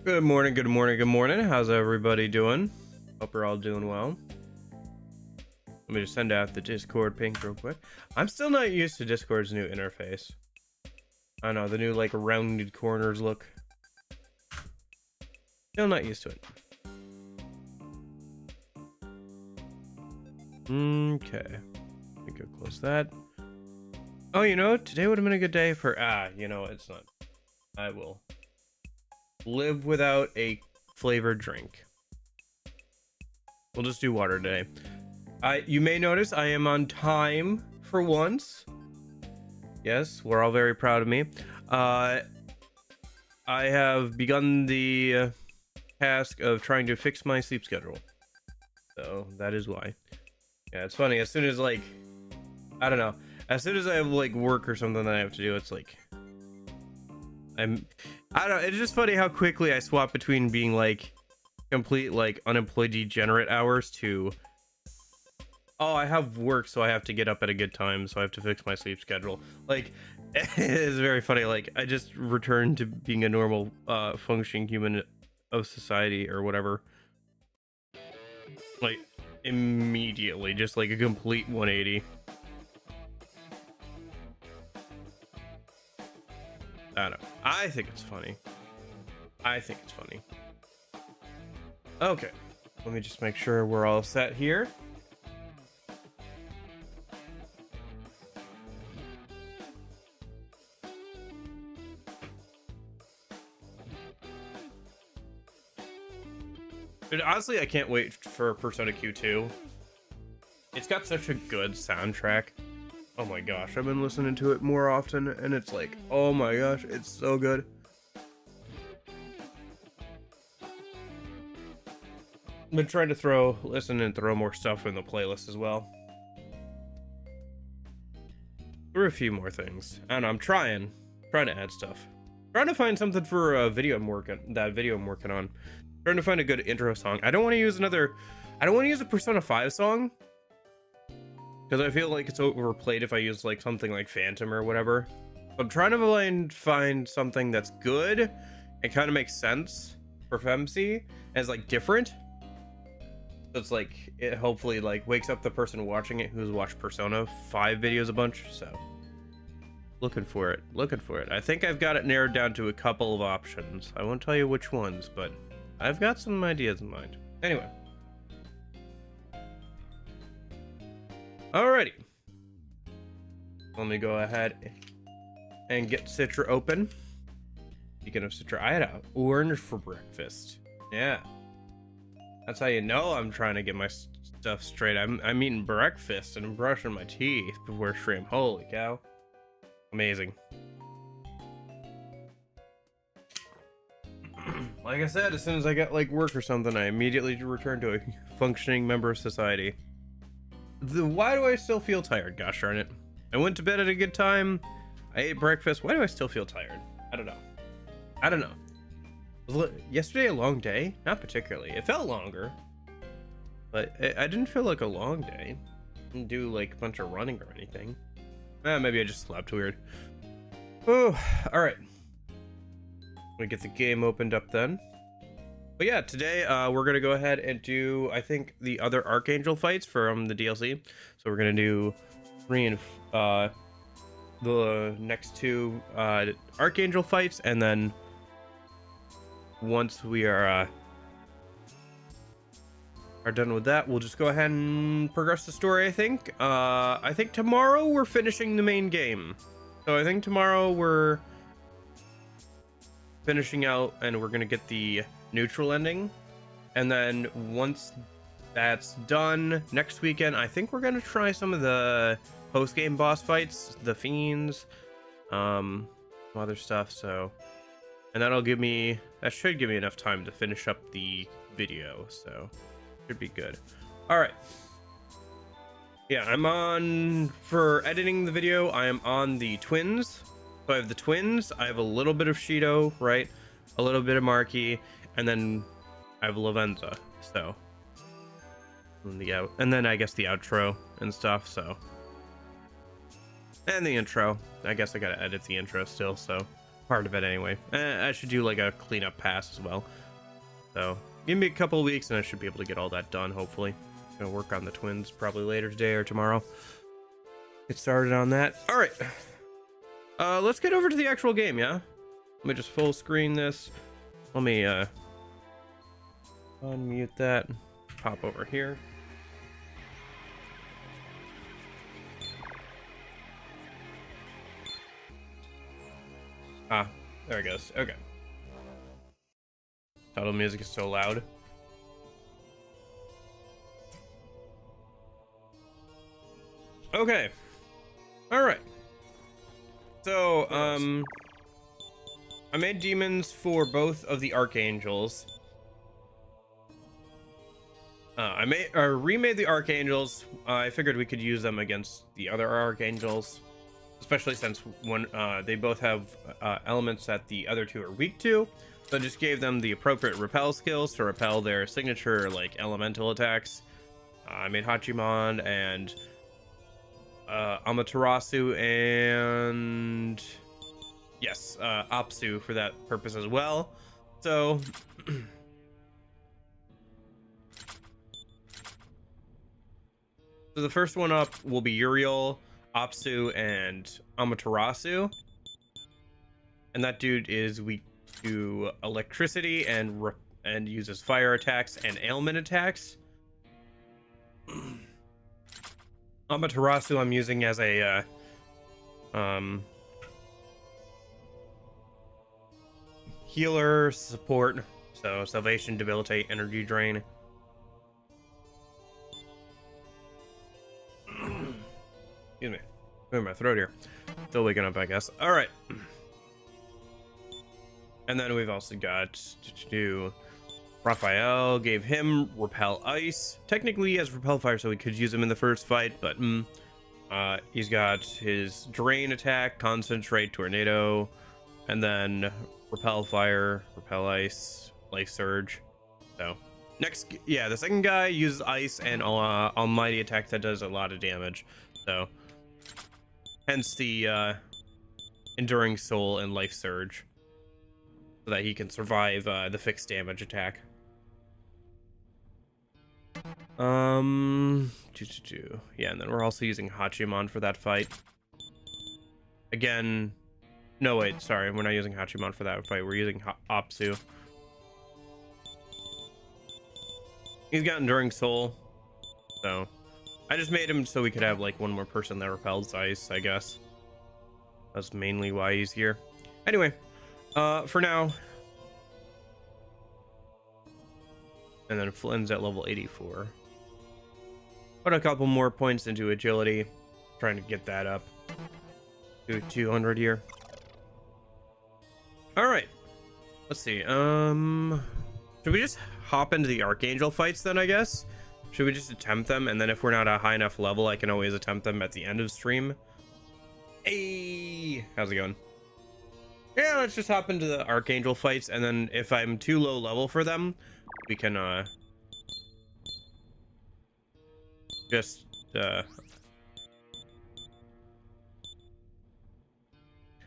Good morning, good morning, good morning. How's everybody doing? Hope you're all doing well. Let me just send out the Discord ping real quick. I'm still not used to Discord's new interface. I know, the new like rounded corners look. Still not used to it. Okay. Let me go close that. Oh, you know, today would have been a good day for it's not. I will live without a flavored drink. We'll just do water today. You may notice I am on time for once. Yes, we're all very proud of me. I have begun the task of trying to fix my sleep schedule. So that is why. Yeah, it's funny. As soon as I don't know. As soon as I have like work or something that I have to do, it's like I don't know. It's just funny how quickly I swap between being like complete like unemployed degenerate hours to I have work, so I have to get up at a good time, so I have to fix my sleep schedule. Like it's very funny. Like I just returned to being a normal functioning human of society or whatever. Like immediately, just like a complete 180. I don't know. I think it's funny. Okay. Let me just make sure we're all set here. Dude, honestly, I can't wait for Persona Q2. It's got such a good soundtrack. Oh my gosh, I've been listening to it more often, and it's like, oh my gosh, it's so good. I've been trying to listen and throw more stuff in the playlist as well. There are a few more things. I don't know, I'm trying to add stuff. Trying to find something for a video I'm working on. Trying to find a good intro song. I don't want to use a Persona 5 song, because I feel like it's overplayed if I use like something like Phantom or whatever. I'm trying to find something that's good and kind of makes sense for FemC as like different. So it's like it hopefully like wakes up the person watching it who's watched Persona 5 videos a bunch. So looking for it. I think I've got it narrowed down to a couple of options. I won't tell you which ones, but I've got some ideas in mind. Anyway. Alrighty. Let me go ahead and get Citra open. Speaking of Citra, I had an orange for breakfast. Yeah. That's how you know I'm trying to get my stuff straight. I'm eating breakfast and I'm brushing my teeth before stream. Holy cow. Amazing. Like I said, as soon as I get like work or something, I immediately return to a functioning member of society. Why do I still feel tired? Gosh darn it. I went to bed at a good time. I ate breakfast. Why do I still feel tired? I don't know. Was yesterday a long day? Not particularly. It felt longer, but I didn't feel like a long day. Didn't do like a bunch of running or anything. Maybe I just slept weird. Oh, all right. Let me get the game opened up then. But yeah, today we're gonna go ahead and do, I think, the other Archangel fights from the DLC. So we're gonna do 3 and the next 2 Archangel fights, and then once we are done with that, we'll just go ahead and progress the story. I think tomorrow we're finishing the main game. So I think tomorrow we're finishing out and we're gonna get the neutral ending, and then once that's done, next weekend I think we're gonna try some of the post-game boss fights, the fiends, some other stuff. So, and that should give me enough time to finish up the video, so should be good. All right. Yeah, I'm on for editing the video. I am on the twins. So I have the twins, I have a little bit of Shido, right, a little bit of Marky, and then I have Lavenza. So and then I guess the outro and stuff. So, and the intro, I guess I gotta edit the intro still. So part of it anyway. I should do like a cleanup pass as well. So give me a couple of weeks and I should be able to get all that done, hopefully. Gonna work on the twins probably later today or tomorrow. Get started on that. All right. Let's get over to the actual game, yeah? Let me just full screen this. Let me unmute that. Pop over here. Ah, there it goes. Okay. Title music is so loud. Okay. All right. So, I made demons for both of the archangels. I remade the archangels. I figured we could use them against the other archangels, especially since they both have elements that the other two are weak to. So I just gave them the appropriate repel skills to repel their signature like elemental attacks. I made Hachiman and Amaterasu and yes, Apsu for that purpose as well. So so the first one up will be Uriel, Apsu, and Amaterasu. And that dude is weak to electricity and uses fire attacks and ailment attacks. Amaterasu I'm using as a healer support, so salvation, debilitate, energy drain. Excuse me, clear my throat here. Still waking up, I guess. All right. And then we've also got to do Raphael, gave him repel ice. Technically he has repel fire, so we could use him in the first fight, but he's got his drain attack, concentrate, tornado, and then repel fire, repel ice, life surge. So next, yeah, the second guy uses ice and almighty attack that does a lot of damage. So hence the enduring soul and life surge, so that he can survive the fixed damage attack. Yeah, and then we're also using Hachiman for that fight. Again, no wait, sorry, we're not using Hachiman for that fight. We're using Apsu. He's got enduring soul, so I just made him so we could have like one more person that repels ice, I guess. That's mainly why he's here. Anyway, for now. And then Flynn's at level 84. Put a couple more points into agility. Trying to get that up to 200 here. Alright. Let's see. Should we just hop into the Archangel fights then, I guess? Should we just attempt them? And then if we're not at a high enough level, I can always attempt them at the end of stream. Hey! How's it going? Yeah, let's just hop into the Archangel fights, and then if I'm too low level for them, we can just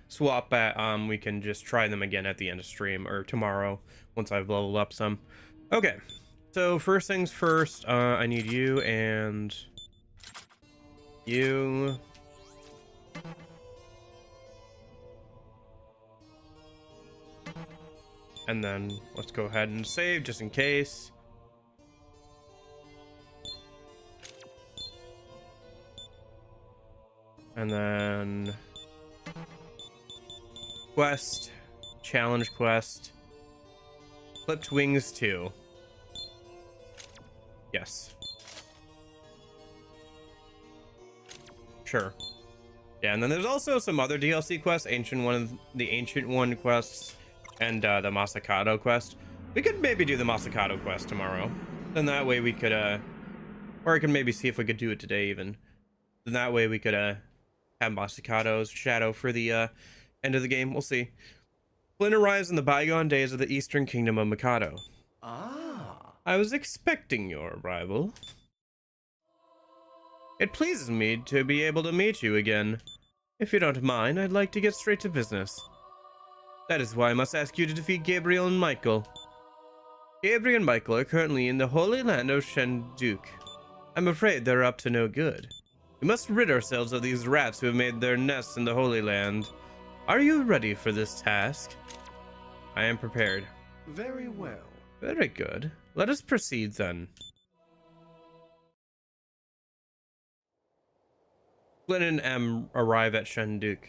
swap at we can just try them again at the end of stream or tomorrow once I've leveled up some. Okay, so first things first, I need you and you. And then let's go ahead and save just in case. And then quest, challenge quest, clipped wings 2. Yes. Sure. Yeah, and then there's also some other DLC quests, the Ancient One quests, and the Masakado quest. We could maybe do the Masakado quest tomorrow. Then that way we could, or I can maybe see if we could do it today even. Then that way we could, have Masakado's shadow for the, end of the game. We'll see. Flynn arrives in the bygone days of the Eastern Kingdom of Mikado. Ah. I was expecting your arrival. It pleases me to be able to meet you again. If you don't mind, I'd like to get straight to business. That is why I must ask you to defeat Gabriel and Michael. Gabriel and Michael are currently in the Holy Land of Shenduk. I'm afraid they're up to no good. We must rid ourselves of these rats who have made their nests in the Holy Land. Are you ready for this task? I am prepared. Very well. Very good. Let us proceed then. Flynn and M arrive at Shenduk.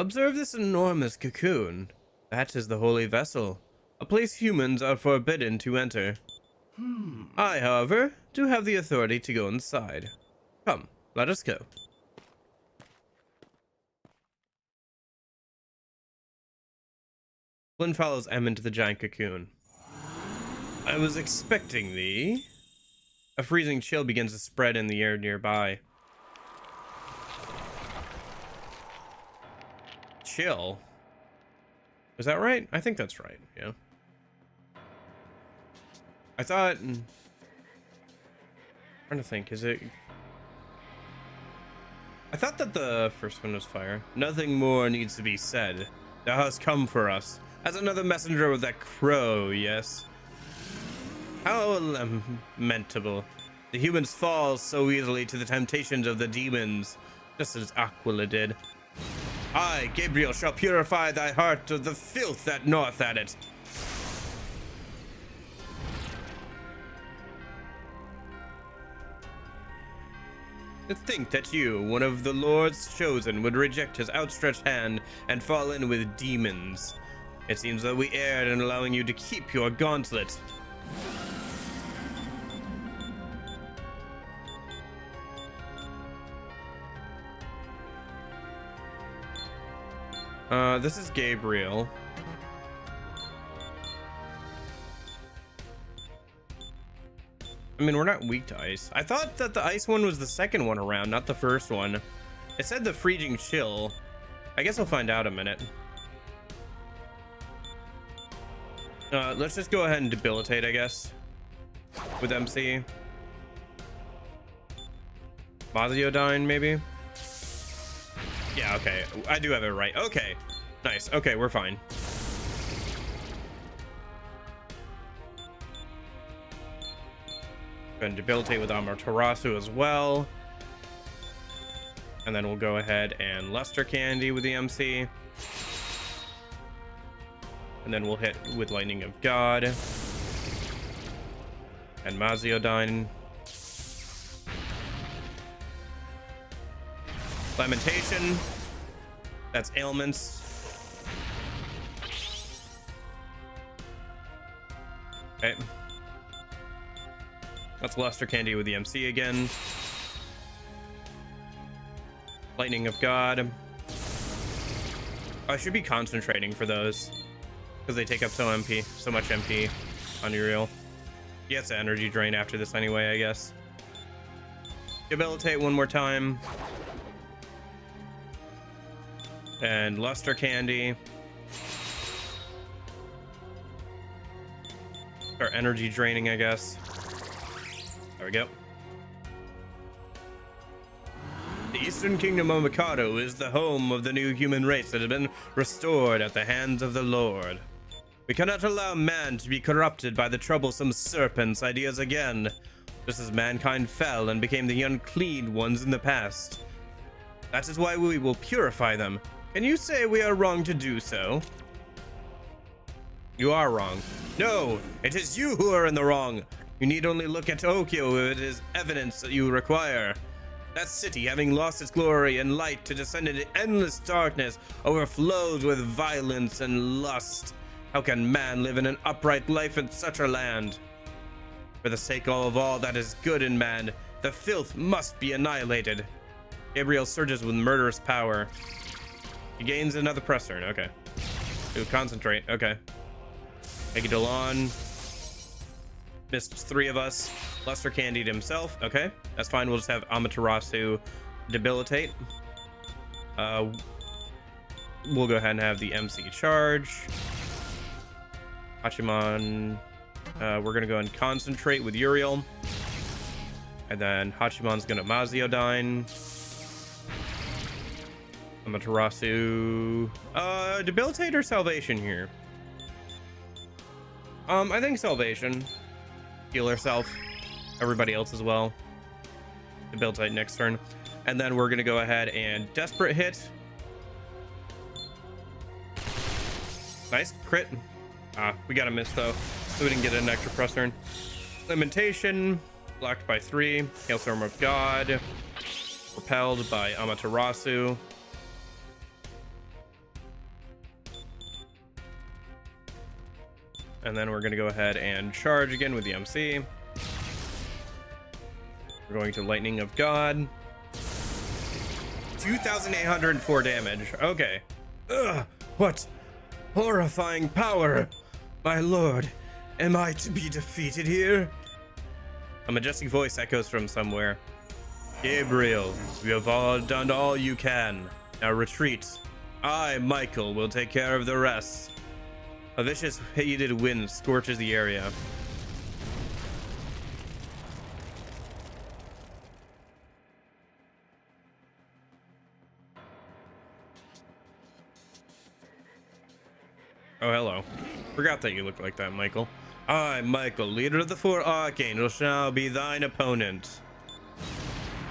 Observe this enormous cocoon. That is the holy vessel, a place humans are forbidden to enter. I, however, do have the authority to go inside. Come, let us go. Flynn follows M into the giant cocoon. I was expecting thee. A freezing chill begins to spread in the air nearby. Chill? Is that right? I think that's right, yeah. I thought... I'm trying to think, is it... I thought that the first one was fire. Nothing more needs to be said. Thou hast come for us. As another messenger with that crow, yes. How lamentable. The humans fall so easily to the temptations of the demons, just as Aquila did. I, Gabriel, shall purify thy heart of the filth that gnaweth at it. To think that you, one of the Lord's chosen, would reject his outstretched hand and fall in with demons. It seems that we erred in allowing you to keep your gauntlet. This is Gabriel. I mean, we're not weak to ice. I thought that the ice one was the second one around, not the first one. It said the freezing chill. I guess I'll find out in a minute. Let's just go ahead and debilitate, I guess, with MC. Maziodyne, maybe? Yeah, okay. I do have it right. Okay. Nice. Okay, we're fine. Go ahead and debilitate with Amaterasu as well. And then we'll go ahead and Luster Candy with the MC. And then we'll hit with Lightning of God. And Maziodyne. Lamentation. That's ailments. Okay. That's Luster Candy with the MC again. Lightning of God. I should be concentrating for those, because they take up so much MP. Unreal. He gets an energy drain after this anyway, I guess. Debilitate one more time. And Luster Candy. Or energy draining, I guess. There we go. The Eastern Kingdom of Mikado is the home of the new human race that has been restored at the hands of the Lord. We cannot allow man to be corrupted by the troublesome serpent's ideas again, just as mankind fell and became the unclean ones in the past. That is why we will purify them. Can you say we are wrong to do so? You are wrong. No, it is you who are in the wrong. You need only look at Tokyo if it is evidence that you require. That city, having lost its glory and light to descend into endless darkness, overflows with violence and lust. How can man live in an upright life in such a land? For the sake of all that is good in man, the filth must be annihilated. Gabriel surges with murderous power. He gains another press turn. Okay. Ooh, concentrate. Okay. Make it on. Missed 3 of us. Luster Candied himself. Okay, that's fine. We'll just have Amaterasu debilitate. We'll go ahead and have the MC charge. Hachiman. We're gonna go and concentrate with Uriel. And then Hachiman's gonna Maziodyne. Amaterasu. Debilitate or salvation here? I think salvation. Heal herself. Everybody else as well. Debilitate next turn. And then we're gonna go ahead and desperate hit. Nice crit. We got a miss though, so we didn't get an extra press turn. Limitation, blocked by 3. Hailstorm of God, repelled by Amaterasu. And then we're gonna go ahead and charge again with the MC. We're going to Lightning of God. 2,804 damage. Okay. Ugh, what horrifying power! My lord, am I to be defeated here? A majestic voice echoes from somewhere. Gabriel, you have all done all you can. Now retreat. I, Michael, will take care of the rest. A vicious, heated wind scorches the area. Oh, hello. Forgot that you look like that, Michael. I, Michael, leader of the 4 archangels, shall be thine opponent.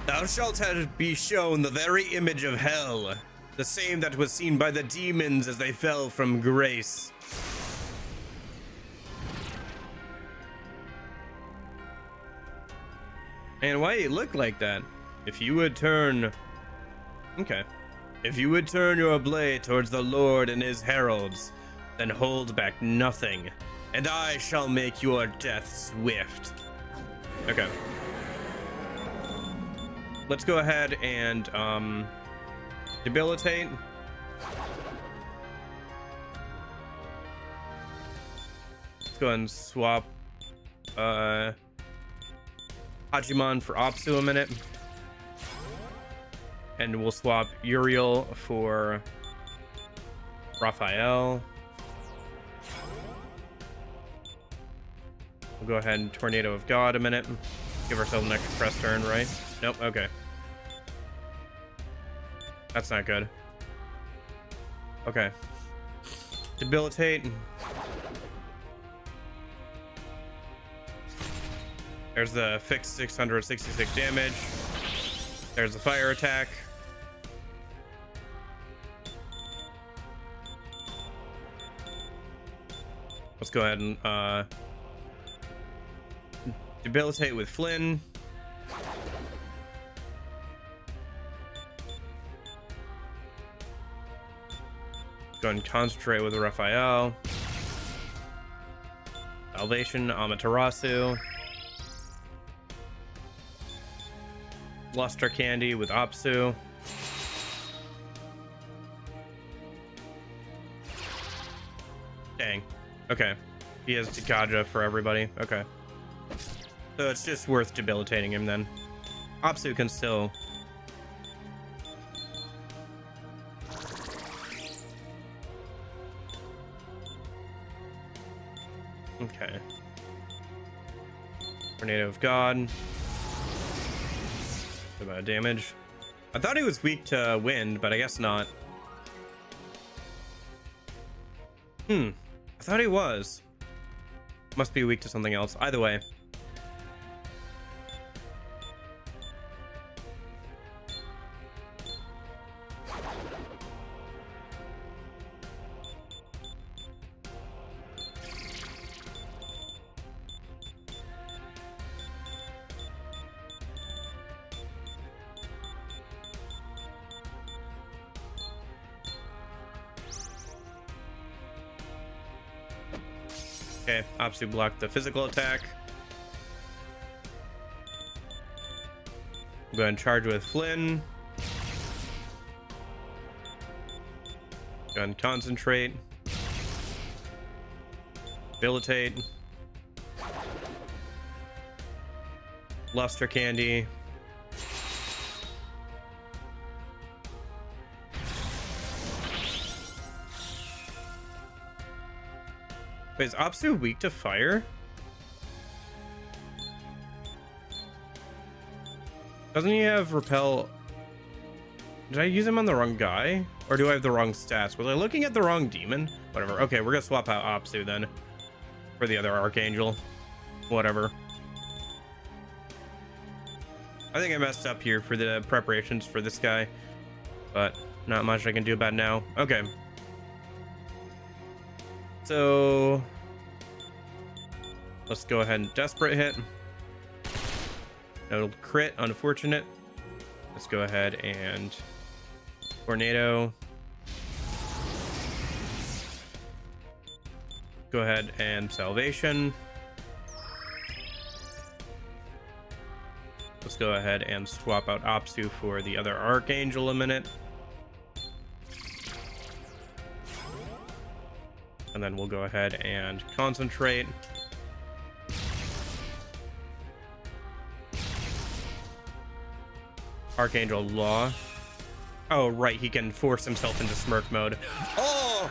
Thou shalt have be shown the very image of hell, the same that was seen by the demons as they fell from grace. And why you look like that? If you would turn... Okay. If you would turn your blade towards the Lord and his heralds, then hold back nothing, and I shall make your death swift. Okay. Let's go ahead and debilitate. Let's go ahead and swap Hachiman for Apsu a minute. And we'll swap Uriel for Raphael. We'll go ahead and Tornado of God a minute. Give ourselves an extra press turn, right? Nope, okay. That's not good. Okay. Debilitate. There's the fixed 666 damage. There's the fire attack. Let's go ahead and debilitate with Flynn. Go and concentrate with Raphael. Salvation, Amaterasu. Luster Candy with Apsu. Dang. Okay. He has Tikaja for everybody. Okay. So it's just worth debilitating him then. Apsu can still... Okay. Tornado of God. About damage. I thought he was weak to wind, but I guess not. I thought he was. Must be weak to something else. Either way. Okay, Apsu blocked the physical attack. Go ahead and charge with Flynn. Go ahead and concentrate. Debilitate. Luster Candy. Wait, is Apsu weak to fire? Doesn't he have repel? Did I use him on the wrong guy? Or do I have the wrong stats? Was I looking at the wrong demon? Whatever. Okay, we're gonna swap out Apsu then. For the other Archangel. Whatever. I think I messed up here for the preparations for this guy. But not much I can do about it now. Okay. So... let's go ahead and Desperate Hit. No crit, unfortunate. Let's go ahead and Tornado. Go ahead and Salvation. Let's go ahead and swap out Apsu for the other Archangel a minute. And then we'll go ahead and Concentrate. Archangel Law. Oh, right, he can force himself into Smirk mode. Oh!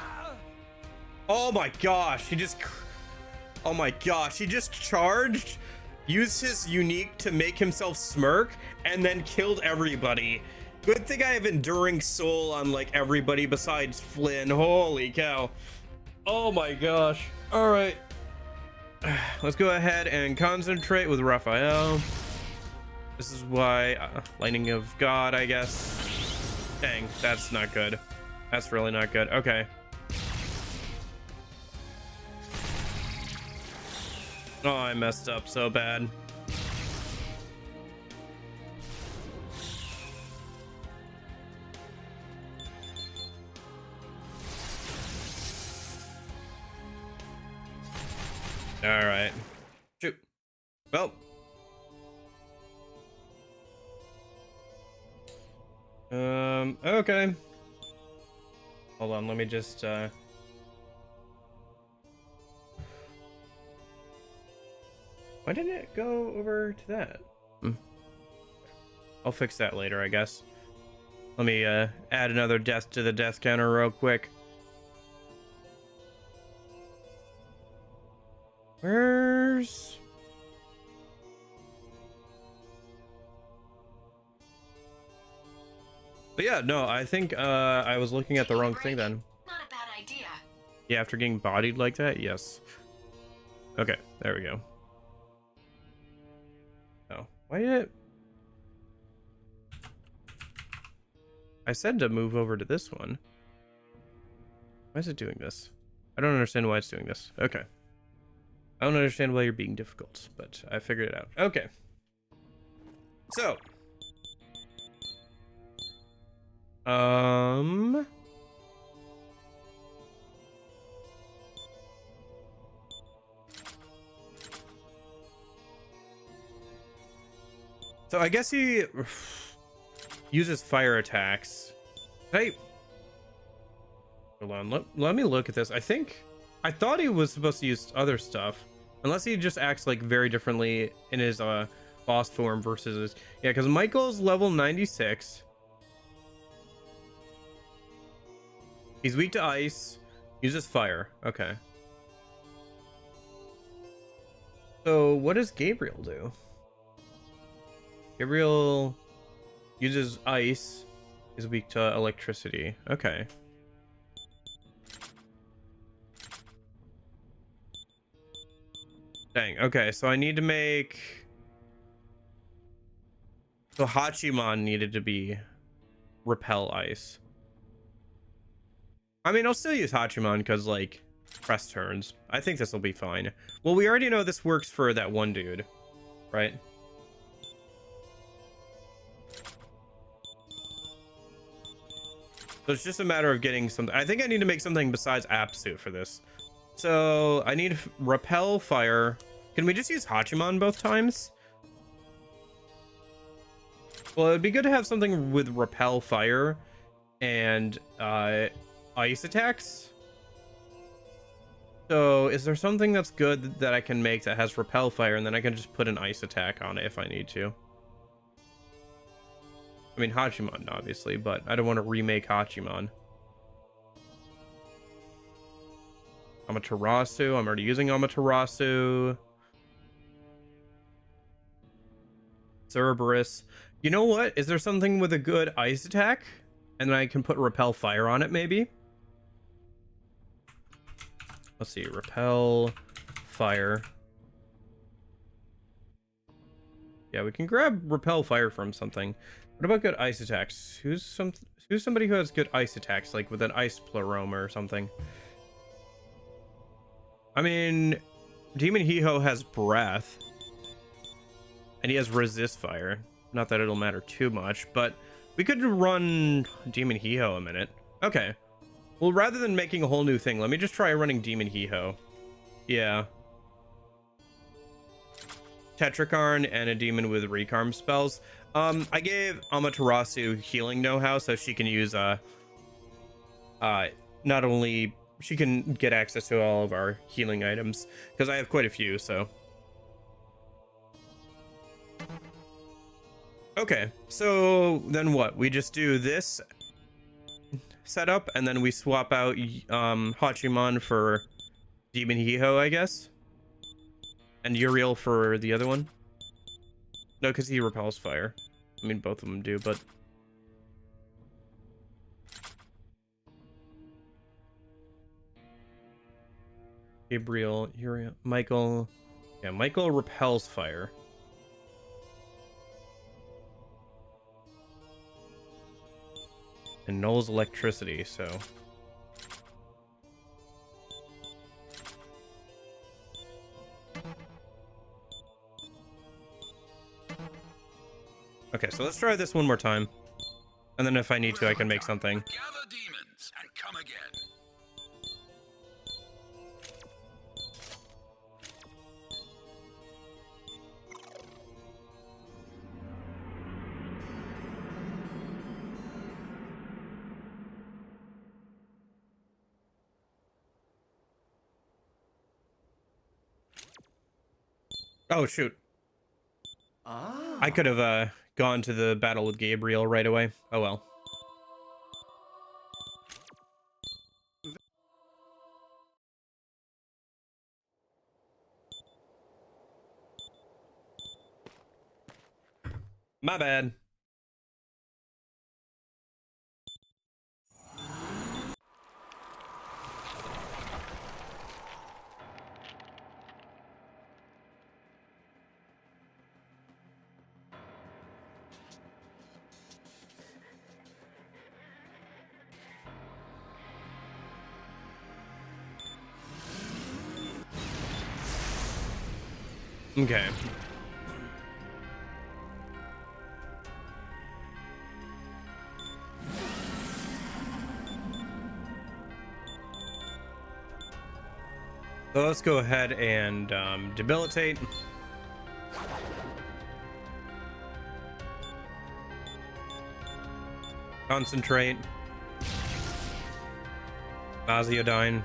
Oh my gosh, he just... oh my gosh, he just charged, used his unique to make himself smirk, and then killed everybody. Good thing I have Enduring Soul on, like, everybody besides Flynn. Holy cow. Oh my gosh. Alright. Let's go ahead and Concentrate with Raphael. This is why... Lightning of God, I guess. Dang, that's not good. That's really not good. Okay. Oh, I messed up so bad. All right. Shoot. Well. Okay. Hold on, let me just why didn't it go over to that? I'll fix that later, I guess. Let me add another death to the death counter real quick. Where's... but yeah, no, I think I was looking at the wrong thing then. Not a bad idea. Yeah, after getting bodied like that, yes. Okay, there we go. Oh, why did it... I said to move over to this one. Why is it doing this? I don't understand why it's doing this. Okay. I don't understand why you're being difficult, but I figured it out. Okay. So... so I guess he uses fire attacks. Hey, hold on. Let me look at this. I thought he was supposed to use other stuff, unless he just acts like very differently in his boss form versus his... yeah, because Michael's level 96. He's weak to ice, uses fire. Okay. So what does Gabriel do? Gabriel uses ice, is weak to electricity. Okay. Dang, okay, so I need to make... so Hachiman needed to be repel ice. I mean, I'll still use Hachiman because, like, press turns. I think this will be fine. Well, we already know this works for that one dude, right? So it's just a matter of getting something. I think I need to make something besides Apsu for this. So I need repel fire. Can we just use Hachiman both times? Well, it'd be good to have something with repel fire and ice attacks. So is there something that's good that I can make that has repel fire, and then I can just put an ice attack on it if I need to? I mean, Hachiman, obviously, but I don't want to remake Hachiman. Amaterasu. I'm already using Amaterasu. Cerberus. You know what? Is there something with a good ice attack And then I can put repel fire on it, maybe. Let's see, repel fire. Yeah, we can grab repel fire from something. What about good ice attacks? Who's somebody who has good ice attacks, like with an ice pleroma or something? I mean, Demon He-Ho has breath. And he has resist fire. Not that it'll matter too much, but we could run Demon He-Ho a minute. Okay. Well, rather than making a whole new thing, let me just try running Demon He-Ho. Yeah. Tetrakarn and a demon with Recarm spells. I gave Amaterasu healing know-how, so she can use not only she can get access to all of our healing items, because I have quite a few. So okay, so then what? We just do this setup, and then we swap out Hachiman for Demon He-Ho, I guess, and Uriel for the other one. No, because he repels fire. I mean, both of them do, but Gabriel, Uriel, Michael. Yeah, Michael repels fire. And nulls electricity, so okay, so let's try this one more time, and then if I need to, I can make something. Gather demons and come again. Oh shoot! Ah. I could have gone to the battle with Gabriel right away. Oh well. My bad. Okay. So let's go ahead and debilitate. Concentrate. Nasiodyne.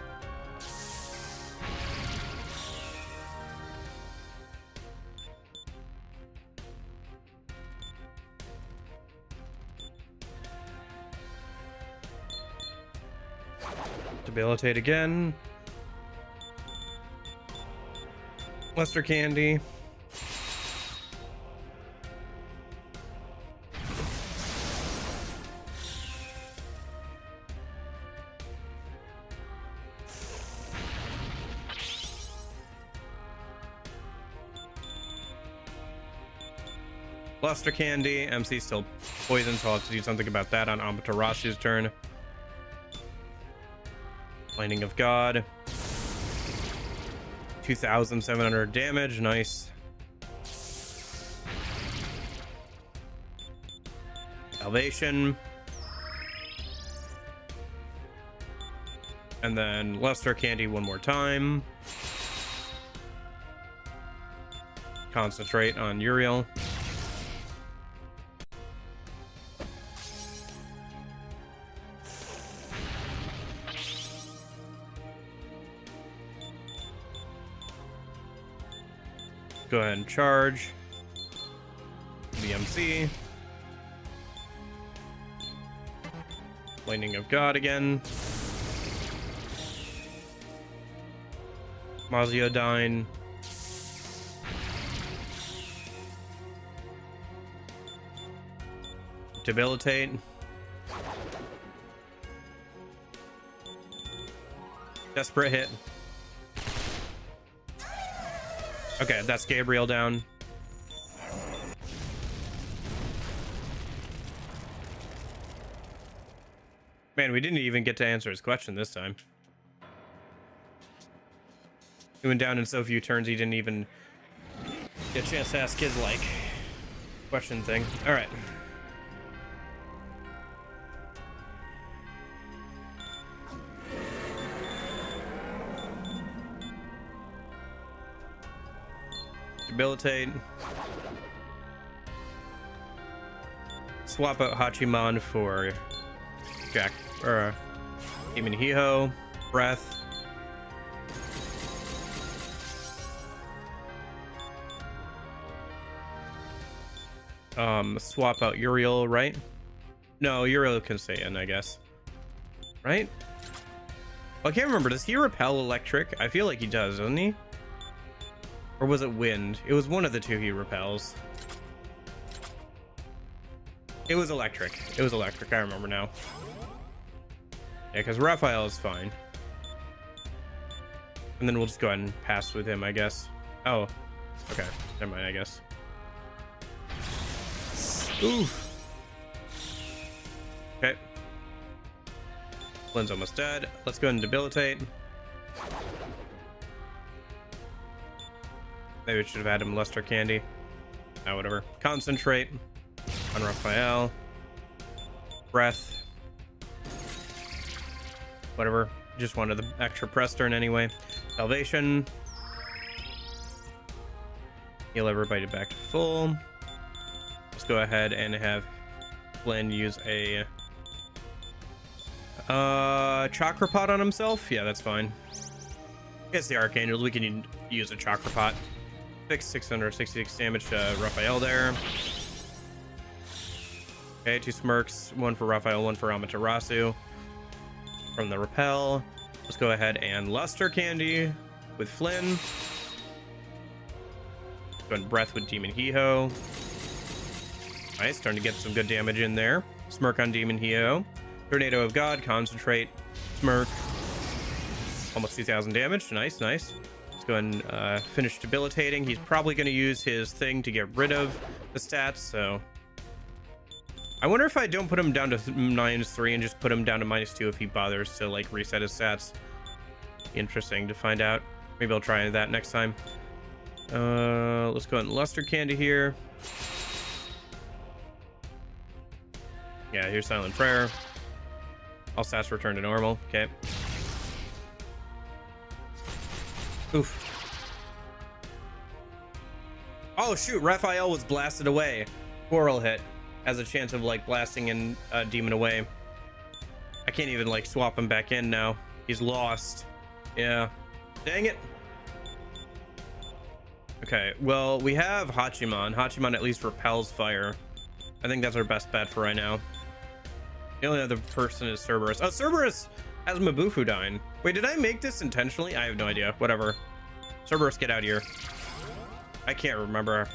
Debilitate again. Luster Candy. Luster Candy. MC still poisoned, so I'll have to do something about that on Amaterasu's turn. Lightning of God. 2,700 damage. Nice. Salvation. And then Luster Candy one more time. Concentrate on Uriel. Go ahead and charge. BMC. Lightning of God again. Nasiodyne. Debilitate. Desperate hit. Okay, that's Gabriel down. Man, we didn't even get to answer his question this time. He went down in so few turns, he didn't even get a chance to ask his, like, question thing. All right. Debilitate. Swap out Hachiman for Jack or Demon Hiho. Breath. Swap out Uriel, right? No, Uriel can stay in, I guess. Right? Well, I can't remember. Does he repel electric? I feel like he does, doesn't he? Or was it wind? It was one of the two he repels. It was electric. It was electric. I remember now. Yeah, because Raphael is fine. And then we'll just go ahead and pass with him, I guess. Oh, okay. Never mind, I guess. Ooh. Okay. Flynn's almost dead. Let's go ahead and debilitate. Maybe we should have had him luster candy. Oh, whatever. Concentrate on Raphael. Breath. Whatever. Just wanted the extra press turn anyway. Salvation. Heal everybody back to full. Let's go ahead and have Flynn use a chakra pot on himself. Yeah, that's fine. Against the Archangels, we can use a chakra pot. Fix 666 damage to Raphael there. Okay, 2 smirks, 1 for Raphael, 1 for Amaterasu. From the repel, let's go ahead and luster candy with Flynn. Go and breath with Demon Hiho. Nice, starting to get some good damage in there. Smirk on Demon Hiho. Tornado of God, concentrate, smirk. Almost 2,000 damage. Nice, nice. Let's go and finish debilitating. He's probably going to use his thing to get rid of the stats, so I wonder if I don't put him down to -3 and just put him down to -2 if he bothers to like reset his stats. Interesting to find out. Maybe I'll try that next time. Let's go ahead and luster candy here. Yeah, here's Silent Prayer. All stats return to normal. Okay. Oof. Oh shoot, Raphael was blasted away. Coral hit. Has a chance of like blasting and demon away. I can't even like swap him back in now. He's lost. Yeah. Dang it. Okay, well, we have Hachiman. Hachiman at least repels fire. I think that's our best bet for right now. The only other person is Cerberus. Oh, Cerberus has Mabufu dying. Wait, did I make this intentionally? I have no idea. Whatever. Cerberus, get out of here. I can't remember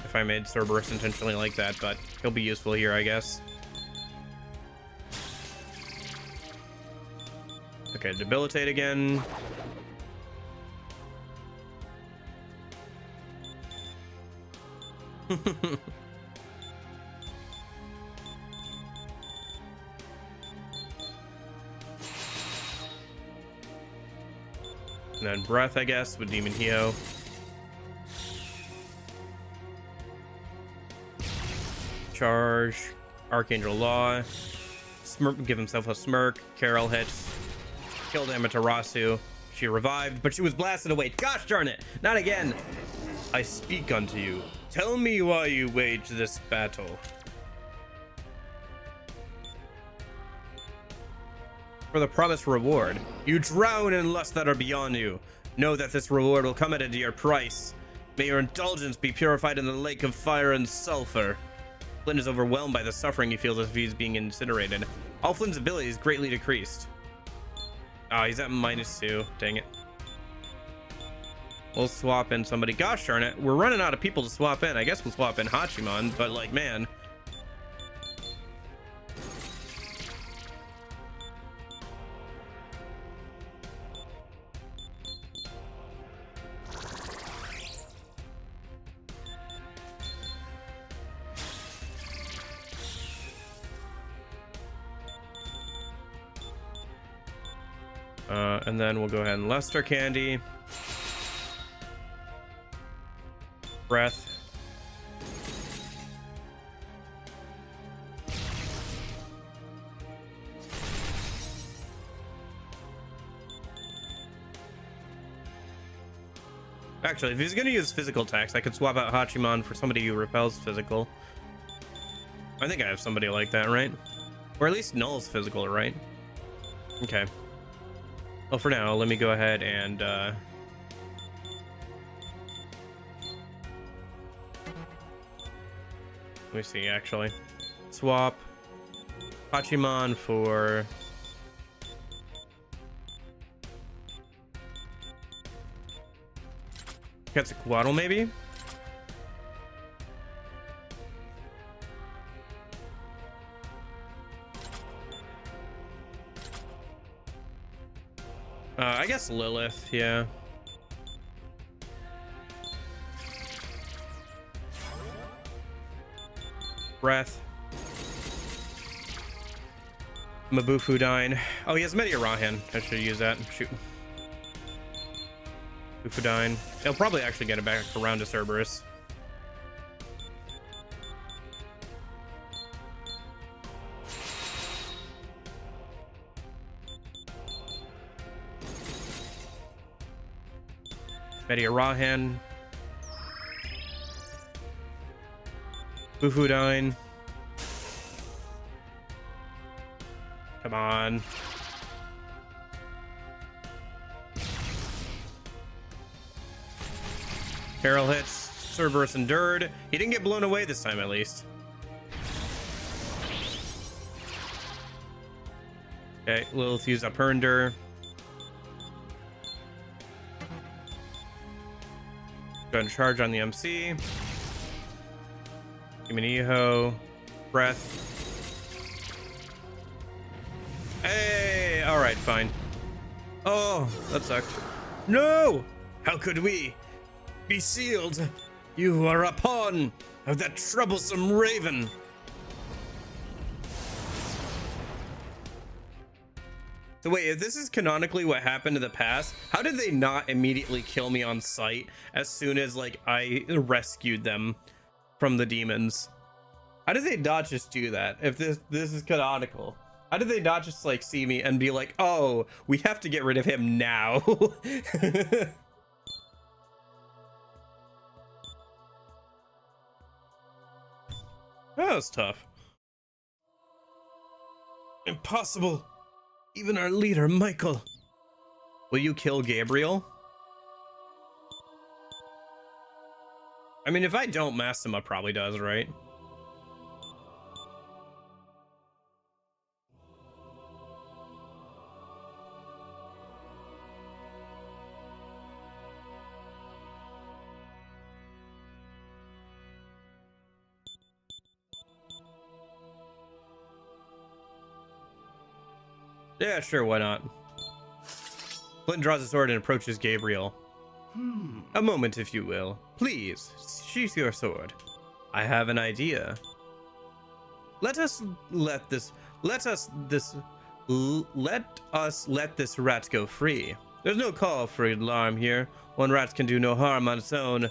if I made Cerberus intentionally like that, but he'll be useful here, I guess. Okay, debilitate again. And then breath, I guess, with Demon Hiho. Charge. Archangel Law. Smirk, give himself a smirk. Carol hits. Killed Amaterasu. She revived, but she was blasted away. Gosh darn it! Not again! I speak unto you. Tell me why you wage this battle. For the promised reward. You drown in lusts that are beyond you. Know that this reward will come at a dear price. May your indulgence be purified in the lake of fire and sulfur. Flynn is overwhelmed by the suffering he feels as if he's being incinerated. All Flynn's abilities greatly decreased. Oh, he's at -2. Dang it. We'll swap in somebody. Gosh darn it. We're running out of people to swap in. I guess we'll swap in Hachiman, but like, man. And then we'll go ahead and Luster Candy. Breath. Actually, if he's gonna use physical attacks, I could swap out Hachiman for somebody who repels physical. I think I have somebody like that, right? Or at least Null's physical, right? Okay. Well, for now, let me go ahead and let me see, actually. Swap Hachiman for Quetzalcoatl, maybe? I guess Lilith, yeah. Breath. Mabufudine. Oh, he has Mediarahan. I should use that. Shoot. Bufudine. He'll probably actually get it back around to Cerberus. Mediarahan. Bufudine. Come on. Carol hits. Cerberus endured. He didn't get blown away this time, at least. Okay, Lilith used up her endure. Go and charge on the MC. Give me an Eho. Breath. Hey! Alright, fine. Oh, that sucked. No! How could we be sealed? You are a pawn of that troublesome raven. So wait, if this is canonically what happened in the past, how did they not immediately kill me on sight as soon as like I rescued them from the demons? How did they not just do that if this is canonical? How did they not just like see me and be like, oh, we have to get rid of him now? That was tough. Impossible. Even our leader, Michael. Will you kill Gabriel? I mean, if I don't, Mastema probably does, right? Yeah, sure, why not? Flint draws his sword and approaches Gabriel. A moment, if you will. Please, sheath your sword. I have an idea. Let us let this rat go free. There's no call for alarm here. One rat can do no harm on its own.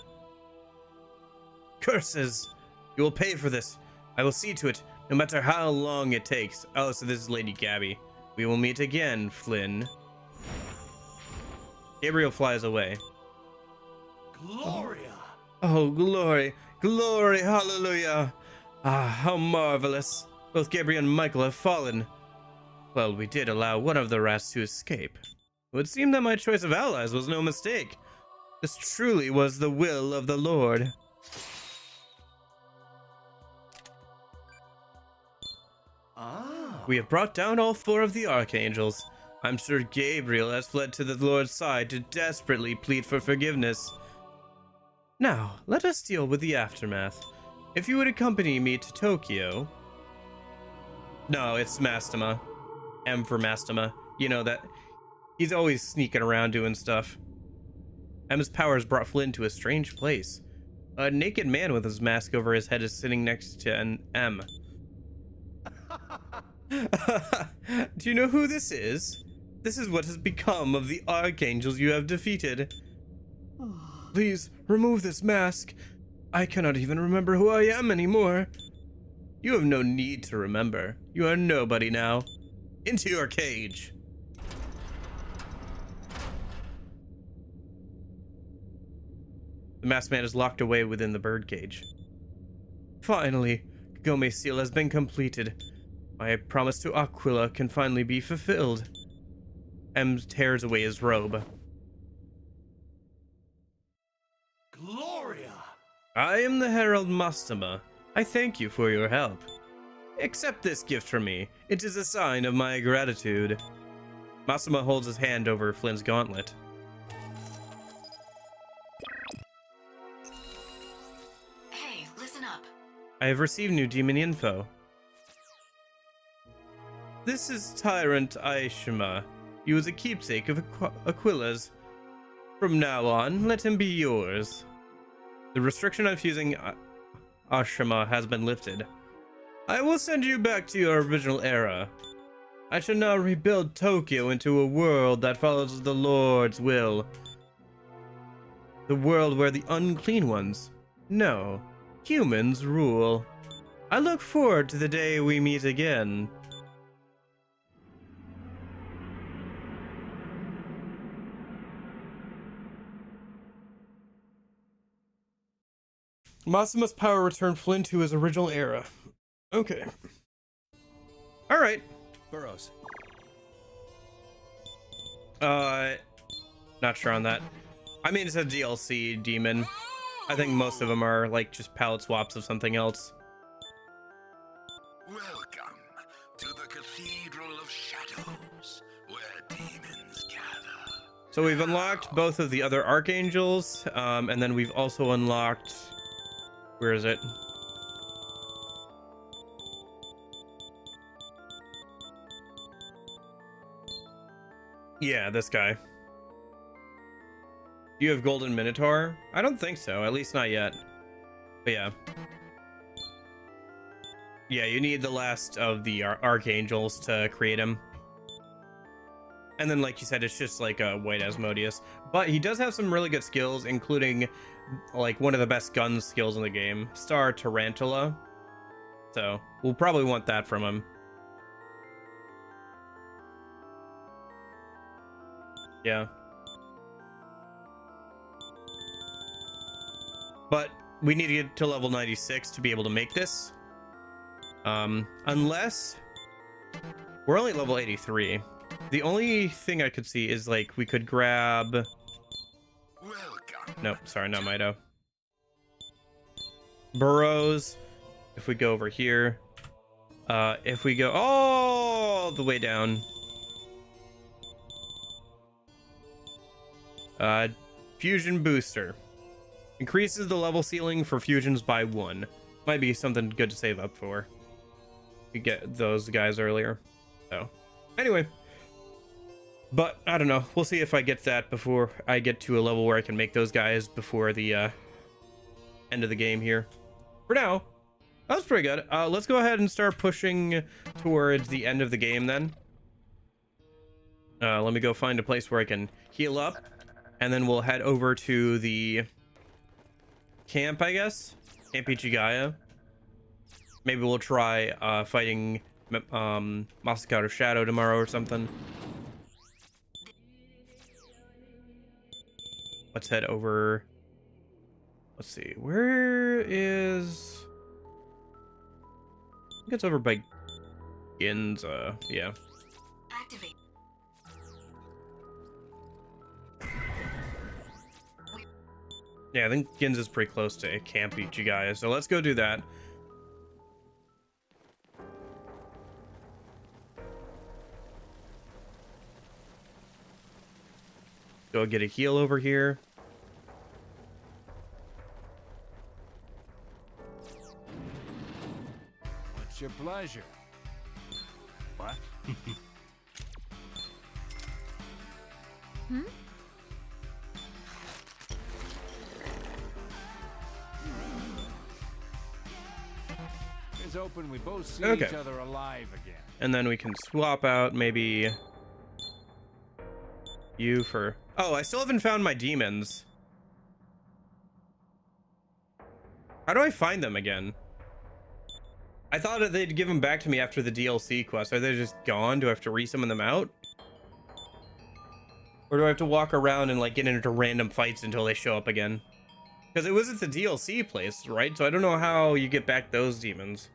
Curses! You will pay for this. I will see to it, no matter how long it takes. Oh, so this is Lady Gabby. We will meet again, Flynn. Gabriel flies away. Gloria! Oh, glory, glory, hallelujah. Ah, how marvelous. Both Gabriel and Michael have fallen. Well, we did allow one of the rats to escape. It would seem that my choice of allies was no mistake. This truly was the will of the Lord. We have brought down all 4 of the archangels. I'm sure Gabriel has fled to the Lord's side to desperately plead for forgiveness. Now, let us deal with the aftermath. If you would accompany me to Tokyo... No, it's Mastema. M for Mastema. You know that. He's always sneaking around doing stuff. M's powers brought Flynn to a strange place. A naked man with his mask over his head is sitting next to an M. Do you know who this is? This is what has become of the archangels you have defeated. Please, remove this mask. I cannot even remember who I am anymore. You have no need to remember. You are nobody now. Into your cage. The masked man is locked away within the birdcage. Finally, Kagome's seal has been completed. My promise to Aquila can finally be fulfilled. M tears away his robe. Gloria! I am the Herald Mastama. I thank you for your help. Accept this gift from me. It is a sign of my gratitude. Masama holds his hand over Flynn's gauntlet. Hey, listen up. I have received new demon info. This is Tyrant Aishima. He was a keepsake of Aquila's. From now on, let him be yours. The restriction on fusing Ashima has been lifted. I will send you back to your original era. I shall now rebuild Tokyo into a world that follows the Lord's will. The world where the unclean ones, no, humans rule. I look forward to the day we meet again. Masama's power returned Flynn to his original era. Okay. Alright. Burrows. Not sure on that. I mean, it's a DLC demon. I think most of them are, like, just palette swaps of something else. Welcome to the Cathedral of Shadows, where demons gather. So we've unlocked both of the other archangels, and then we've also unlocked... Where is it? Yeah, this guy. Do you have Golden Minotaur? I don't think so, at least not yet. But yeah. Yeah, you need the last of the archangels to create him. And then, like you said, it's just like a white Asmodeus. But he does have some really good skills, including like one of the best gun skills in the game, Star Tarantula. So we'll probably want that from him. Yeah. But we need to get to level 96 to be able to make this. Unless we're only level 83. The only thing I could see is like we could grab... Welcome. Nope, sorry, not Mido. Burrows. If we go over here. If we go all the way down. Fusion booster. Increases the level ceiling for fusions by 1. Might be something good to save up for. We get those guys earlier. So, anyway. But, I don't know. We'll see if I get that before I get to a level where I can make those guys before the end of the game here. For now, that was pretty good. Let's go ahead and start pushing towards the end of the game then. Let me go find a place where I can heal up. And then we'll head over to the camp, I guess. Camp Ichigaya. Maybe we'll try fighting Masakato Shadow tomorrow or something. Let's head over. Let's see. Where is... I think it's over by Ginza. Yeah. Activate. Yeah, I think Ginza's pretty close to Camp Ichigaya, so let's go do that. Go get a heal over here. What's your pleasure? What? It's open. We both see Okay. each other alive again. And then we can swap out maybe You for... Oh, I still haven't found my demons. How do I find them again? I thought that they'd give them back to me after the DLC quest. Are they just gone? Do I have to re-summon them out? Or do I have to walk around and like get into random fights until they show up again? Because it was at the DLC place, right? So I don't know how you get back those demons.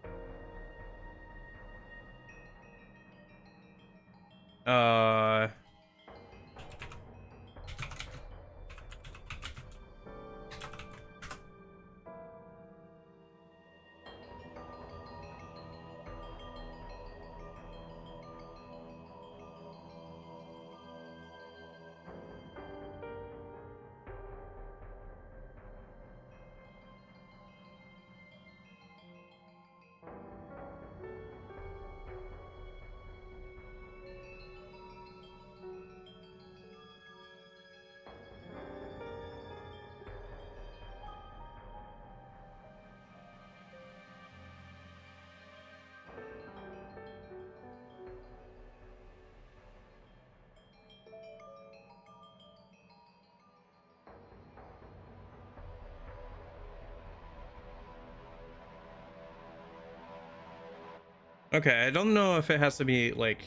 Okay, I don't know if it has to be like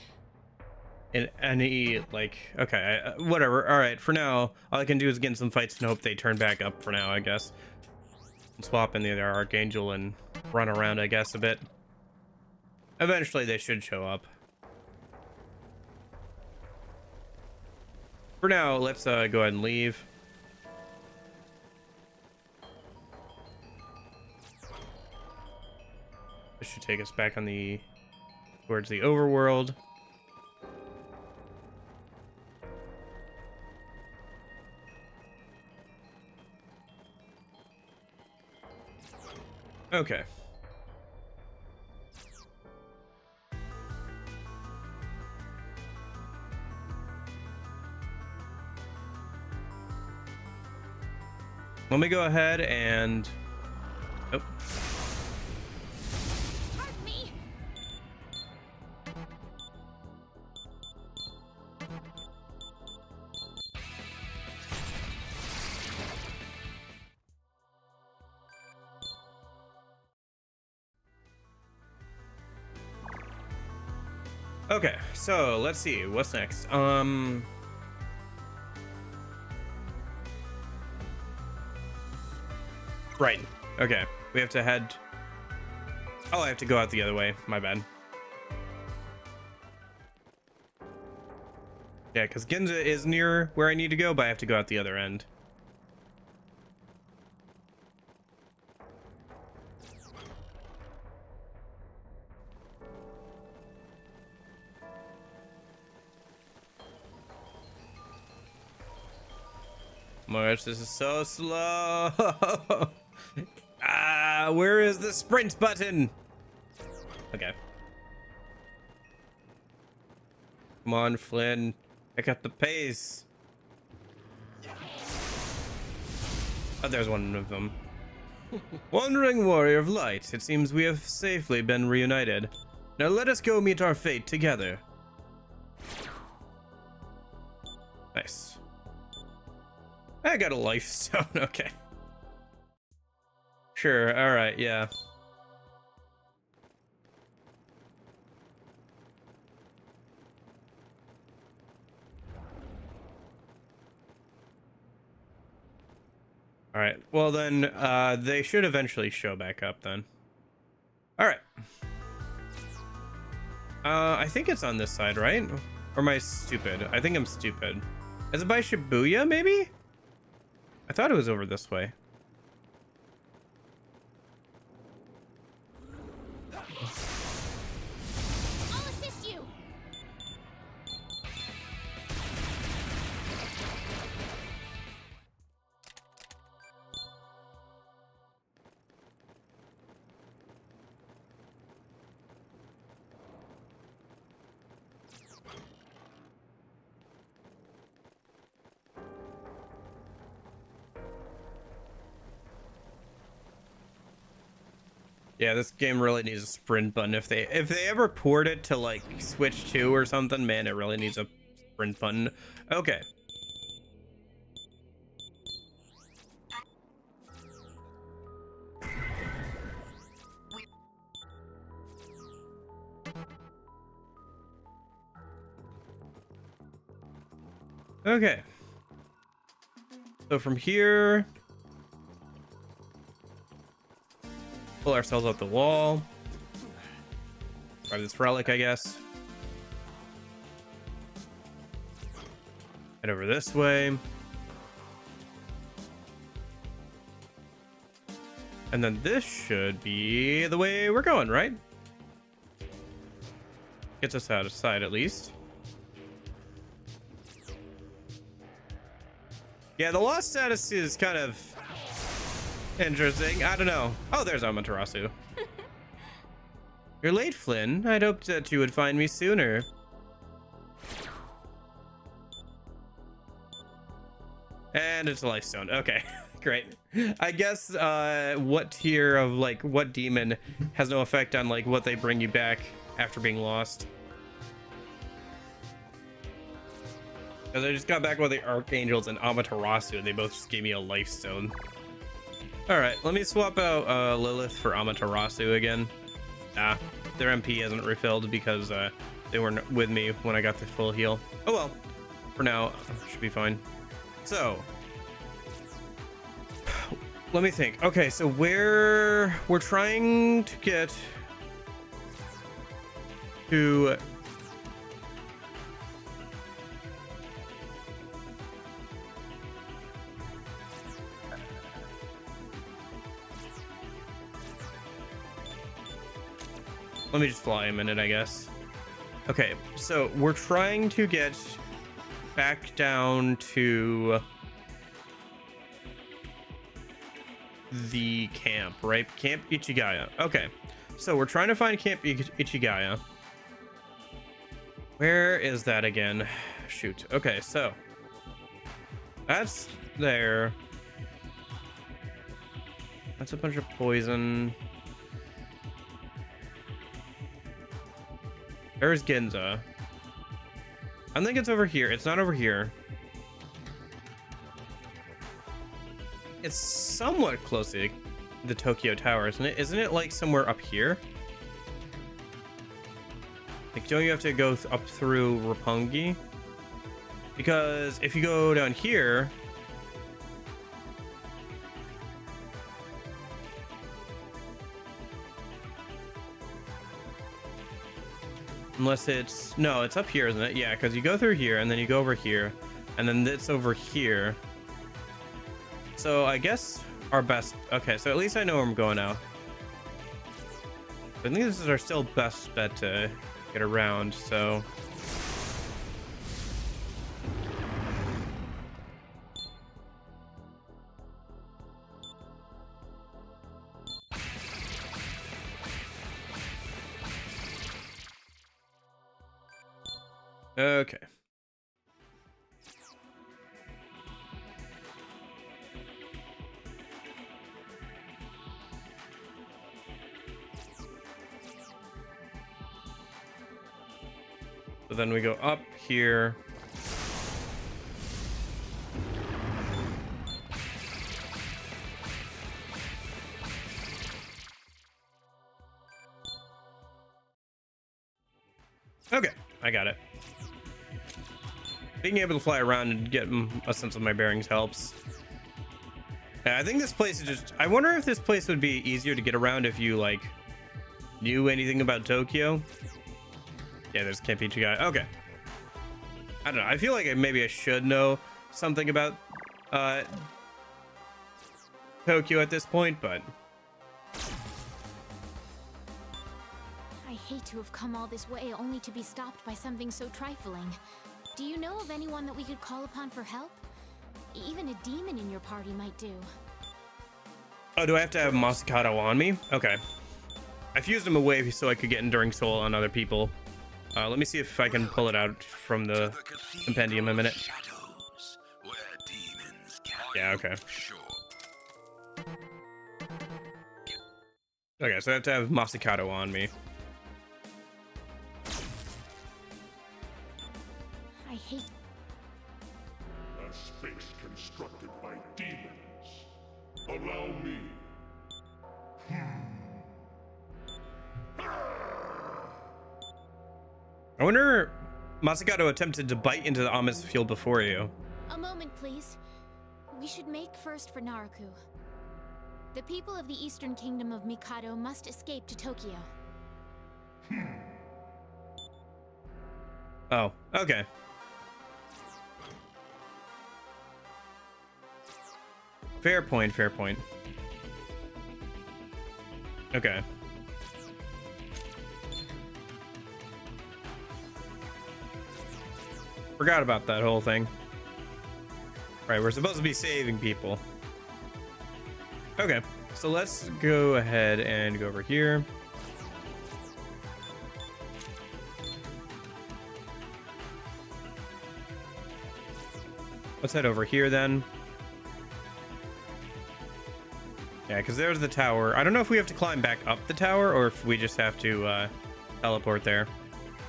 in any like, okay, whatever. All right, for now, all I can do is get in some fights and hope they turn back up for now, I guess. Swap in the other Archangel and run around, I guess, a bit. Eventually they should show up. For now, let's go ahead and leave. This should take us back on the towards the overworld. Okay. Let me go ahead and... Oh. Pardon me. Okay, so let's see what's next. Right. Okay, we have to head. Oh, I have to go out the other way. My bad. Yeah, because Ginza is near where I need to go, but I have to go out the other end. March, this is so slow. Where is the sprint button? Okay. Come on, Flynn. Pick up the pace. Oh, there's one of them. Wandering warrior of light, it seems we have safely been reunited. Now let us go meet our fate together. Nice. I got a life stone, okay. Sure, alright, yeah. Alright, well then, they should eventually show back up then. Alright. I think it's on this side, right? Or am I stupid? I think I'm stupid. Is it by Shibuya, maybe? I thought it was over this way. I'll assist you. Yeah, this game really needs a sprint button. If they ever port it to like Switch 2 or something, man, it really needs a sprint button. Okay, Okay. So from here, pull ourselves up the wall. Grab this relic, I guess. Head over this way. And then this should be the way we're going, right? Gets us out of sight at least. Yeah, the lost status is kind of interesting. I don't know. Oh, there's Amaterasu. You're late, Flynn. I'd hoped that you would find me sooner. And it's a life stone. Okay, great. I guess what tier of like what demon has no effect on like what they bring you back after being lost. Because I just got back with the Archangels and Amaterasu, and they both just gave me a life stone. Alright, let me swap out Lilith for Amaterasu again. Ah, their MP hasn't refilled because they weren't with me when I got the full heal. Oh well, for now, should be fine. So, let me think. Okay, so we're trying to get to... Let me just fly a minute, I guess. Okay, so we're trying to get back down to the camp, right? Camp Ichigaya. Okay, so we're trying to find Camp Ichigaya. Where is that again? Shoot. Okay, so that's there. That's a bunch of poison. There's Ginza. I think it's over here. It's not over here. It's somewhat close to the Tokyo Tower, isn't it? Isn't it like somewhere up here? Like, don't you have to go up through Roppongi? Because if you go down here... Unless it's... No, it's up here, isn't it? Yeah, because you go through here, and then you go over here, and then it's over here. So I guess our best... Okay, so at least I know where I'm going now. I think this is our still best bet to get around, so... Okay. So then we go up here. Okay, I got it. Being able to fly around and get a sense of my bearings helps. Yeah, I think this place is just... I wonder if this place would be easier to get around if you, like, knew anything about Tokyo. Yeah, there's Camp Ichigai. Okay. I don't know. I feel like maybe I should know something about Tokyo at this point, but... I hate to have come all this way only to be stopped by something so trifling. Do you know of anyone that we could call upon for help? Even a demon in your party might do. Oh, do I have to have Masakato on me? Okay. I fused him away so I could get Enduring Soul on other people. Let me see if I can pull it out from the compendium in a minute. Shadows, where demons Yeah, okay. sure. Okay, so I have to have Masakato on me. I hate... A space constructed by demons. Allow me. I wonder Masakato attempted to bite into the Amos field before you. A moment, please. We should make first for Naraku. The people of the Eastern Kingdom of Mikado must escape to Tokyo. Oh, okay. Fair point, fair point. Okay. Forgot about that whole thing. Right, we're supposed to be saving people. Okay, so let's go ahead and go over here. Let's head over here then. Yeah, because there's the tower. I don't know if we have to climb back up the tower or if we just have to teleport there.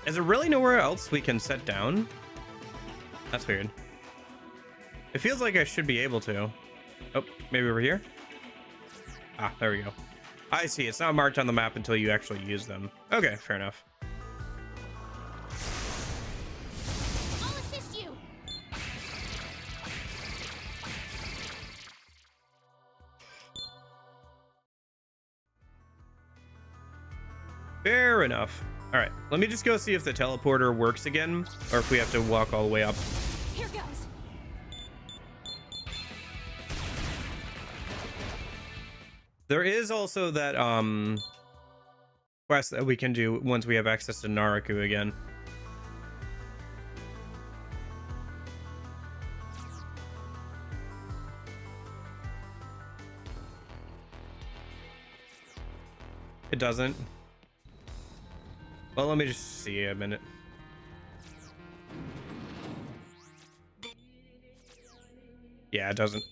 Is there really nowhere else we can set down? That's weird. It feels like I should be able to. Oh, maybe over here? Ah, there we go. I see. It's not marked on the map until you actually use them. Okay, fair enough. I'll assist you. Fair enough. All right, let me just go see if the teleporter works again or if we have to walk all the way up. Here goes. There is also that quest that we can do once we have access to Naraku again. It doesn't. Well, let me just see a minute. Yeah, it doesn't.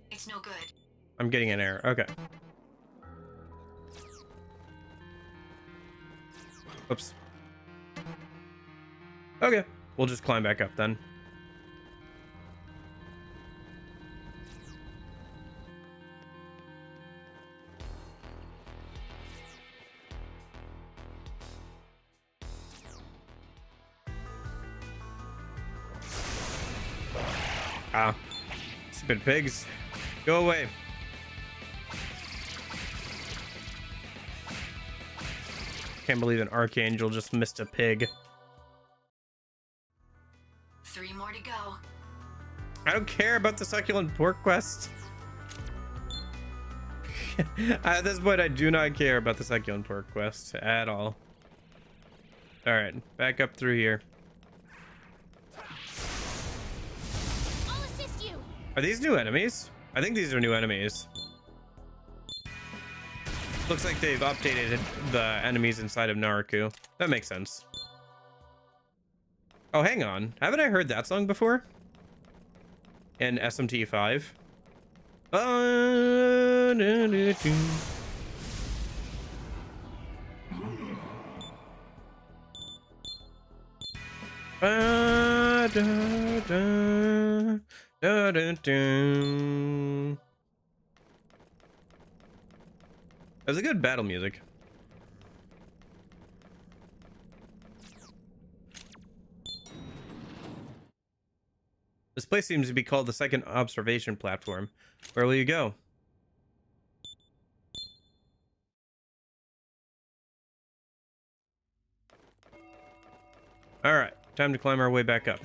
It's no good. I'm getting an error. Okay. Oops. Okay. We'll just climb back up then. Ah. Stupid pigs. Go away. Can't believe an archangel just missed a pig. 3 more to go. I don't care about the succulent pork quest. At this point, I do not care about the succulent pork quest at all. All right, back up through here. I'll assist you. Are these new enemies? I think these are new enemies. Looks like they've updated the enemies inside of Naraku. That makes sense. Oh, hang on. Haven't I heard that song before? In SMT 5? That was a good battle music. This place seems to be called the second observation platform. Where will you go? All right, time to climb our way back up.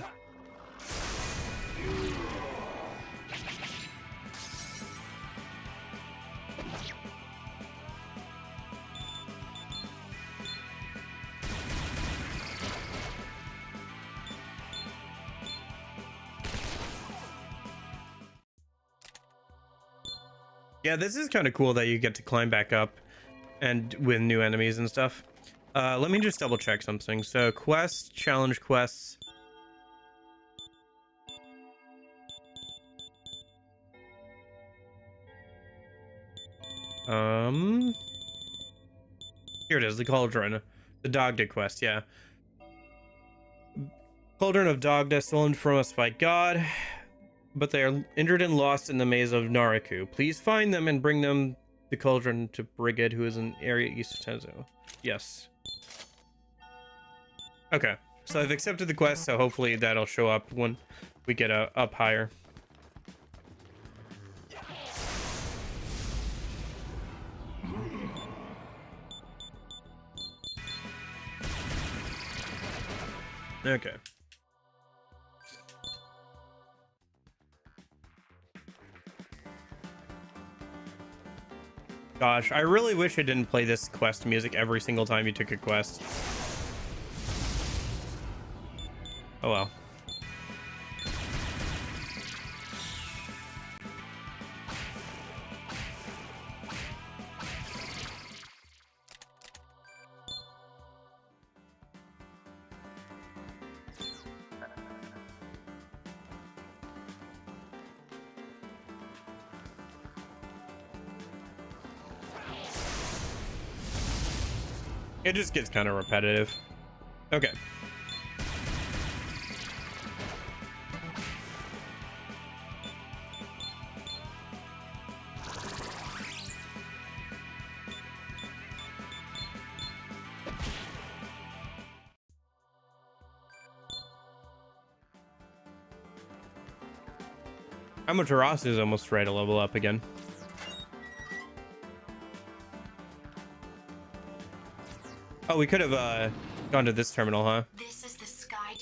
Yeah, this is kind of cool that you get to climb back up and with new enemies and stuff. Let me just double check something. So quests, challenge quests. Here it is, the Cauldron. The Dogda quest, yeah. Cauldron of Dogda, stolen from us by God, but they are injured and lost in the maze of Naraku. Please find them and bring them the Cauldron to Brigid, who is in area east of Tenzo. Yes. Okay. So I've accepted the quest, so hopefully that'll show up when we get up higher. Okay. Gosh, I really wish I didn't play this quest music every single time you took a quest. Oh well. It just gets kind of repetitive. Okay. Amaterasu is almost ready to level up again. Oh, we could have gone to this terminal, huh? This is the sky.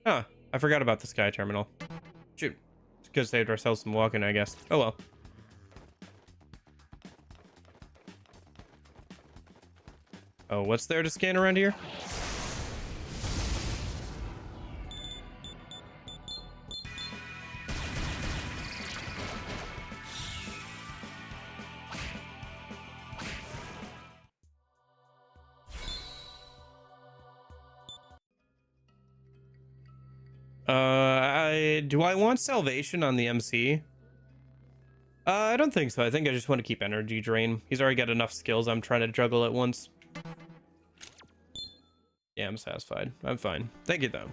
Huh. I forgot about the sky terminal. Shoot. Could have saved ourselves some walking, I guess. Oh well. Oh, what's there to scan around here? Do I want salvation on the MC? I don't think so. I think I just want to keep energy drain. He's already got enough skills I'm trying to juggle at once. Yeah, I'm satisfied. I'm fine. Thank you, though.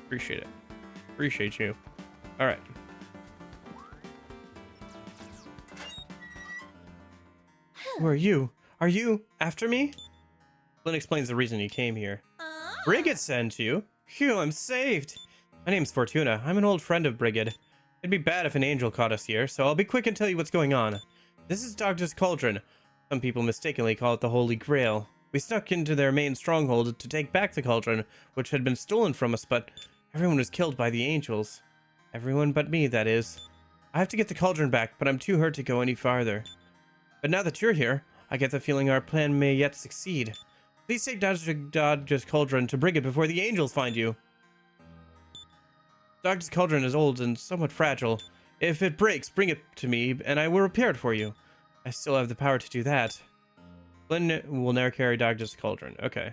Appreciate it. Appreciate you. All right. Who are you? Are you after me? Flynn explains the reason he came here. Brigid sent you? Phew, I'm saved. My name's Fortuna. I'm an old friend of Brigid. It'd be bad if an angel caught us here, so I'll be quick and tell you what's going on. This is Doctor's Cauldron. Some people mistakenly call it the Holy Grail. We snuck into their main stronghold to take back the cauldron, which had been stolen from us, but everyone was killed by the angels. Everyone but me, that is. I have to get the cauldron back, but I'm too hurt to go any farther. But now that you're here, I get the feeling our plan may yet succeed. Please take Doctor's Cauldron to Brigid before the angels find you. Doctor's Cauldron is old and somewhat fragile. If it breaks, bring it to me, and I will repair it for you. I still have the power to do that. Flynn will never carry Doctor's Cauldron. Okay.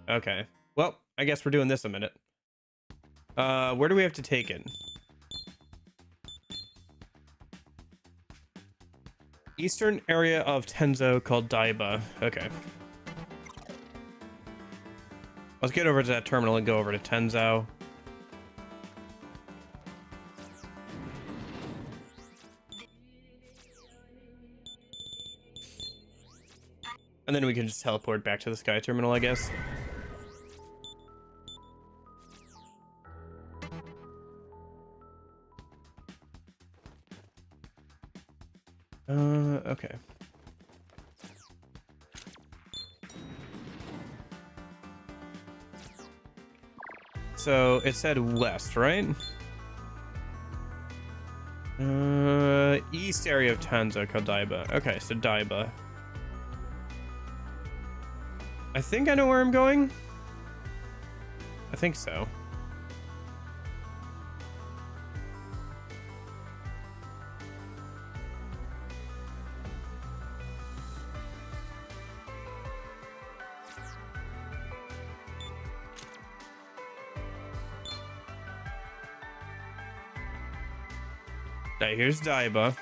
Okay. Well, I guess we're doing this a minute. Where do we have to take it? Eastern area of Tenzo called Daiba. Okay. Let's get over to that terminal and go over to Tenzo. And then we can just teleport back to the sky terminal, I guess. Okay. So it said west, right? East area of Tenzo called Daiba. Okay, so Daiba. I think I know where I'm going. I think so. Okay, here's Daiba.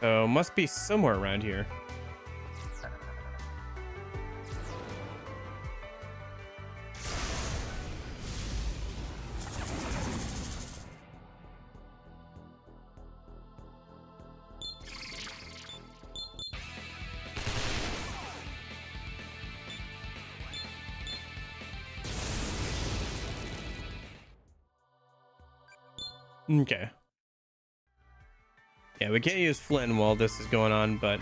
So must be somewhere around here. Okay. Yeah, we can't use Flynn while this is going on, but...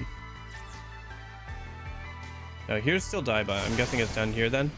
Oh, here's still Daiba. I'm guessing it's down here then.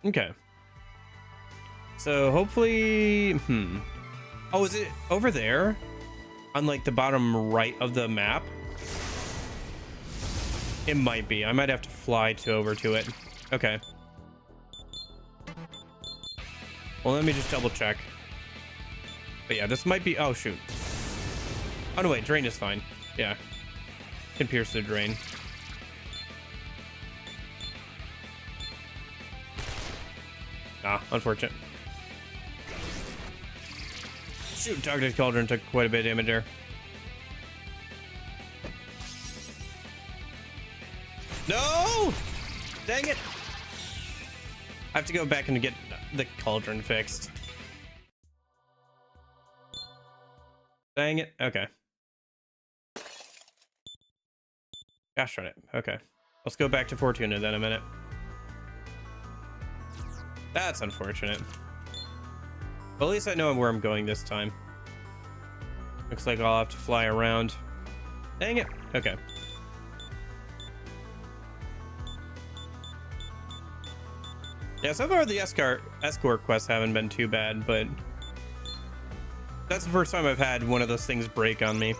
Okay. So hopefully, oh, is it over there? On like the bottom right of the map? It might be. I might have to fly over to it. Okay. Well, let me just double check. But yeah, this might be, oh shoot. Oh no, wait, drain is fine. Yeah. Can pierce the drain. Ah, unfortunate. Shoot, Toxic Cauldron took quite a bit of damage there. No! Dang it! I have to go back and get the cauldron fixed. Dang it. Okay. Gosh darn it. Okay. Let's go back to Fortuna then a minute. That's unfortunate. But at least I know where I'm going this time. Looks like I'll have to fly around. Dang it. Okay. Yeah, so far the escort quests haven't been too bad, but that's the first time I've had one of those things break on me.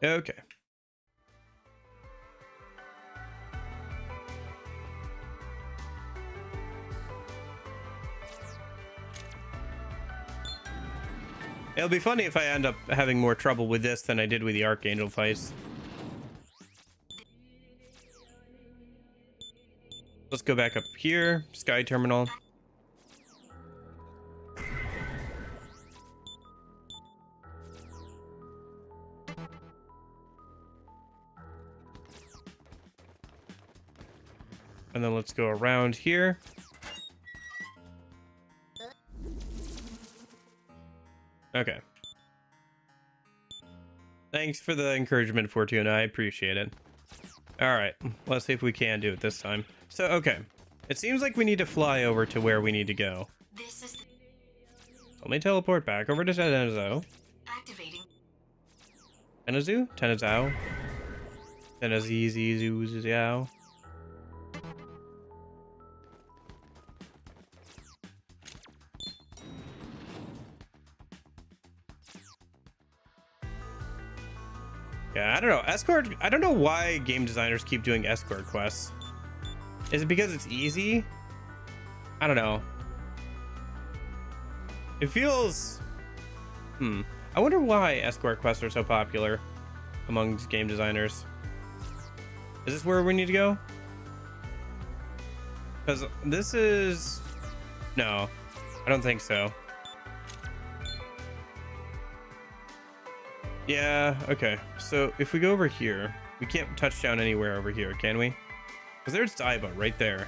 Okay. It'll be funny if I end up having more trouble with this than I did with the Archangel fights. Let's go back up here. Sky Terminal. And then let's go around here. Okay. Thanks for the encouragement, Fortuna. I appreciate it. All right. Let's see if we can do it this time. So, okay. It seems like we need to fly over to where we need to go. This is Let me teleport back over to Tenezo. activating. Tenezu? Tenezao? Teneziziziziao. Yeah, I don't know. Escort, I don't know why game designers keep doing escort quests. Is it because it's easy? I don't know. It feels... I wonder why escort quests are so popular amongst game designers. Is this where we need to go? Because this is... No, I don't think so. Yeah, okay. So if we go over here, we can't touch down anywhere over here, can we? Because there's Daiba right there.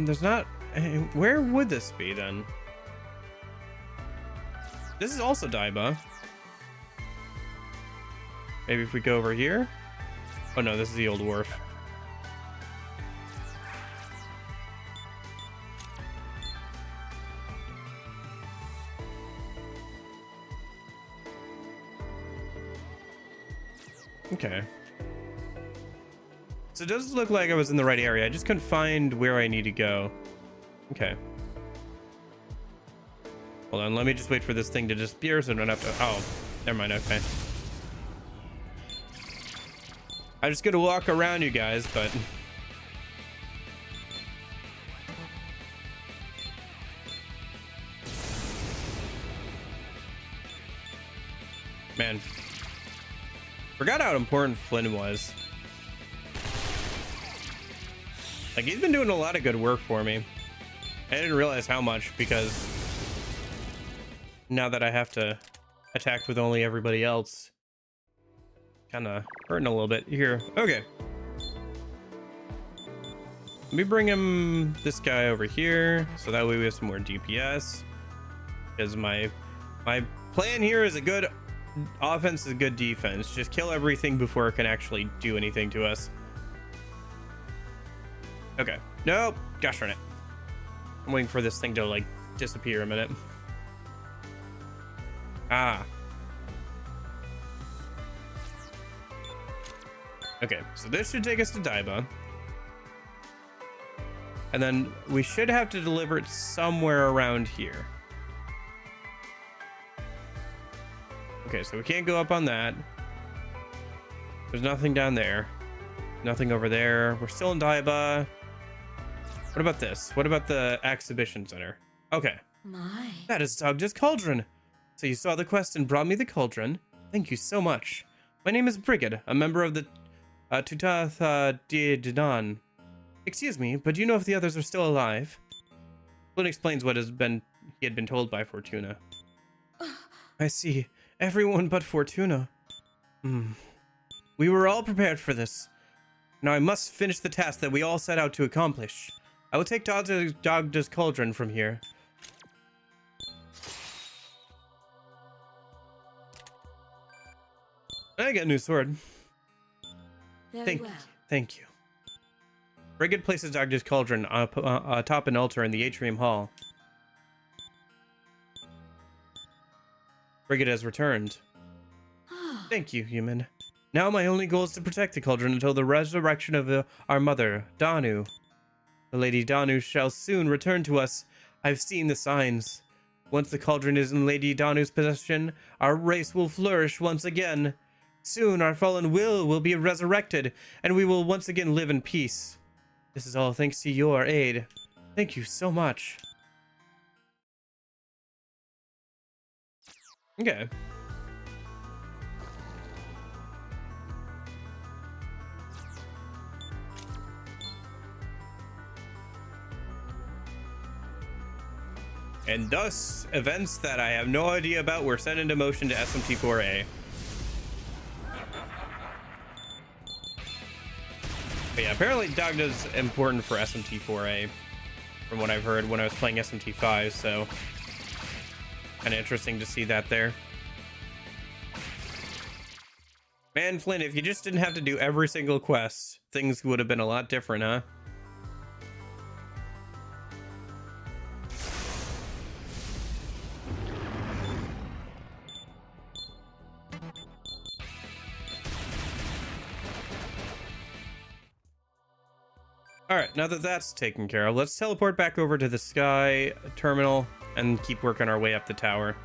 There's not... Where would this be then? This is also Daiba. Maybe if we go over here? Oh no, this is the old wharf. Okay. So it does look like I was in the right area. I just couldn't find where I need to go. Okay. Hold on, let me just wait for this thing to disappear so I don't have to... Oh, never mind, okay. I'm just gonna walk around you guys, but... Man. Forgot how important Flynn was. Like, he's been doing a lot of good work for me. I didn't realize how much, because now that I have to attack with only everybody else, kind of hurting a little bit here. Okay. Let me bring him, this guy over here, so that way we have some more DPS. Because my plan here is a good offense, is a good defense. Just kill everything before it can actually do anything to us. Okay. Nope. Gosh darn it. I'm waiting for this thing to like disappear a minute. Ah. Okay, so this should take us to Daiba. And then we should have to deliver it somewhere around here. Okay, so we can't go up on that. There's nothing down there. Nothing over there. We're still in Daiba. What about this? What about the exhibition center? Okay. My. That is Dogda's Cauldron. So you saw the quest and brought me the cauldron. Thank you so much. My name is Brigid, a member of the Tutath Dinan. Excuse me, but do you know if the others are still alive? Flynn explains what he had been told by Fortuna. I see. Everyone but Fortuna. We were all prepared for this. Now I must finish the task that we all set out to accomplish. I will take Dogda's Cauldron from here. I got a new sword. Thank you. Brigid places Dogda's Cauldron atop an altar in the atrium hall. Brigid has returned. Thank you, human. Now my only goal is to protect the cauldron until the resurrection of our mother, Danu. The Lady Danu shall soon return to us. I've seen the signs. Once the cauldron is in Lady Danu's possession, our race will flourish once again. Soon our fallen will be resurrected, and we will once again live in peace. This is all thanks to your aid. Thank you so much. Okay. And thus, events that I have no idea about were sent into motion to SMT4A. But yeah, apparently Dogda's important for SMT4A, from what I've heard when I was playing SMT5, so kind of interesting to see that there. Man, Flynn, if you just didn't have to do every single quest, things would have been a lot different, huh? Alright, now that that's taken care of, let's teleport back over to the sky terminal and keep working our way up the tower.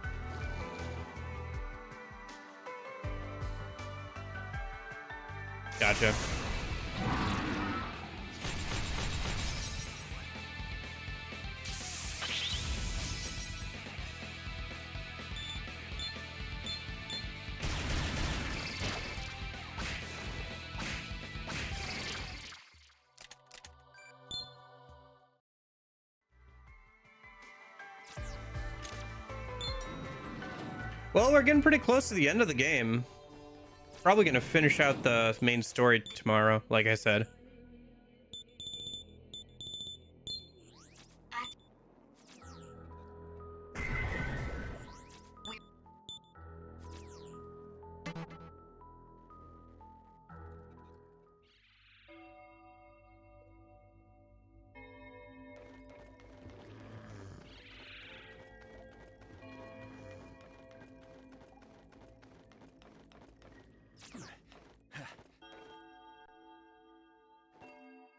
Gotcha. Well, we're getting pretty close to the end of the game. Probably gonna finish out the main story tomorrow, like I said.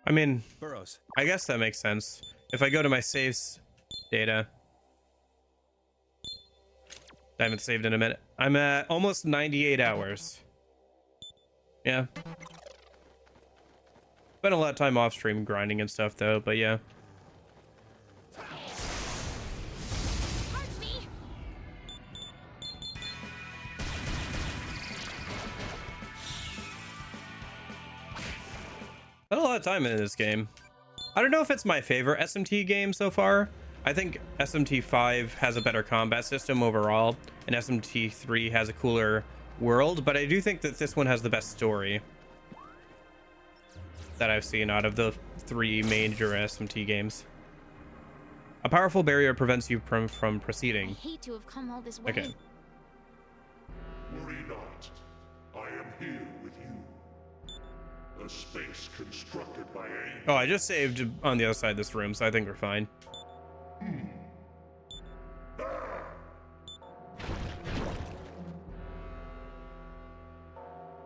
I mean, Burrows. I guess that makes sense. If I go to my saves data, I haven't saved in a minute. I'm at almost 98 hours. Yeah. Spent a lot of time off stream grinding and stuff though, but yeah. lot of time in this game. I don't know if it's my favorite SMT game so far. I think SMT 5 has a better combat system overall, and SMT 3 has a cooler world, but I do think that this one has the best story that I've seen out of the 3 major SMT games. A powerful barrier prevents you from proceeding. I hate to have come all this way. Okay. Worry not. I am here with you. A space constructed by angels. Oh, I just saved on the other side of this room, so I think we're fine.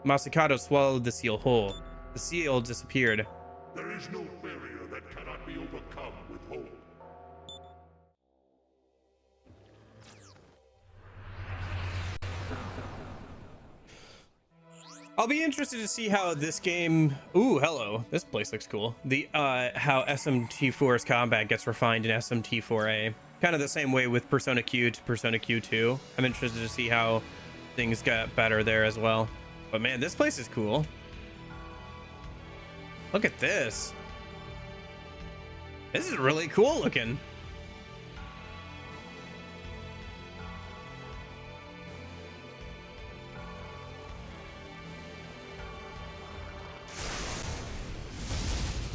Masakado swallowed the seal whole. The seal disappeared. There is no barrier that cannot be overcome with hope. I'll be interested to see how this game. Ooh, hello. This place looks cool. The how SMT4's combat gets refined in SMT4A. Kind of the same way with Persona Q to Persona Q2. I'm interested to see how things got better there as well. But man, this place is cool. Look at this. This is really cool looking.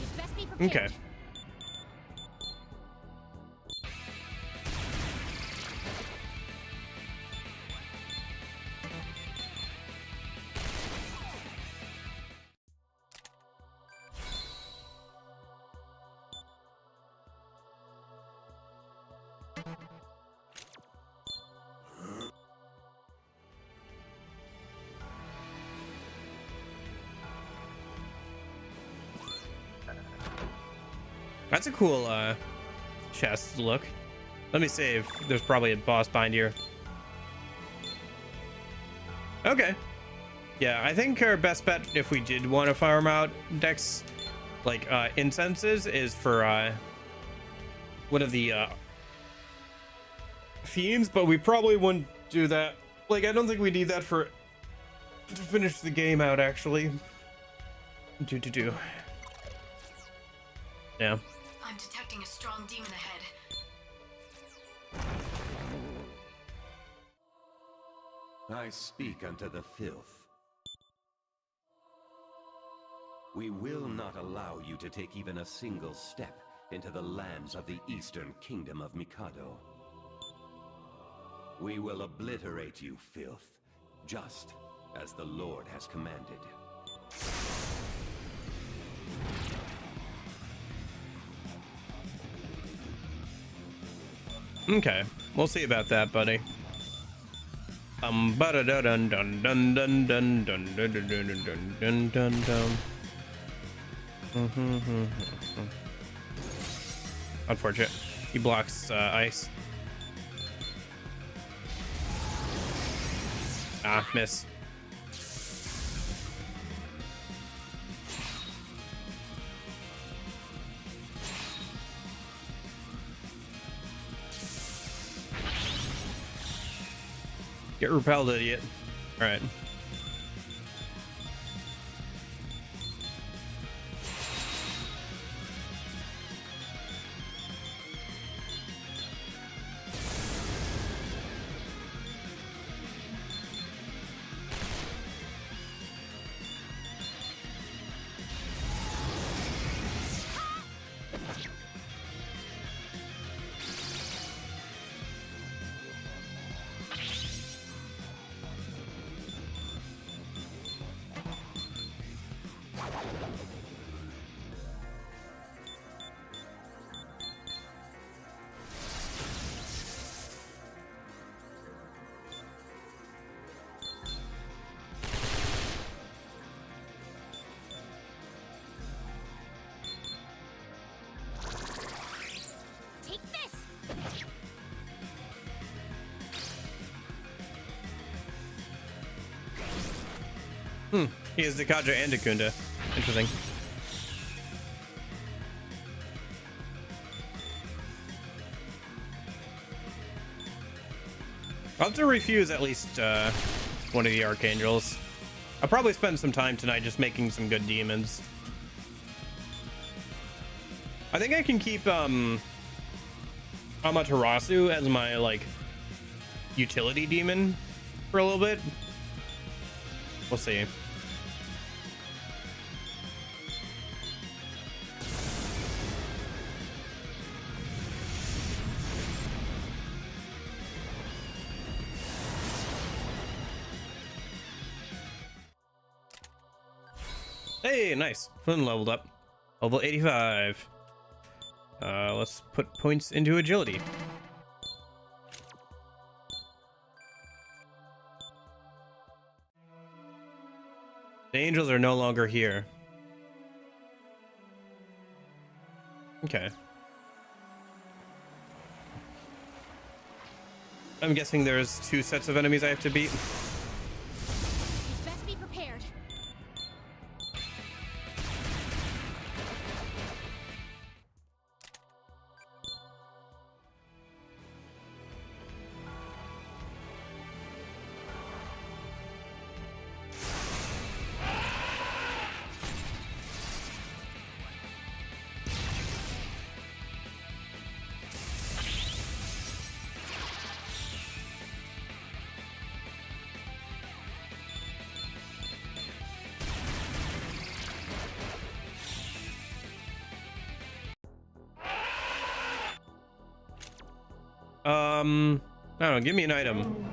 You'd best be prepared. Okay. That's a cool chest look. Let me save. There's probably a boss behind here. Okay. Yeah, I think our best bet if we did want to farm out Dex, like incenses, is for one of the fiends, but we probably wouldn't do that. Like, I don't think we need that to finish the game out, actually. Yeah. I'm detecting a strong demon ahead. I speak unto the filth. We will not allow you to take even a single step into the lands of the Eastern Kingdom of Mikado. We will obliterate you, filth, just as the Lord has commanded. Okay, we'll see about that, buddy. Ba da da dun dun dun dun dun dun dun dun dun dun dun dun. Unfortunate. He blocks ice. Ah, miss. Get repelled, idiot. All right. Take this. He is Dekaja and Dakunda. Interesting. I'll have to refuse at least one of the Archangels. I'll probably spend some time tonight just making some good demons. I think I can keep Amaterasu as my like utility demon for a little bit. We'll see. Hey, nice. Flynn leveled up. Level 85. Let's put points into agility. The angels are no longer here. Okay. I'm guessing there's 2 sets of enemies I have to beat. You'd best be prepared. I don't know, give me an item.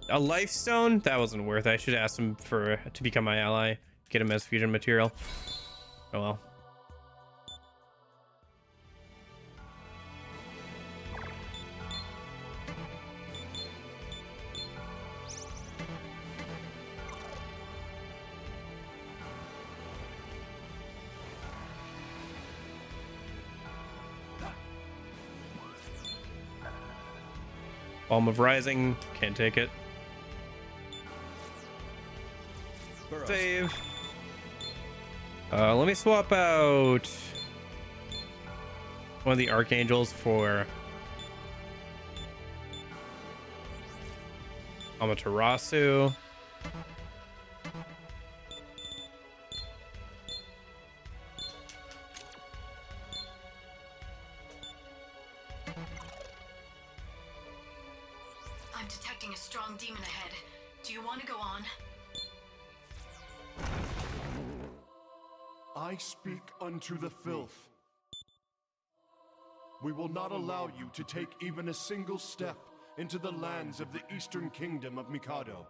A life stone? That wasn't worth it. I should ask him to become my ally. Get him as fusion material. Oh well. Balm of Rising, can't take it. Burrows. Save. Let me swap out one of the archangels for Amaterasu. I'm detecting a strong demon ahead. Do you want to go on? I speak unto the filth. We will not allow you to take even a single step into the lands of the Eastern Kingdom of Mikado.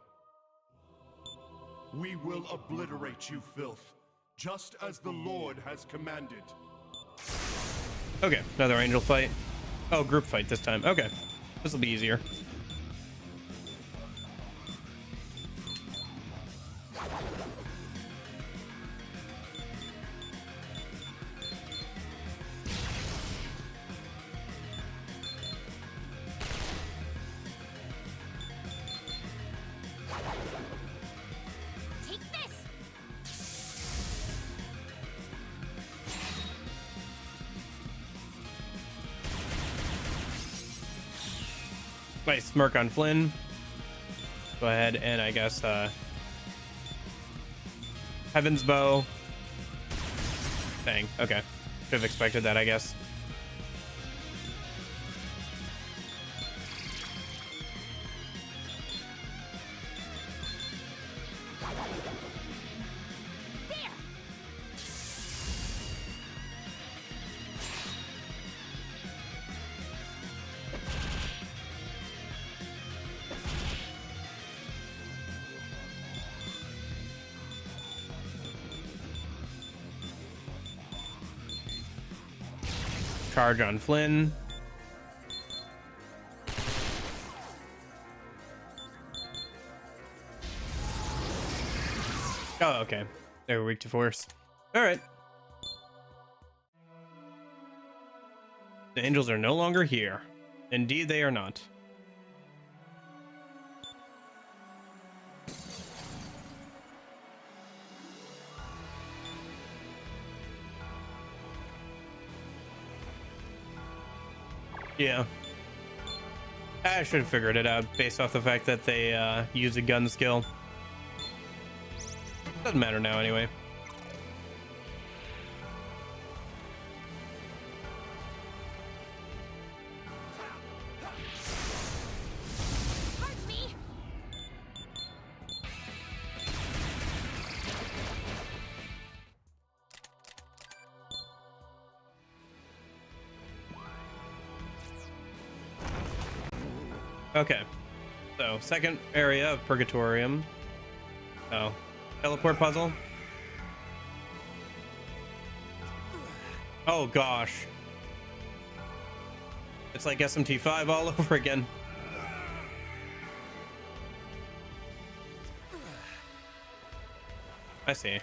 We will obliterate you, filth, just as the Lord has commanded. Okay, another angel fight. Oh, group fight this time. Okay, this will be easier. Take this! Nice smirk on Flynn. Go ahead and I guess Heaven's Bow. Dang, okay. Should have expected that, I guess. There! Charge on Flynn. Oh, okay. They were weak to force. All right. The angels are no longer here. Indeed, they are not. Yeah. I should have figured it out based off the fact that they use a gun skill. Doesn't matter now anyway. Okay. So, second area of Purgatorium. Oh. Teleport puzzle. Oh, gosh. It's like SMT5 all over again. I see.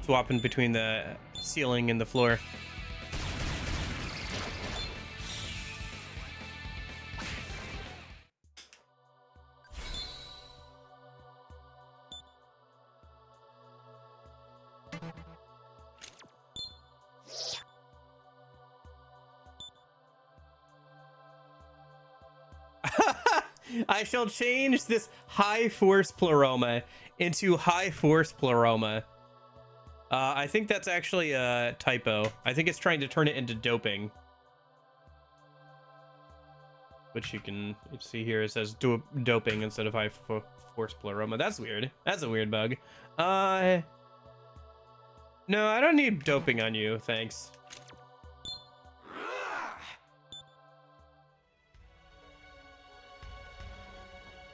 Swapping between the ceiling and the floor. I shall change this high force pleroma into high force pleroma. I think that's actually a typo. I think it's trying to turn it into doping. Which you can see here. It says doping instead of high force pleroma. That's weird. That's a weird bug. No, I don't need doping on you. Thanks.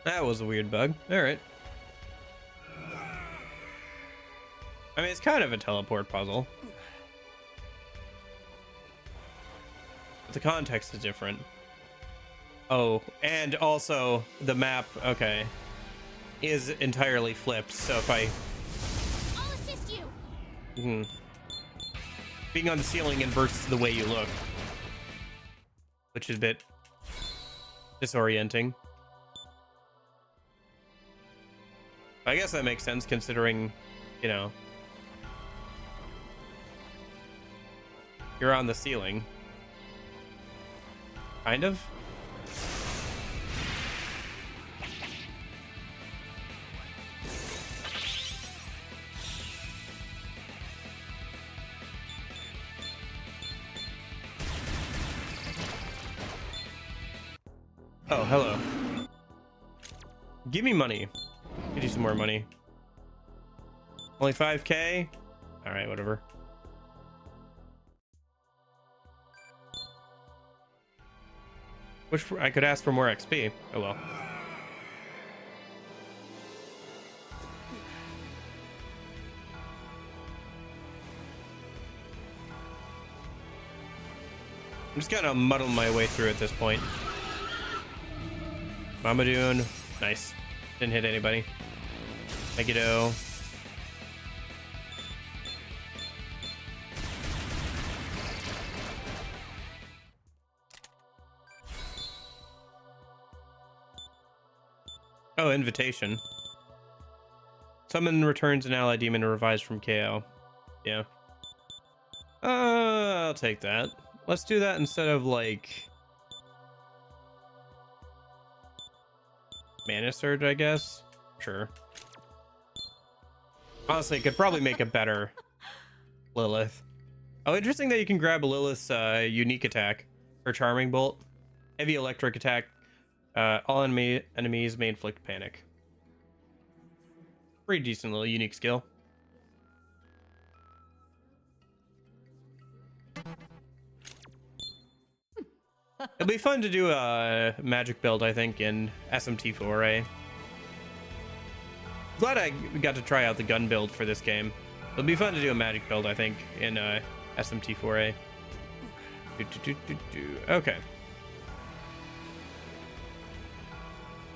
That was a weird bug. All right. I mean, it's kind of a teleport puzzle. But the context is different. Oh, and also the map, okay, is entirely flipped. So if I'll assist you. Being on the ceiling inverts the way you look, which is a bit disorienting. I guess that makes sense considering, you know, you're on the ceiling. Kind of. Oh, hello. Give me money. Give you some more money. Only 5K? All right, whatever. Wish I could ask for more XP. Oh well. I'm just gonna muddle my way through at this point. Mamadoon. Nice. Didn't hit anybody. Megiddo. Oh, invitation. Summon returns an ally demon revised from KO. Yeah. I'll take that. Let's do that instead of like Mana Surge, I guess. Sure. Honestly, could probably make a better Lilith. Oh, interesting that you can grab Lilith's unique attack. Her Charming Bolt. Heavy electric attack. All enemies may inflict panic. Pretty decent little unique skill. It'll be fun to do a magic build, I think, in SMT 4A. Glad I got to try out the gun build for this game. It'll be fun to do a magic build, I think, in SMT 4A. Okay.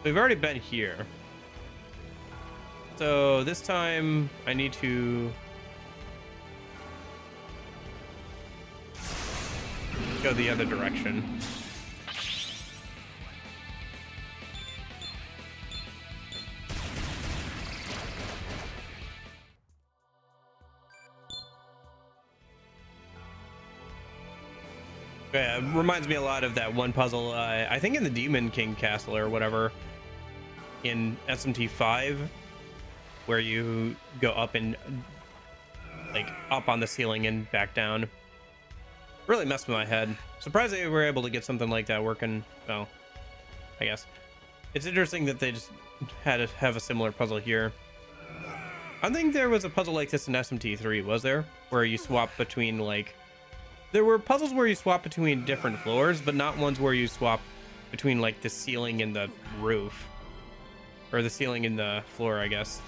We've already been here. So this time I need to go the other direction. Yeah, it reminds me a lot of that one puzzle, I think in the Demon King Castle or whatever, in SMT 5, where you go up and like up on the ceiling and back down. Really messed with my head. Surprised they were able to get something like that working. Well, I guess it's interesting that they just had to have a similar puzzle here. I think there was a puzzle like this in SMT 3, was there? Where you swap between like There were puzzles where you swap between different floors, but not ones where you swap between like the ceiling and the roof. Or the ceiling and the floor, I guess.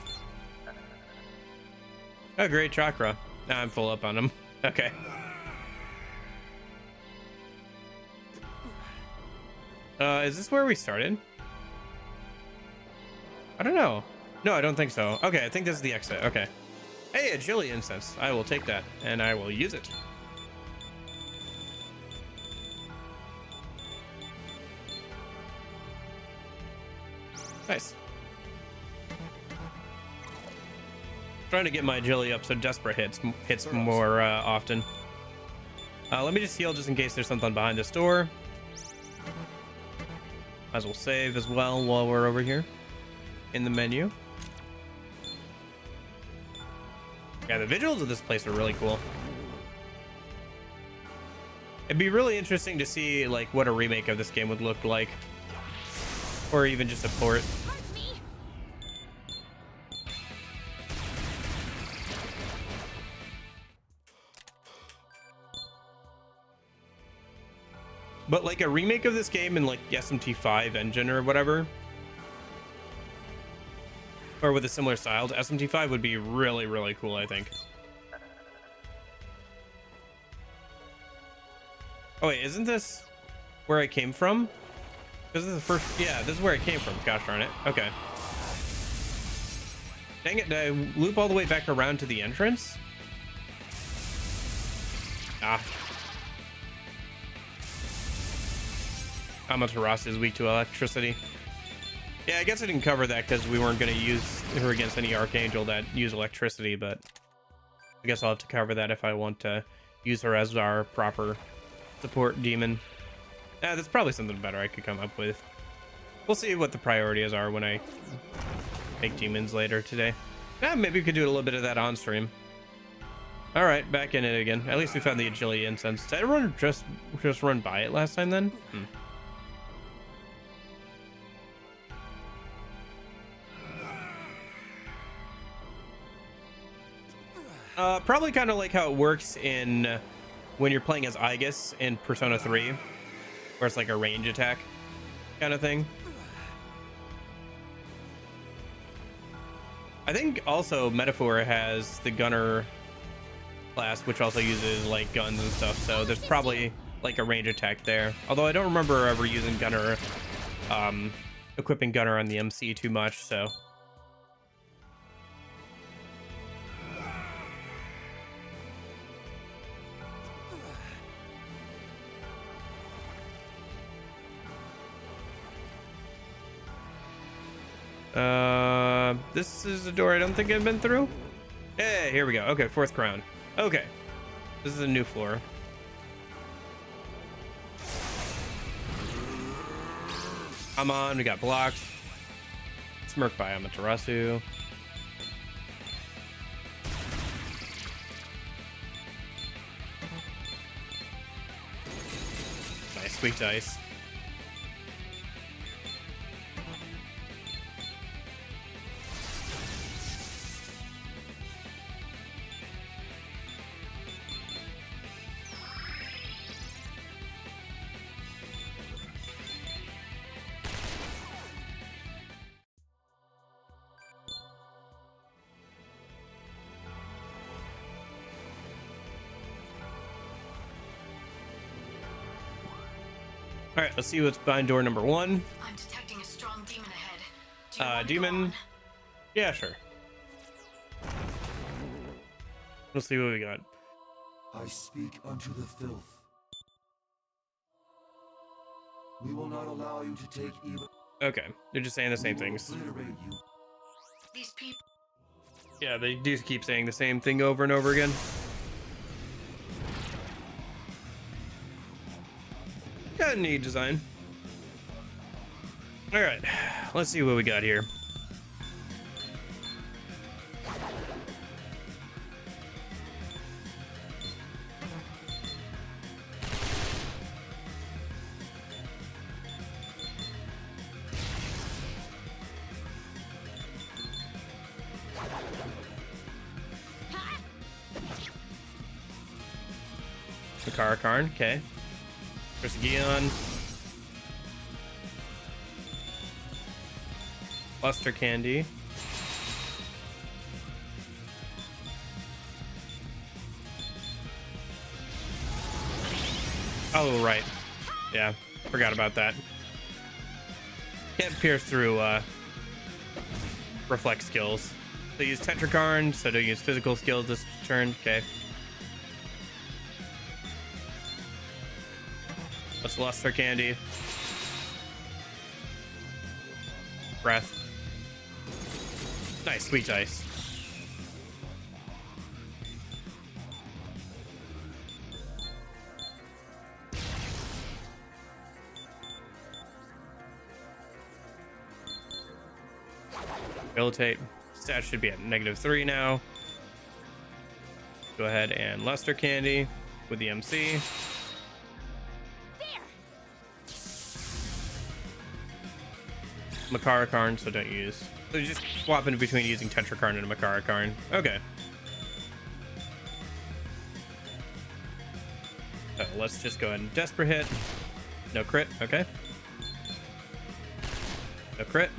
Oh, great chakra. Now I'm full up on him. Okay. Is this where we started? I don't know. No, I don't think so. Okay, I think this is the exit. Okay. Hey, agility incense. I will take that, and I will use it. Nice. Trying to get my agility up so desperate hits more often. Let me just heal just in case there's something behind this door. Might as well save as well while we're over here in the menu. Yeah, the visuals of this place are really cool. It'd be really interesting to see like what a remake of this game would look like, or even just a port. But like a remake of this game in like the SMT5 engine or whatever, or with a similar style to SMT5 would be really, really cool, I think. Oh wait, isn't this where I came from? This is the first, yeah, this is where I came from. Gosh darn it. Okay. Dang it, did I loop all the way back around to the entrance? Ah. Amaterasu is weak to electricity. Yeah, I guess I didn't cover that because we weren't going to use her against any Archangel that use electricity, but I guess I'll have to cover that if I want to use her as our proper support demon. That's probably something better I could come up with. We'll see what the priorities are when I make demons later today. Maybe we could do a little bit of that on stream. All right, back in it again. At least we found the agility incense. Did everyone just run by it last time then? Probably kind of like how it works in when you're playing as Aegis in Persona 3, where it's like a range attack kind of thing. I think also Metaphor has the Gunner class, which also uses like guns and stuff, so there's probably like a range attack there. Although I don't remember ever using Gunner, equipping Gunner on the MC too much, so. This is a door I don't think I've been through. Hey, here we go. Okay, fourth crown. Okay, this is a new floor. Come on, we got blocked. Smirked by Amaterasu. Nice, squeaked ice. All right, let's see what's behind door number 1. I'm detecting a strong demon ahead. Do you want to go Demon. on? Yeah, sure. Let's see what we got. I speak unto the filth. We will not allow you to take even. Okay, they're just saying the same things. Obliterate you. These people. Yeah, they do keep saying the same thing over and over again. Got a neat design. All right, let's see what we got here. Makara Karn, okay. Chris Gion. Luster Candy. Oh, right. Yeah, forgot about that. Can't pierce through reflect skills. So use Tetrakarn, so don't use physical skills this turn. Okay. Let's Luster Candy. Breath. Nice, Sweet Ice. Rehabilitate. Stat should be at -3 now. Go ahead and Luster Candy with the MC. Makara Karn, so don't use. So just swapping between using Tetrakarn and Makara Karn. Okay. So let's just go ahead and Desperate Hit. No crit, okay. No crit.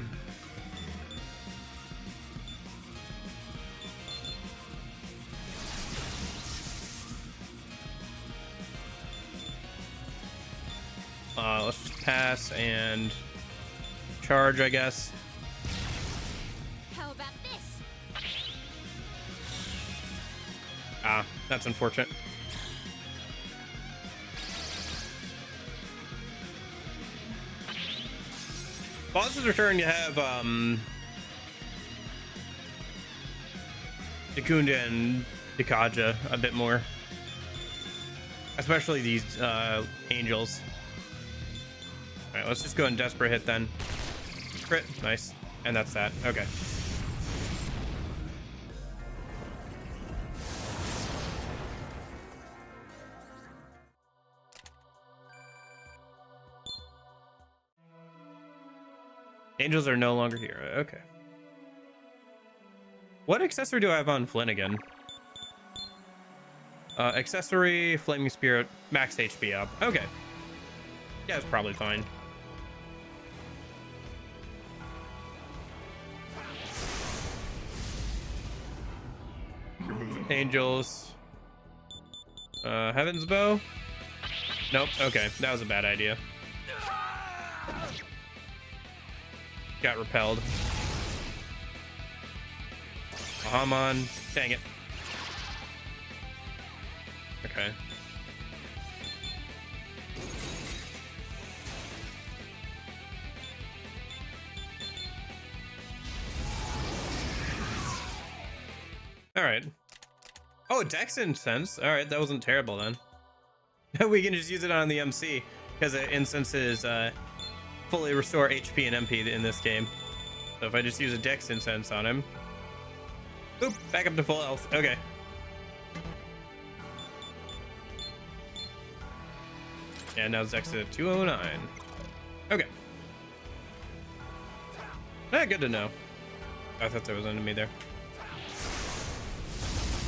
Let's just pass and charge, I guess. How about this? Ah, that's unfortunate. Boss's return, you have Dakunda and Dikaja a bit more, especially these angels. All right, let's just go and Desperate Hit then. Crit, nice, and that's that. Okay. Angels are no longer here. Okay. What accessory do I have on Flynn again? Accessory, Flaming Spirit, max HP up. Okay. Yeah, it's probably fine. Angels. Heaven's Bow? Nope. Okay, that was a bad idea. Got repelled. Bahamon. Dang it. Okay. All right. Oh, Dex Incense. All right, that wasn't terrible then. We can just use it on the MC because it incenses fully restore HP and MP in this game. So if I just use a Dex Incense on him, oop, back up to full health. Okay. And now Dex at 209. Okay. Ah, good to know. I thought there was an enemy there.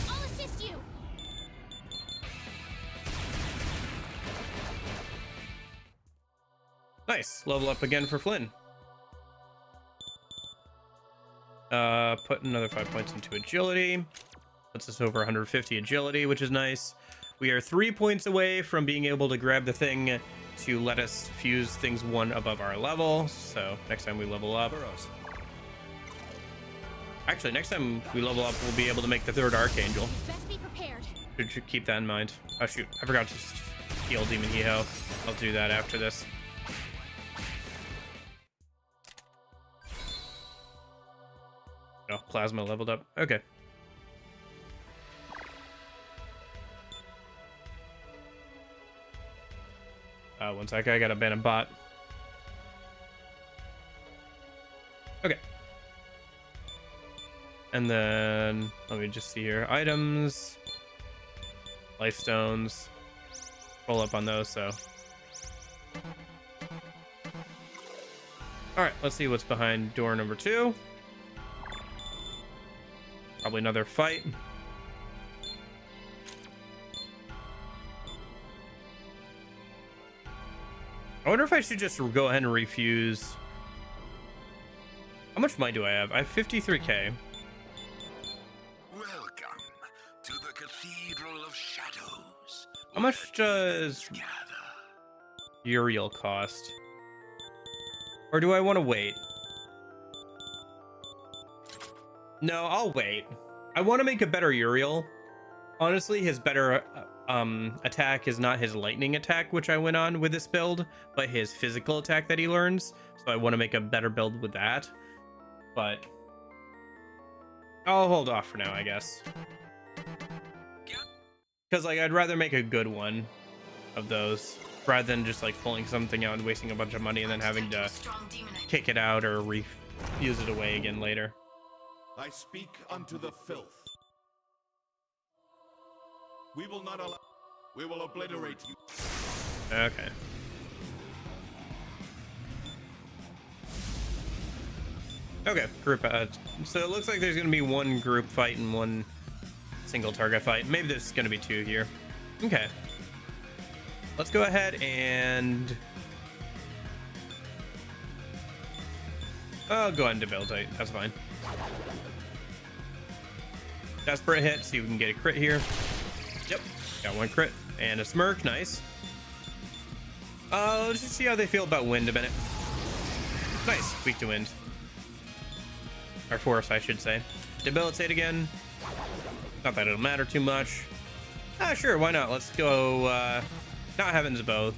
I'll assist you. Nice. Level up again for Flynn. Put another 5 points into agility. Puts us over 150 agility, which is nice. We are 3 points away from being able to grab the thing to let us fuse things one above our level. So next time we level up. Actually, next time we level up, we'll be able to make the third Archangel. Best be prepared. Should keep that in mind. Oh shoot, I forgot to heal Demon Hiho. I'll do that after this. Oh, Plasma leveled up. Okay. One sec, I got a abandoned bot. Okay. And then, let me just see here. Items. Life stones. Roll up on those, so. Alright, let's see what's behind door number 2. Probably another fight. I wonder if I should just go ahead and refuse. How much money do I have? I have 53k. Welcome to the Cathedral of Shadows. How much does Gather. Uriel cost? Or do I want to wait? No, I'll wait. I want to make a better Uriel. Honestly, his better attack is not his lightning attack, which I went on with this build, but his physical attack that he learns. So I want to make a better build with that. But I'll hold off for now, I guess. Because like I'd rather make a good one of those rather than just like pulling something out and wasting a bunch of money and then having to kick it out or use it away again later. I speak unto the filth. We will not allow. We will obliterate you. Okay. Okay, group. So it looks like there's gonna be one group fight and one single target fight. Maybe there's gonna be two here. Okay. Let's go ahead and I'll go ahead and debilitate. That's fine. Desperate hit, see if we can get a crit here. Yep, got one crit and a smirk. Nice. Let's just see how they feel about wind a minute. Nice, weak to wind. Or force, I should say. Debilitate again. Not that it'll matter too much. Ah, sure, why not? Let's go, not Heaven's Bow.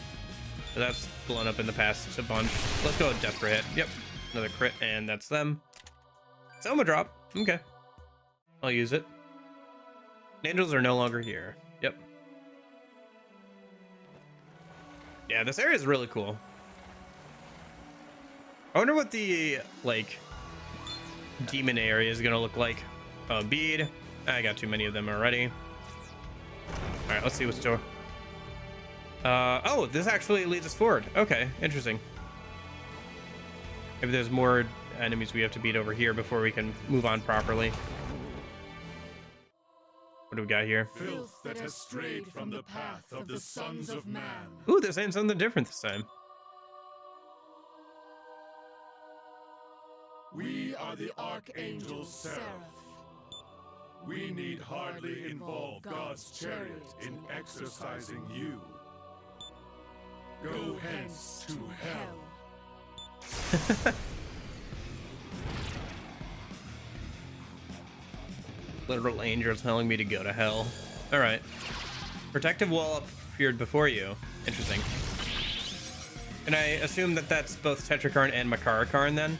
That's blown up in the past a bunch. Let's go with Desperate Hit. Yep, another crit, and that's them. Soma drop. Okay. I'll use it. Angels are no longer here. Yep. Yeah, this area is really cool. I wonder what the, like, demon area is gonna look like. Oh, bead. I got too many of them already. Alright, let's see what's door. Oh, this actually leads us forward. Okay, interesting. Maybe there's more enemies we have to beat over here before we can move on properly. What do we got here? Filth that has strayed from the path of the sons of man. Ooh, they're saying something different this time. We are the Archangel Seraph. We need hardly involve God's chariot in exercising you. Go hence to hell. Literal angel telling me to go to hell. Alright. Protective wall appeared before you. Interesting. Can I assume that that's both Tetrakarn and Makarakarn then?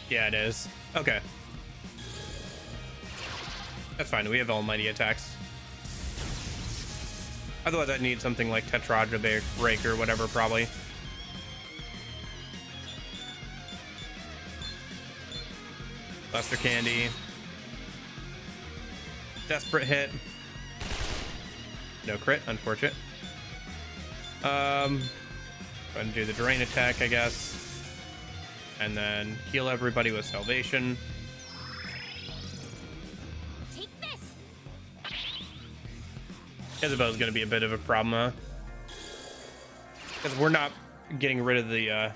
Yeah, it is. Okay. That's fine. We have almighty attacks. Otherwise, I'd need something like Tetrahedra Break or whatever, probably. Buster Candy. Desperate Hit. No crit, unfortunate. Go ahead and do the Drain attack, I guess. And then heal everybody with Salvation. Take this. Isabel's gonna be a bit of a problem, huh? Because we're not getting rid of the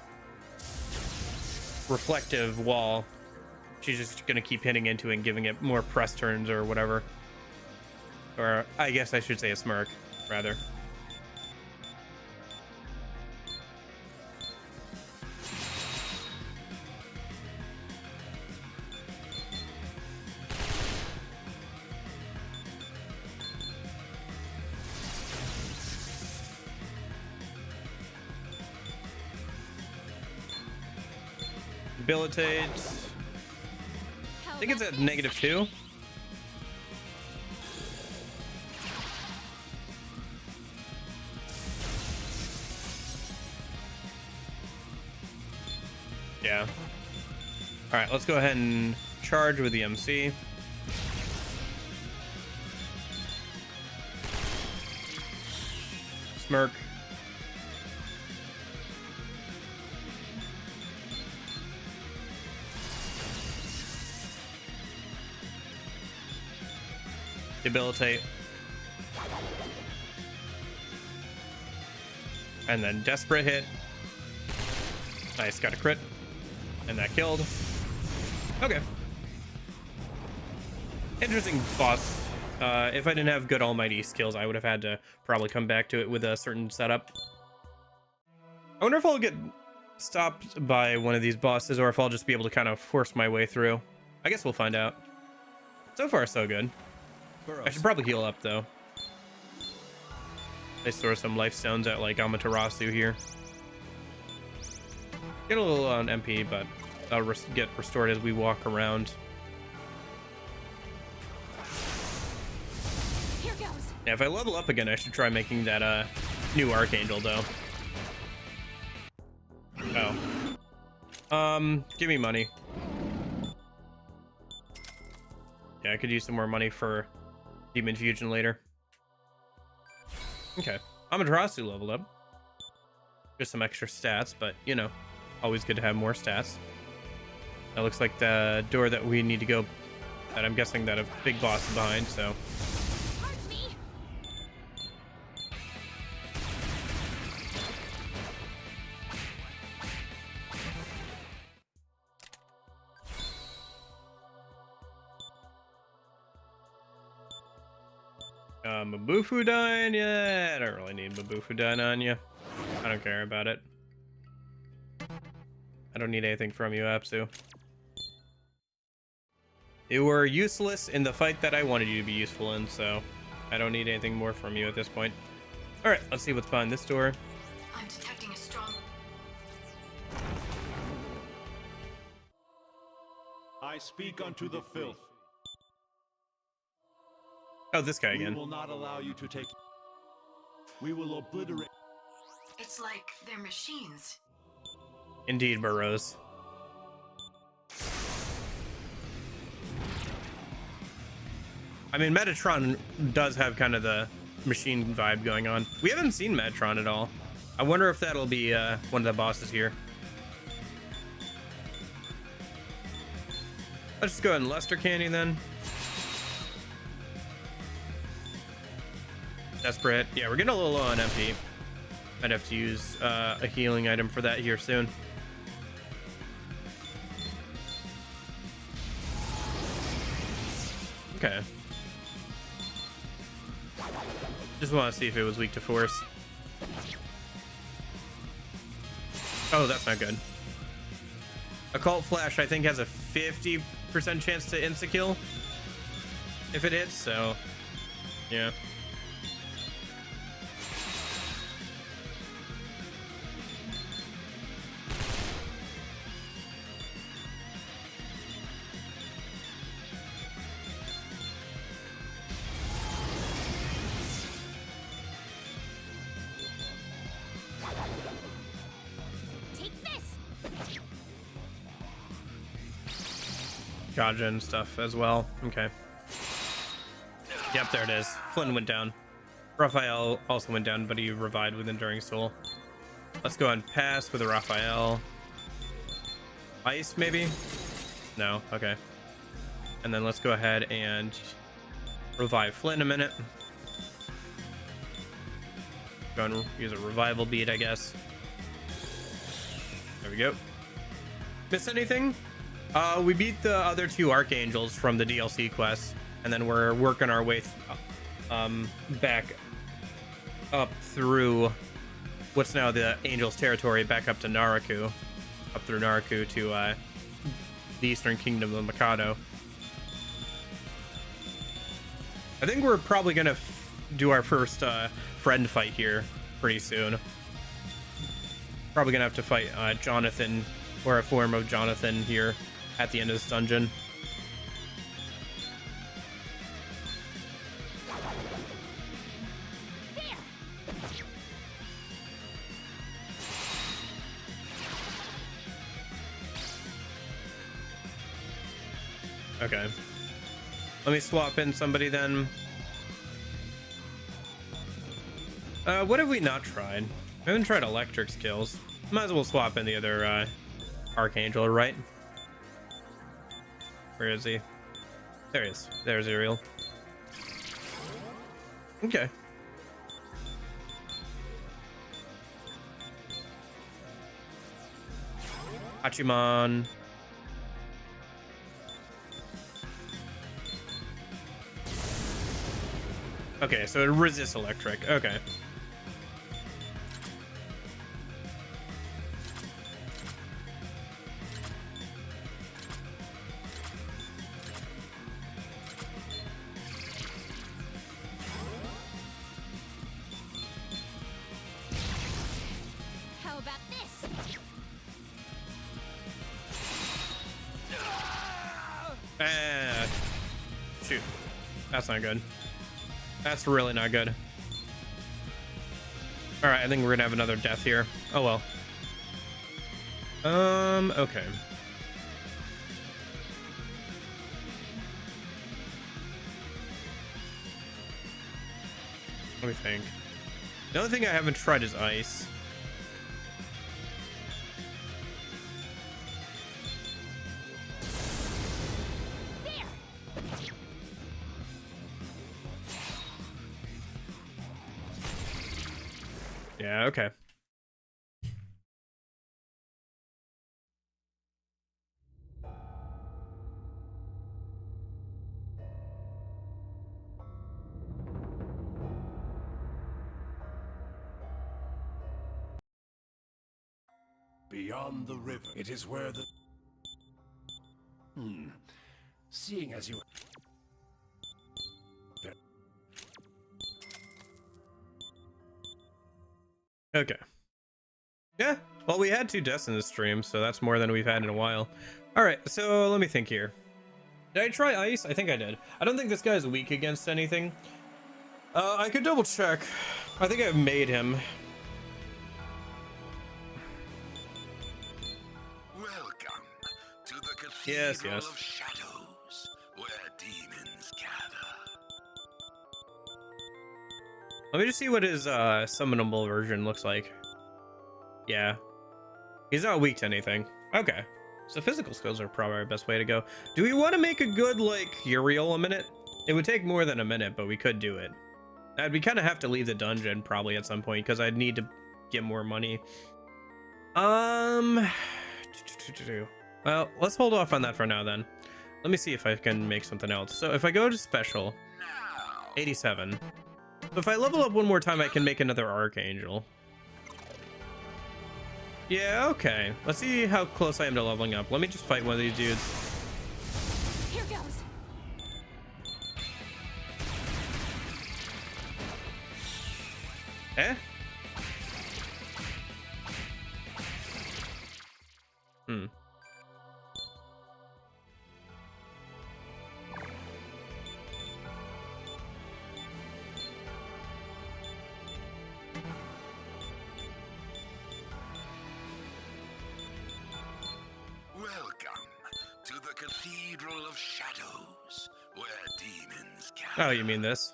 reflective wall. She's just gonna keep hitting into it and giving it more press turns or whatever. Or I guess I should say a smirk, rather. Debilitate. I think it's at -2. Yeah. All right, let's go ahead and charge with the MC. smirk. Debilitate. And then desperate hit. Nice, got a crit. And that killed. Okay. Interesting boss. If I didn't have good almighty skills, I would have had to probably come back to it with a certain setup. I wonder if I'll get stopped by one of these bosses or if I'll just be able to kind of force my way through. I guess we'll find out. So far, so good. I should probably heal up, though. I store some life stones at, like, Amaterasu here. Get a little on MP, but I'll get restored as we walk around. Here goes. Yeah, if I level up again, I should try making that new Archangel, though. Oh. Give me money. Yeah, I could use some more money for Demon Fusion later. Okay. Amaterasu leveled up. Just some extra stats, but, you know, always good to have more stats. That looks like the door that we need to go, that I'm guessing that a big boss is behind, so. Pardon me. Mabufu Dine? Yeah, I don't really need Mabufu Dine on you. I don't care about it. I don't need anything from you, Apsu. You were useless in the fight that I wanted you to be useful in, so I don't need anything more from you at this point. Alright, let's see what's behind this door. I'm detecting a strong... I speak unto the filth. Oh, this guy We again. will not allow you to take... We will obliterate... It's like they're machines. Indeed, Burrows. I mean, Metatron does have kind of the machine vibe going on. We haven't seen Metatron at all. I wonder if that'll be one of the bosses here. Let's just go ahead and Luster Candy then. Desperate. Yeah, we're getting a little low on MP. I'd have to use a healing item for that here soon. Okay. Just want to see if it was weak to force. Oh, that's not good. Occult Flash, I think, has a 50% chance to insta-kill if it hits, so yeah. Gaja and stuff as well. Okay. Yep, there it is. Flynn went down. Raphael also went down, but he revived with Enduring Soul. Let's go and pass with a Raphael. Ice, maybe? No, okay. And then let's go ahead and revive Flynn a minute. Go and use a revival bead, I guess. There we go. Miss anything? We beat the other two Archangels from the DLC quest, and then we're working our way back up through what's now the Angels territory, back up to Naraku, up through Naraku to the Eastern Kingdom of Mikado. I think we're probably gonna do our first friend fight here pretty soon. Probably gonna have to fight Jonathan, or a form of Jonathan here at the end of this dungeon. Okay. Let me swap in somebody then. What have we not tried? We haven't tried electric skills. Might as well swap in the other Archangel, right? Where is he? There he is. There's Ariel. Okay. Hachiman. Okay, so it resists electric. Okay. How about this? Ah, shoot. That's not good. That's really not good. All right, I think we're gonna have another death here. Oh well. Okay. Let me think. The only thing I haven't tried is ice. Yeah, okay. Beyond the river, it is where the... Seeing as you... Okay. Yeah, well, we had 2 deaths in this stream, so that's more than we've had in a while. All right, so let me think here. Did I try ice? I think I did. I don't think this guy is weak against anything. I could double check. I think I've made him. Welcome to the Cathedral Yes, yes. of Shadows, where demons gather. Let me just see what his summonable version looks like. Yeah. He's not weak to anything. Okay. So physical skills are probably our best way to go. Do we want to make a good, like, Uriel a minute? It would take more than a minute, but we could do it. We kind of have to leave the dungeon probably at some point because I'd need to get more money. Well, let's hold off on that for now then. Let me see if I can make something else. So if I go to special, 87. So if I level up one more time, I can make another Archangel. Yeah, okay. Let's see how close I am to leveling up. Let me just fight one of these dudes. Here goes. Eh? Welcome to the Cathedral of Shadows, where demons Oh, gather. you mean this?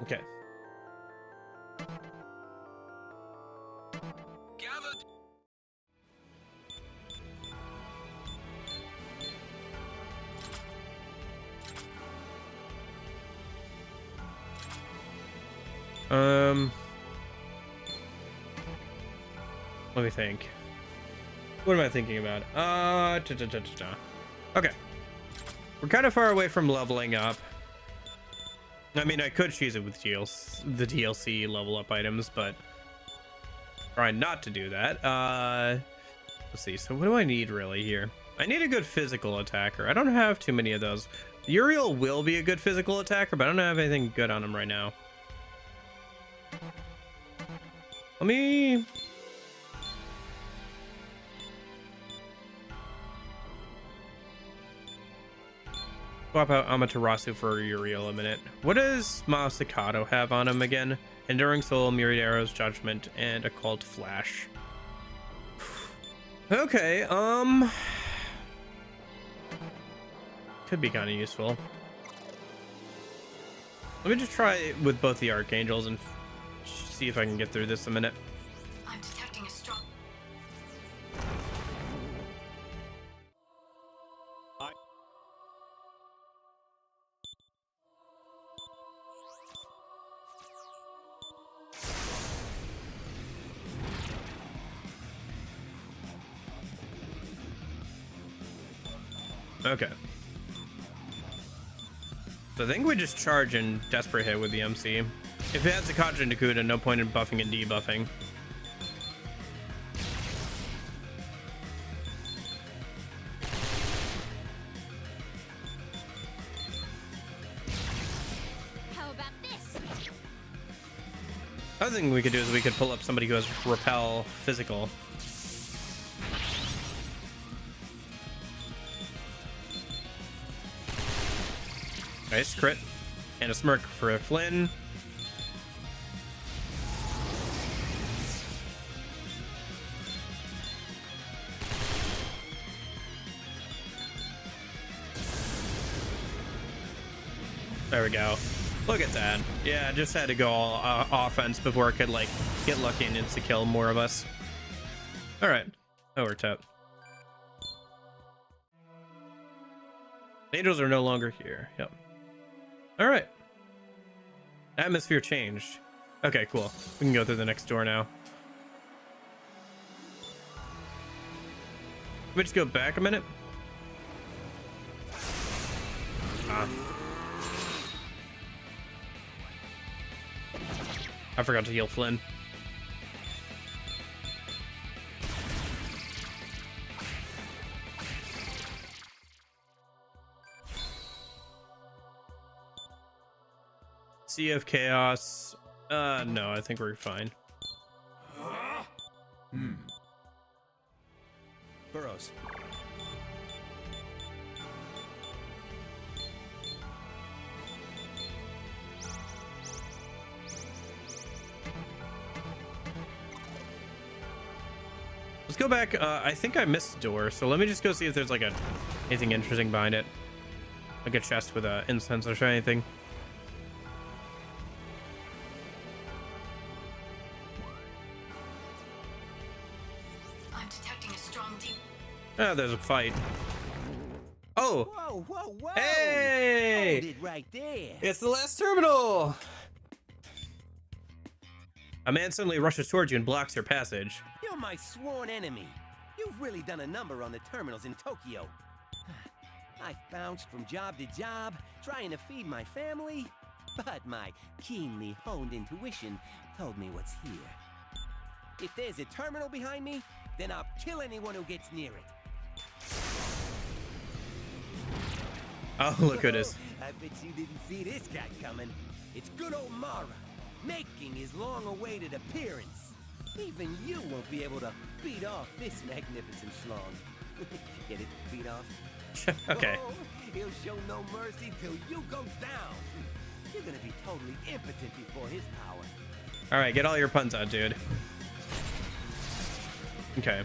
Okay. Gathered. Let me think. What am I thinking about? Okay. We're kind of far away from leveling up. I mean, I could choose it with the DLC level up items, but try not to do that. Let's see. So what do I need really here? I need a good physical attacker. I don't have too many of those. Uriel will be a good physical attacker, but I don't have anything good on him right now. Let me... swap out Amaterasu for Uriel a minute. What does Mausicato have on him again? Enduring Soul, Myriad Arrows, Judgment, and Occult Flash. Okay, Could be kind of useful. Let me just try it with both the archangels and see if I can get through this a minute. I'm detecting a strong. Okay. So I think we just charge and desperate hit with the MC. If it has Akaja and Nakuda, no point in buffing and debuffing. How about this? Other thing we could do is we could pull up somebody who has repel physical. Nice crit and a smirk for Flynn. There we go. Look at that. Yeah, I just had to go all offense before I could like get lucky and insta kill more of us. All right, that worked out. Angels are no longer here. Yep. All right. Atmosphere changed. Okay, cool. We can go through the next door now. Can we just go back a minute? I forgot to heal Flynn. Sea of Chaos. No, I think we're fine. Burrows. Let's go back. I think I missed a door, so let me just go see if there's like anything interesting behind it, like a chest with a incense or anything. I'm detecting a strong deep. Oh, there's a fight. Oh, Whoa, whoa, whoa! hey! Hold it right there. It's the last terminal. A man suddenly rushes towards you and blocks your passage. You're my sworn enemy. You've really done a number on the terminals in Tokyo. I've bounced from job to job, trying to feed my family, but my keenly honed intuition told me what's here. If there's a terminal behind me, then I'll kill anyone who gets near it. Oh, look who it is. I bet you didn't see this guy coming. It's good old Mara, making his long-awaited appearance. Even you won't be able to beat off this magnificent schlong. Get it? Beat off? Okay. Oh, he'll show no mercy till you go down. You're gonna be totally impotent before his power. All right, get all your puns out, dude. Okay.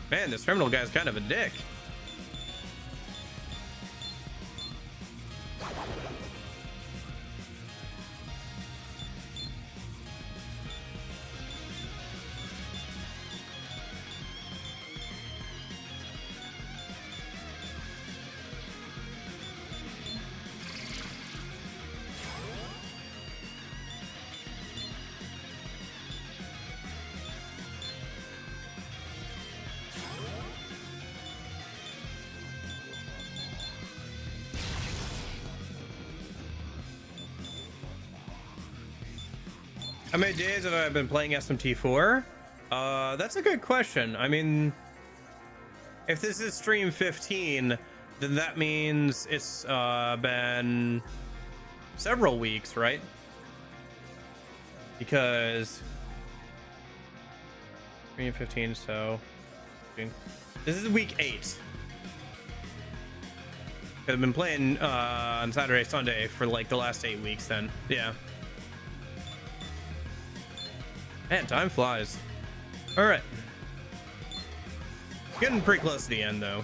Man, this terminal guy's kind of a dick. How many days have I been playing SMT for? That's a good question. I mean, if this is stream 15, then that means it's been several weeks, right? Because stream 15, so this is week 8. I've been playing on Saturday, Sunday for like the last 8 weeks then. Yeah. Man, time flies. All right. Getting pretty close to the end, though.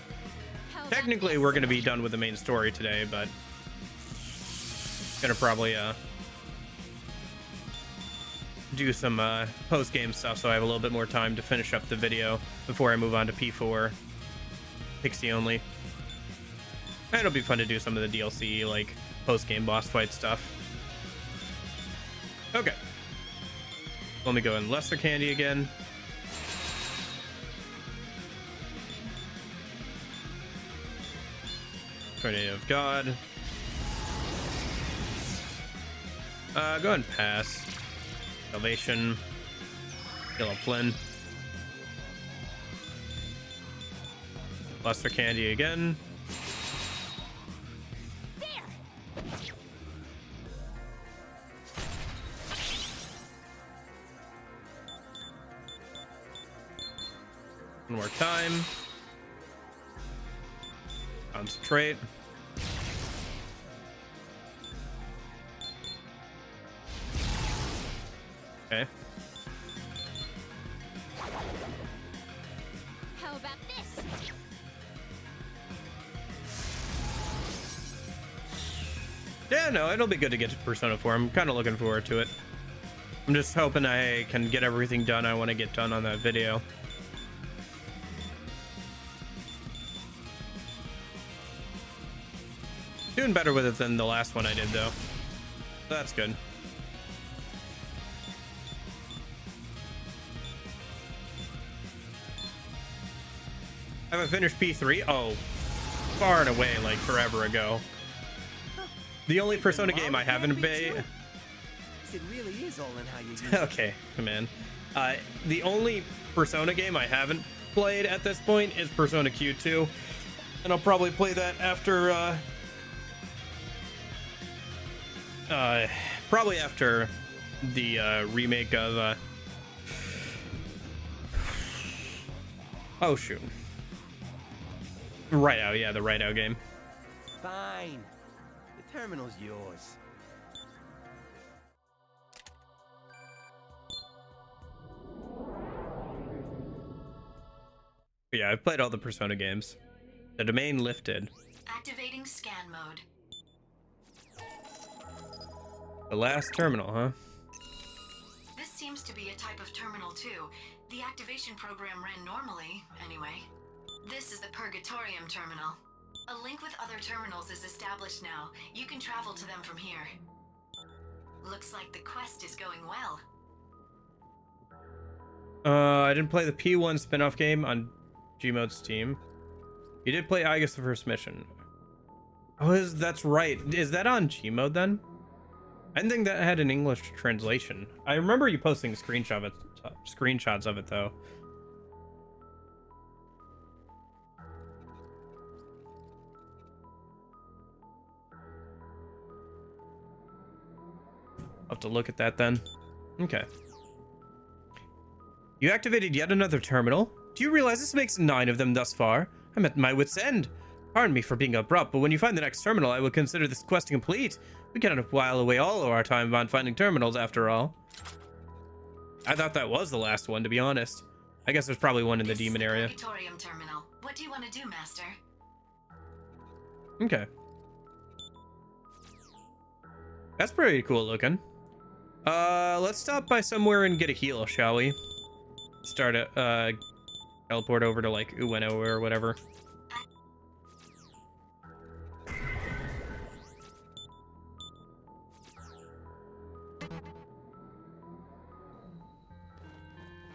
Technically, we're going to be done with the main story today, but gonna probably do some post-game stuff so I have a little bit more time to finish up the video before I move on to P4 Pixie only. And it'll be fun to do some of the DLC, like post-game boss fight stuff. Okay, let me go in Lesser Candy again. Tornado of God. Go ahead and pass. Salvation. Kill up Flynn. Luster Candy again. There. One more time. Concentrate. Okay. How about this? Yeah, no, it'll be good to get to Persona 4. I'm kind of looking forward to it. I'm just hoping I can get everything done I want to get done on that video. Doing better with it than the last one I did, though. That's good. Have I finished P3? Oh, far and away, like forever ago. The only Persona game I haven't played. It really is all in how you use it. Okay, man. The only Persona game I haven't played at this point is Persona Q2, and I'll probably play that after. Probably after the remake of. Oh shoot. Right Out, yeah, the Right Out game. Fine. The terminal's yours. Yeah, I've played all the Persona games. The domain lifted. Activating scan mode. The last terminal, huh? This seems to be a type of terminal too. The activation program ran normally, anyway. This is the Purgatorium terminal. A link with other terminals is established now. You can travel to them from here. Looks like the quest is going well. I didn't play the P1 spin-off game on Gmode's team. You did play I guess the first mission. Oh, that's right. Is that on Gmode then? I didn't think that had an English translation. I remember you posting screenshots of it though. I'll have to look at that then. Okay. You activated yet another terminal? Do you realize this makes 9 of them thus far? I'm at my wit's end. Pardon me for being abrupt, but when you find the next terminal, I will consider this quest complete. We cannot while away all of our time on finding terminals, after all. I thought that was the last one, to be honest. I guess there's probably one in the demon area. Purgatorium terminal. What do you want to do, Master? Okay. That's pretty cool looking. Let's stop by somewhere and get a heal, shall we? Start a, teleport over to, like, Ueno or whatever.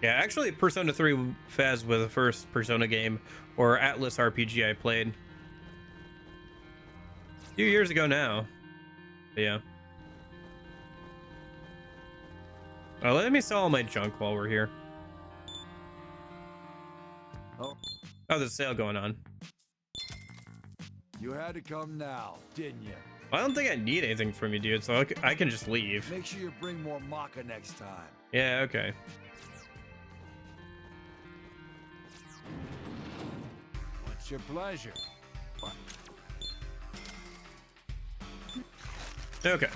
Yeah, actually, Persona 3 Faz was the first Persona game or Atlas RPG I played. A few years ago now. But yeah. Let me sell all my junk while we're here. Oh, Oh, there's a sale going on. you had to come now, didn't you? I don't think I need anything from you, dude, so I can just leave. Make sure you bring more maca next time. Yeah, okay. What's your pleasure? Okay.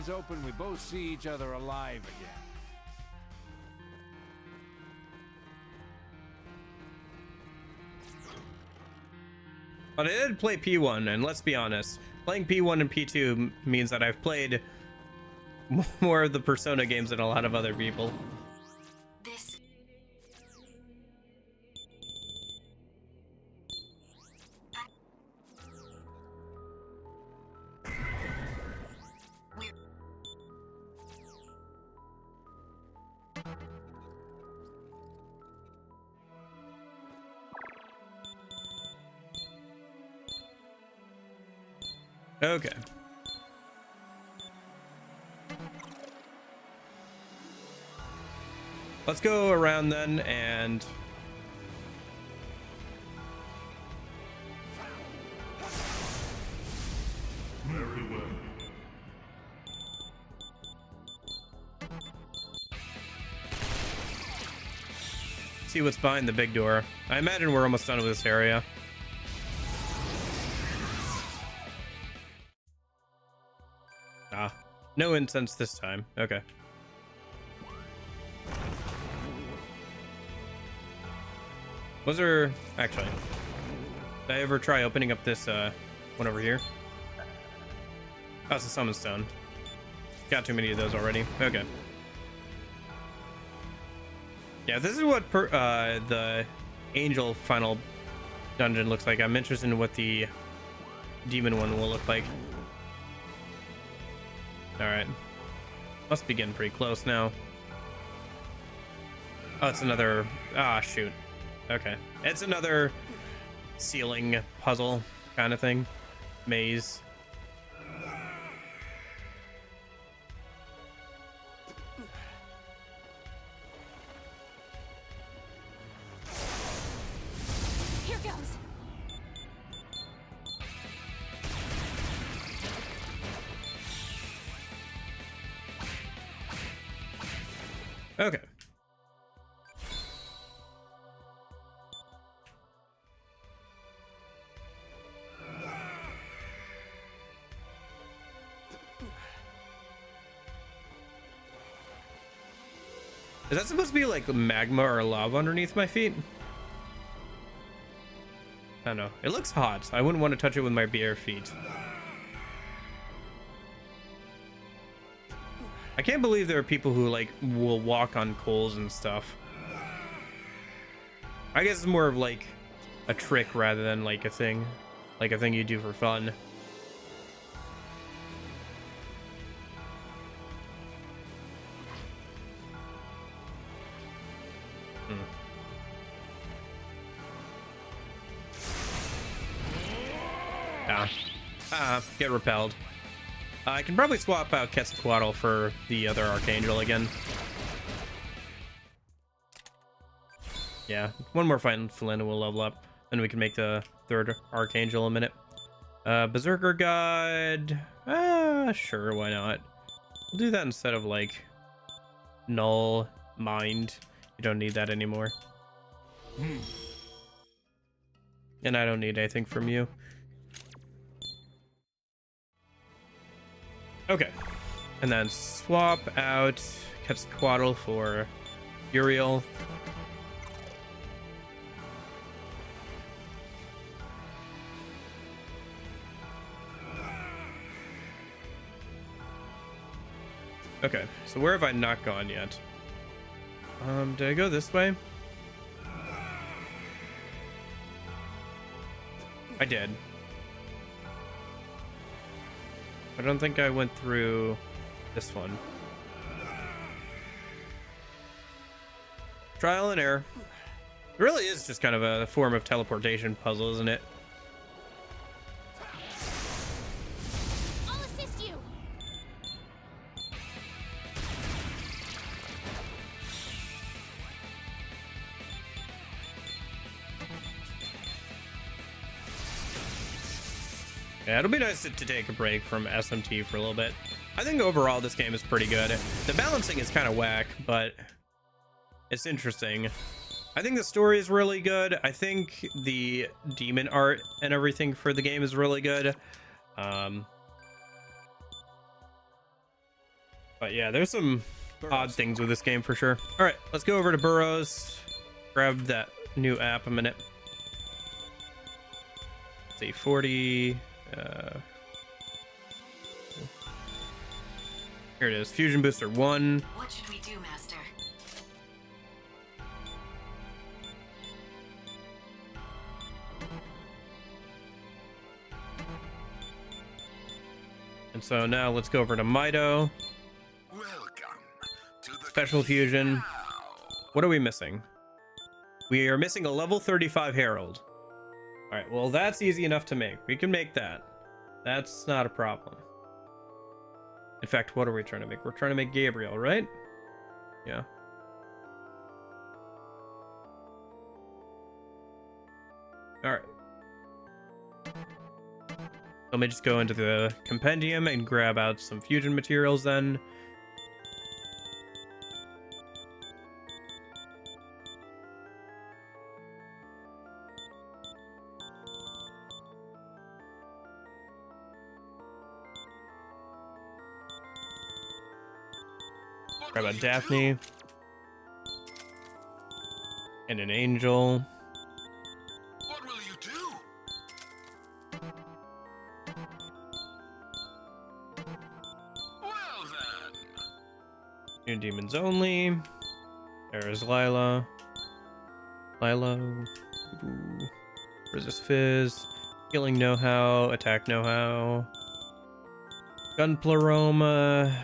eyes open, we both see each other alive again. But I did play P1, and let's be honest, playing P1 and P2 means that I've played more of the Persona games than a lot of other people. This. We're. Okay. Let's go around then and Very well. see what's behind the big door. I imagine we're almost done with this area. Ah, no incense this time. Okay. Was there actually? Did I ever try opening up this one over here? Oh, it's a summon stone. Got too many of those already. Okay. Yeah, this is what the angel final dungeon looks like. I'm interested in what the demon one will look like. All right. Must be getting pretty close now. Oh, it's another... Ah, shoot. Okay. It's another ceiling puzzle kind of thing. Maze. Here goes. Okay. Is that supposed to be like magma or lava underneath my feet? I don't know. It looks hot. I wouldn't want to touch it with my bare feet. I can't believe there are people who like will walk on coals and stuff. I guess it's more of like a trick rather than like a thing you do for fun. Get repelled. I can probably swap out Quetzalcoatl for the other Archangel again. Yeah, one more fight in Flynn and we'll level up. Then we can make the third Archangel in a minute. Berserker God. Sure, why not? We'll do that instead of like Null Mind. You don't need that anymore. And I don't need anything from you. Okay, and then swap out Quetzalcoatl for Uriel. Okay, so where have I not gone yet? Did I go this way? I did. I don't think I went through this one. Trial and error. It really is just kind of a form of teleportation puzzle, isn't it? I'll assist you. Yeah, it'll be nice to take a break from SMT for a little bit. I think overall this game is pretty good. The balancing is kind of whack, but it's interesting. I think the story is really good. I think the demon art and everything for the game is really good. But yeah, there's some odd things with this game for sure. All right, let's go over to Burrows. Grab that new app a minute. Let's see, 40. Here it is, Fusion Booster 1. What should we do, Master? And so now let's go over to Mido. Welcome to the Special Fusion. What are we missing? We are missing a level 35 Herald. All right, well, that's easy enough to make. We can make that. That's not a problem. In fact, what are we trying to make? We're trying to make Gabriel, right? Yeah. All right. Let me just go into the compendium and grab out some fusion materials then. Grab a Daphne. And an Angel. What will you do? Well then. New Demons Only. There's Lila. Lila. Ooh. Resist Fizz. Healing know-how. Attack know-how. Gunpleroma.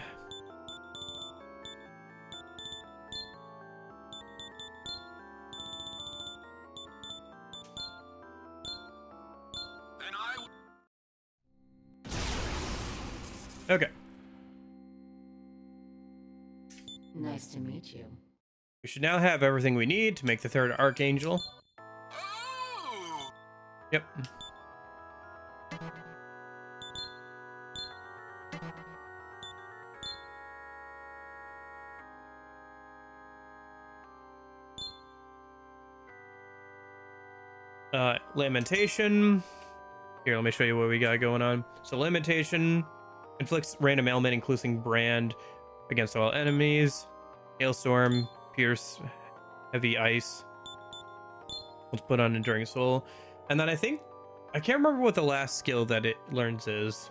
Okay. Nice to meet you. We should now have everything we need to make the third Archangel. Oh! Yep. Lamentation. Here, let me show you what we got going on. So Lamentation inflicts random ailment, including brand, against all enemies. Hailstorm, Pierce, Heavy Ice. Let's put on Enduring Soul. And then I can't remember what the last skill that it learns is.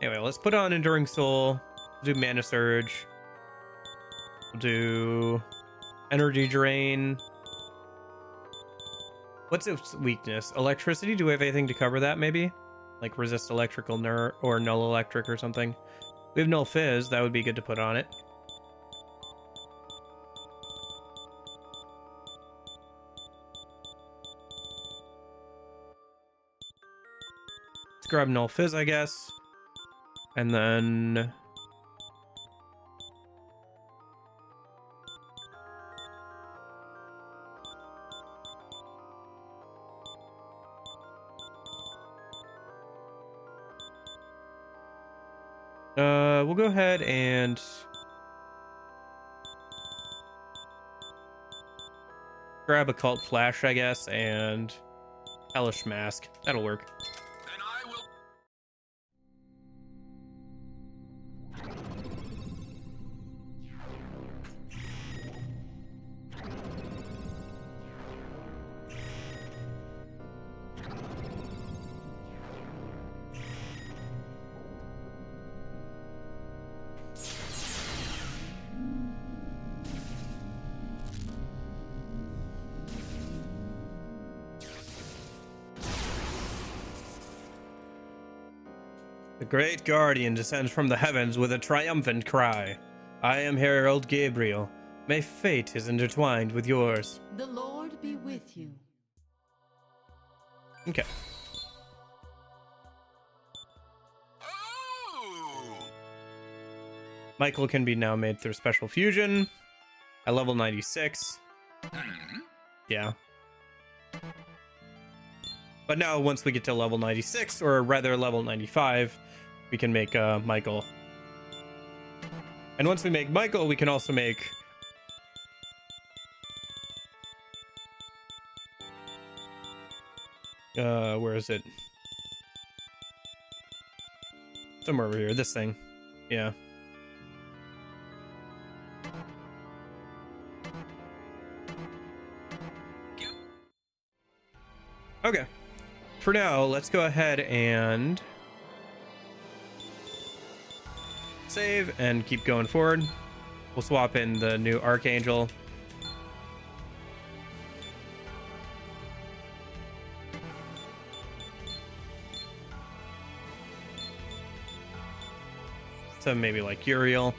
Anyway, let's put on Enduring Soul. Do Mana Surge. We'll do Energy Drain. What's its weakness? Electricity? Do we have anything to cover that, maybe? Like resist electrical or null electric or something. We have null fizz. That would be good to put on it. Let's grab null fizz, I guess. And then... we'll go ahead and grab Occult Flash, I guess, and Hellish Mask. That'll work. Then I will. The great guardian descends from the heavens with a triumphant cry. I am Herald Gabriel. May fate is intertwined with yours. The Lord be with you. Okay. Oh! Michael can be now made through Special Fusion at level 96. Yeah. But now once we get to level 96, or rather level 95, we can make Michael. And once we make Michael, we can also make... where is it? Somewhere over here. This thing. Yeah. Okay. For now, let's go ahead and save and keep going forward. We'll swap in the new Archangel. So maybe like Uriel.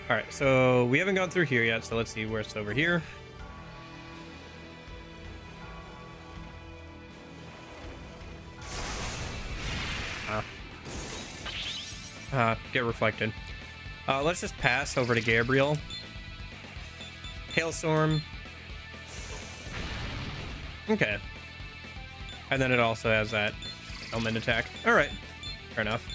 All right, so we haven't gone through here yet, so let's see where it's over here. Get reflected. Let's just pass over to Gabriel. Hailstorm. Okay. And then it also has that element attack. All right. Fair enough.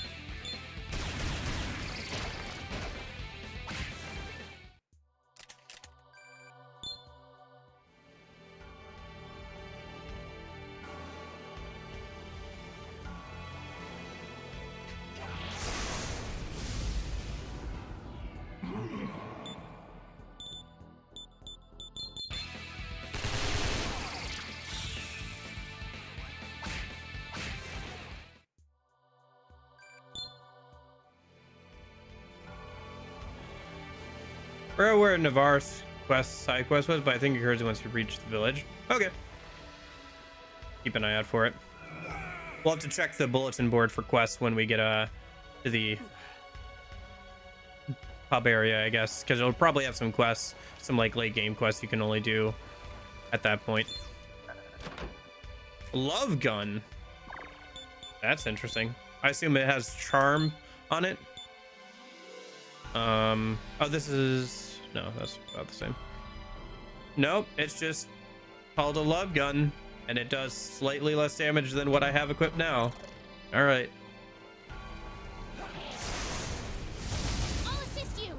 Forgot where Navarre's side quest was, but I think it occurs once you reach the village. Okay. Keep an eye out for it. We'll have to check the bulletin board for quests when we get to the pub area, I guess, because it'll probably have some quests, some like late game quests you can only do at that point. Love gun. That's interesting. I assume it has charm on it. Oh, this is... No, that's about the same. Nope, it's just called a love gun, and it does slightly less damage than what I have equipped now. All right. I'll assist you.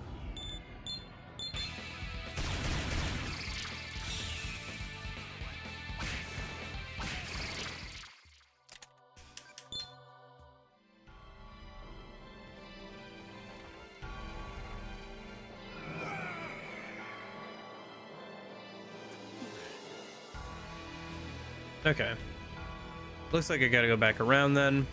Okay. Looks like I gotta go back around then.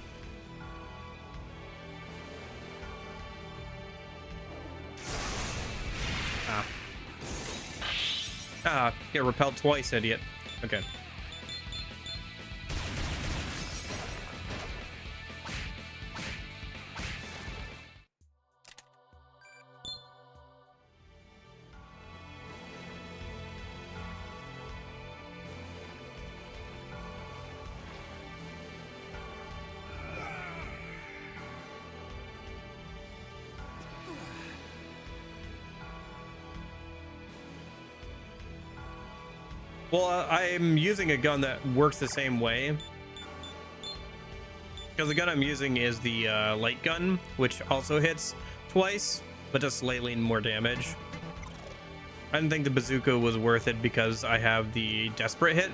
Get repelled twice, idiot. Okay. Well, I'm using a gun that works the same way. Because the gun I'm using is the light gun, which also hits twice, but does slightly more damage. I didn't think the bazooka was worth it because I have the desperate hit.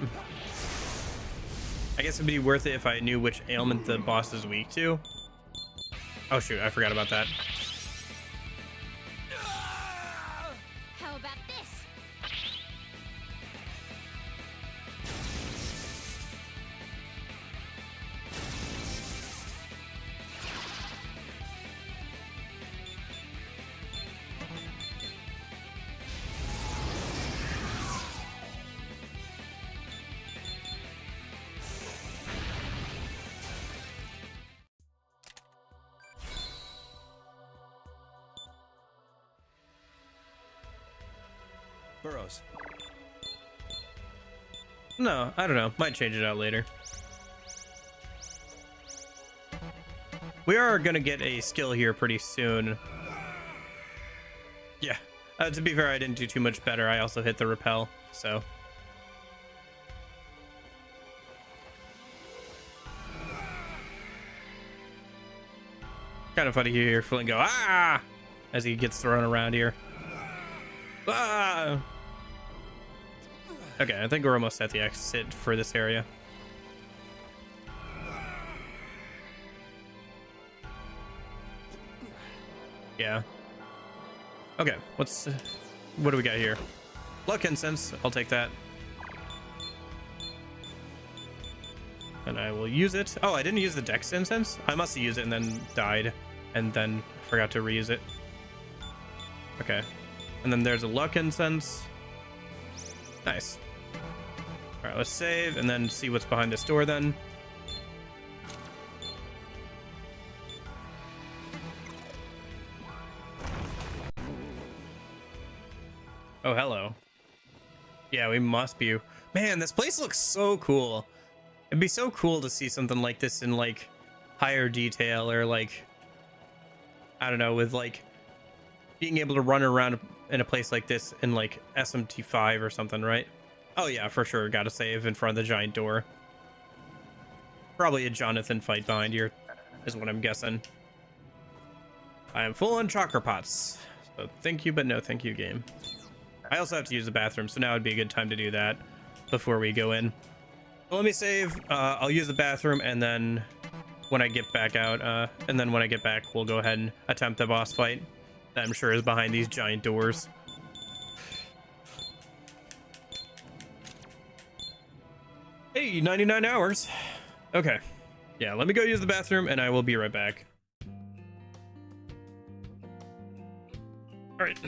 I guess it'd be worth it if I knew which ailment the boss is weak to. Oh shoot, I forgot about that. How about this? Burrows. No, I don't know. Might change it out later. We are gonna get a skill here pretty soon. Yeah. To be fair, I didn't do too much better. I also hit the repel, so. Kind of funny to hear Flynn go, ah! As he gets thrown around here. Ah! Okay, I think we're almost at the exit for this area. Yeah. Okay, what do we got here? Luck incense, I'll take that. And I will use it. Oh, I didn't use the Dex incense? I must have used it and then died. And then forgot to reuse it. Okay. And then there's a luck incense. Nice. Alright, let's save and then see what's behind this door then. Oh, hello. Yeah, we must be. Man, this place looks so cool. It'd be so cool to see something like this in like higher detail, or like, I don't know, with like being able to run around in a place like this in like SMT 5 or something, right? Oh yeah, for sure. Gotta save in front of the giant door. Probably a Jonathan fight behind here, is what I'm guessing. I am full on chakra pots. So thank you, but no thank you, game. I also have to use the bathroom, so now would be a good time to do that before we go in. So let me save. I'll use the bathroom, and then when I get back out, we'll go ahead and attempt the boss fight that I'm sure is behind these giant doors. Hey, 99 hours. Okay. Yeah, let me go use the bathroom, and I will be right back. All right.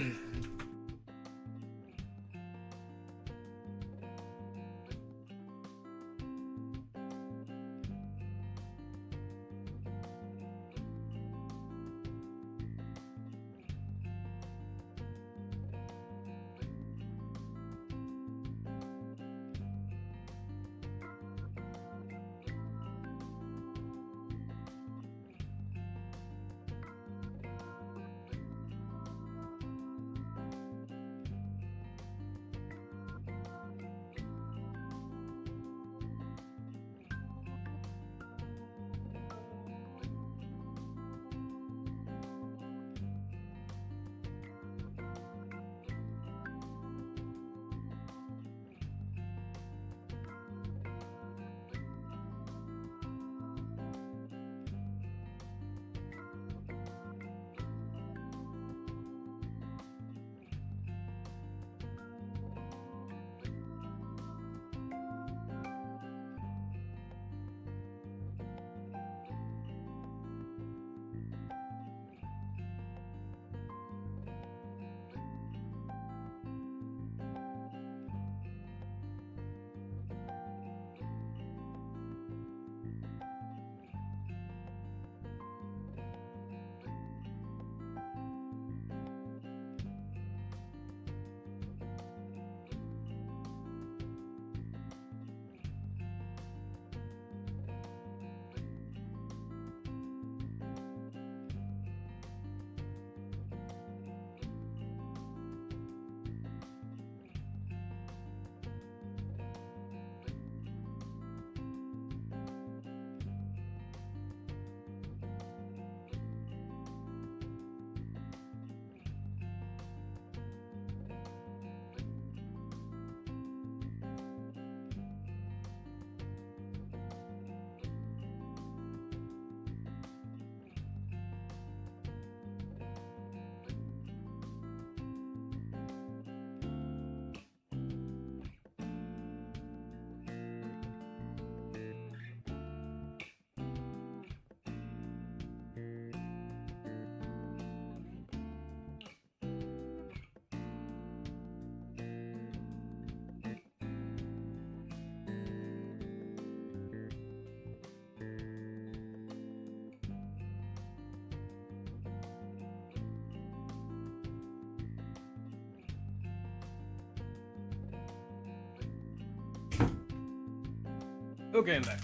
Okay, I'm back.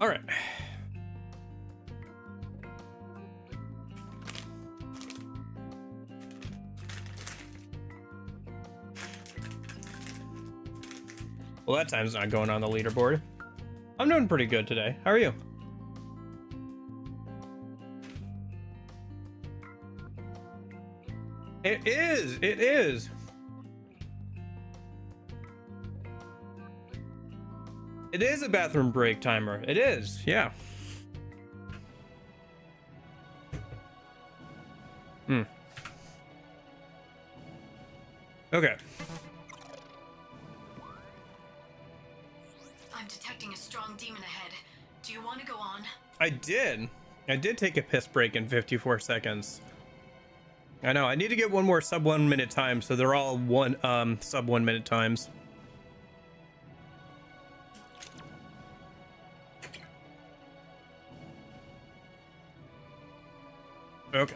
All right. Well, that time's not going on the leaderboard. I'm doing pretty good today. How are you? It is. It is. It is a bathroom break timer. It is, yeah. Okay. I'm detecting a strong demon ahead. Do you want to go on? I did take a piss break in 54 seconds. I know, I need to get one more sub 1 minute time, so they're all sub 1 minute times. Okay.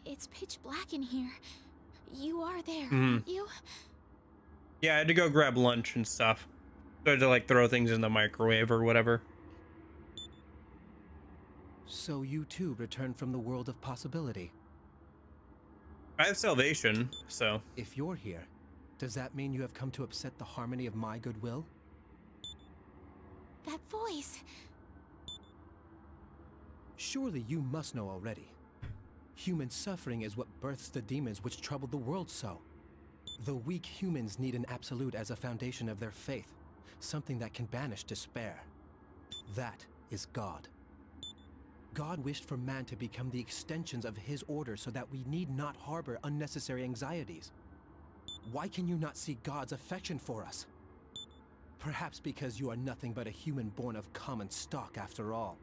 It's pitch black in here. You are there, Mhm. aren't you? Yeah, I had to go grab lunch and stuff. So I had to like throw things in the microwave or whatever. So you too returned from the world of possibility. I have salvation, so. If you're here, does that mean you have come to upset the harmony of my goodwill? That voice. Surely you must know already. Human suffering is what births the demons which trouble the world so. The weak humans need an absolute as a foundation of their faith, something that can banish despair. That is God. God wished for man to become the extensions of his order so that we need not harbor unnecessary anxieties. Why can you not see God's affection for us? Perhaps because you are nothing but a human born of common stock after all.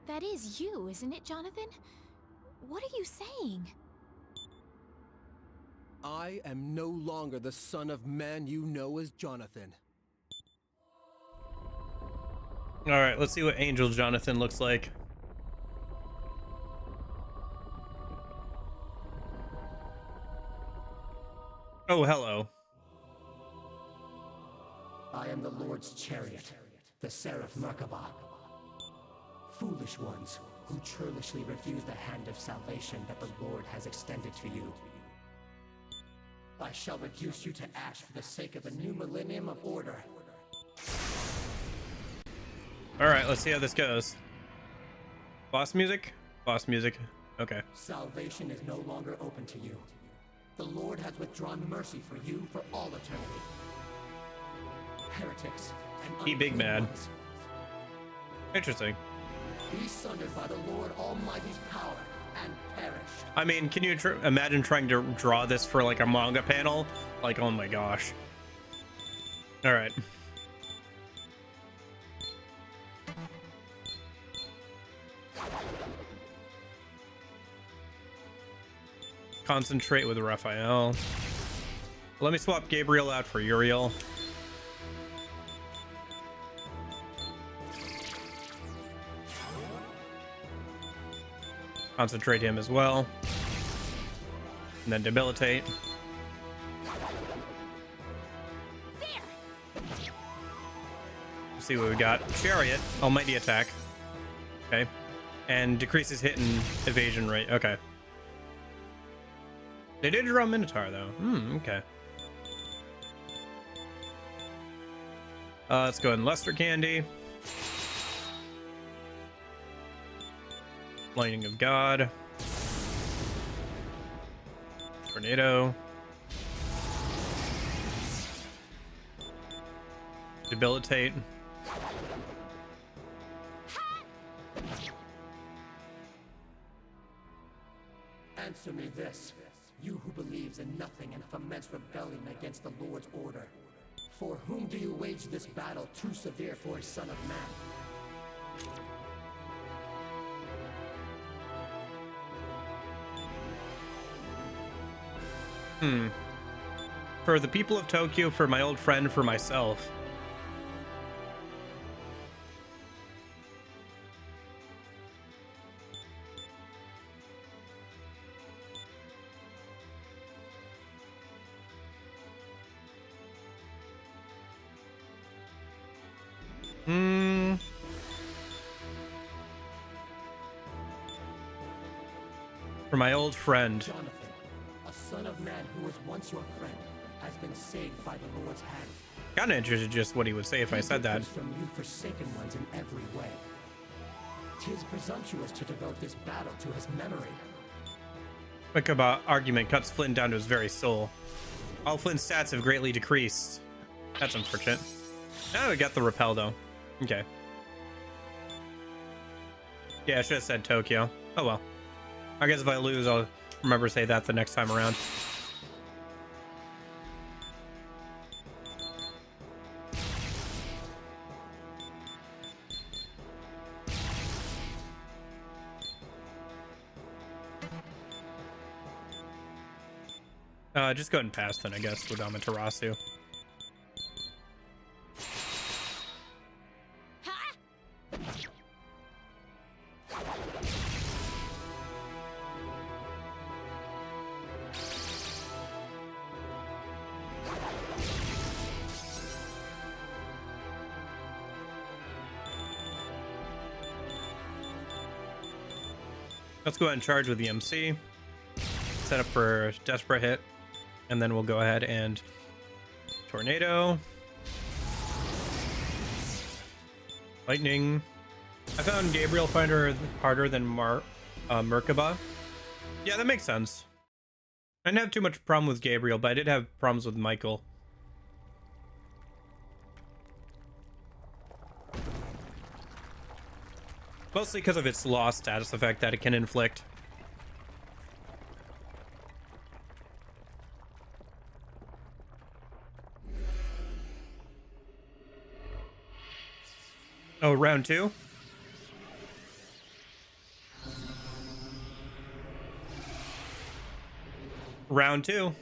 That is you, isn't it, Jonathan? What are you saying? I am no longer the son of man you know as Jonathan. All right, let's see what Angel Jonathan looks like. Oh, hello. I am the Lord's chariot, the Seraph Merkabah. Foolish ones who churlishly refuse the hand of salvation that the Lord has extended to you. I shall reduce you to ash for the sake of a new millennium of order. All right, let's see how this goes. Boss music? Boss music. Okay. Salvation is no longer open to you. The Lord has withdrawn mercy for you for all eternity. Heretics and He big unclean mad. ones, Interesting. be sundered by the Lord Almighty's power and perish. I mean, can you imagine trying to draw this for like a manga panel? Like, oh my gosh. All right. Concentrate with Raphael. Let me swap Gabriel out for Uriel. Concentrate him as well. And then debilitate. Let's see what we got. Chariot, almighty attack. Okay. And decreases hit and evasion rate. Okay. They did draw Minotaur though. Okay. Let's go ahead and Luster Candy. Lightning of God. Tornado. Debilitate. Answer me this, you who believes in nothing and foments rebellion against the Lord's order. For whom do you wage this battle too severe for a son of man? For the people of Tokyo, for my old friend, for myself. For my old friend. Jonathan, a son of man who was once your friend, has been saved by the Lord's hand. Kinda interested just what he would say if I said that. He differs from you forsaken ones in every way. 'Tis presumptuous to devote this battle to his memory. Mikaba argument cuts Flynn down to his very soul. All Flynn's stats have greatly decreased. That's unfortunate. Oh, we got the repel though. Okay. Yeah, I should have said Tokyo. Oh well. I guess if I lose, I'll remember to say that the next time around. Just go ahead and pass then, I guess, with Amaterasu. Let's go ahead and charge with the MC. Set up for Desperate Hit. And then we'll go ahead and Tornado. Lightning. I found Gabriel Finder harder than Merkaba. Yeah, that makes sense. I didn't have too much problem with Gabriel, but I did have problems with Michael. Mostly because of its loss status effect that it can inflict. Oh, round 2? Round 2.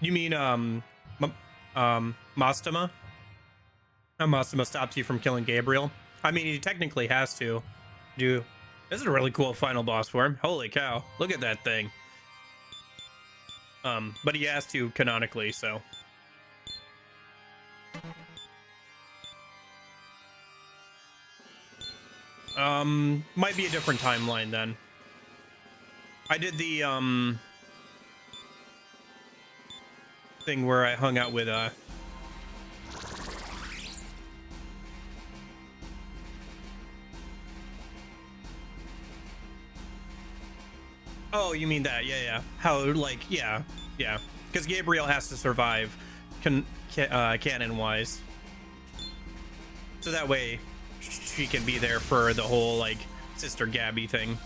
You mean, Mastema? Mastema stops you from killing Gabriel. I mean, he technically has to. This is a really cool final boss for him. Holy cow. Look at that thing. But he has to canonically, so. Might be a different timeline then. I did the, thing where I hung out with, Oh, you mean that? Yeah. How, like, yeah. Because Gabriel has to survive, canon-wise. So that way, she can be there for the whole, like, Sister Gabby thing.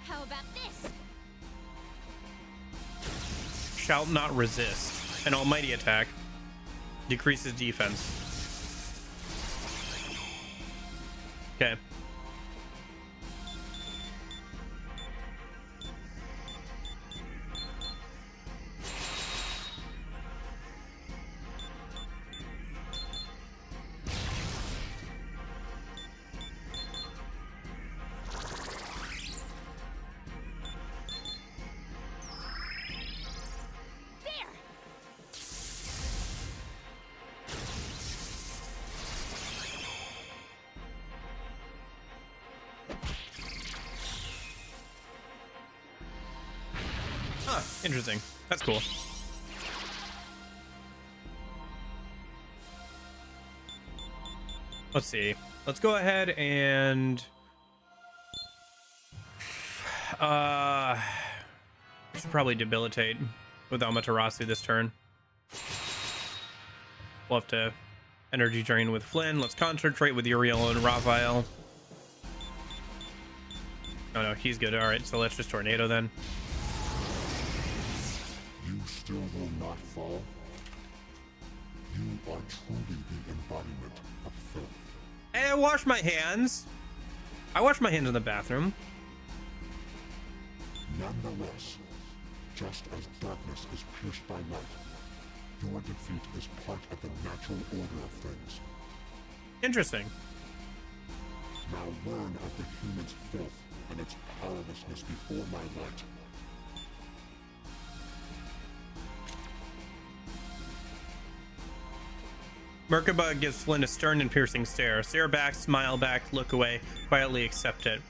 How about this? Shalt not resist. An almighty attack. Decreases defense. Okay. Interesting. That's cool. Let's see. Let's go ahead and should probably debilitate with Amaterasu this turn. We'll have to energy drain with Flynn. Let's concentrate with Uriel and Raphael. Oh no, he's good. Alright, so let's just Tornado then. You still will not fall. You are truly the embodiment of filth. Hey, I wash my hands. I wash my hands in the bathroom. Nonetheless, just as darkness is pierced by light, your defeat is part of the natural order of things. Interesting. Now learn of the human's filth and its powerlessness before my light. Merkaba gives Flynn a stern and piercing stare. Stare back, smile back, look away, quietly accept it.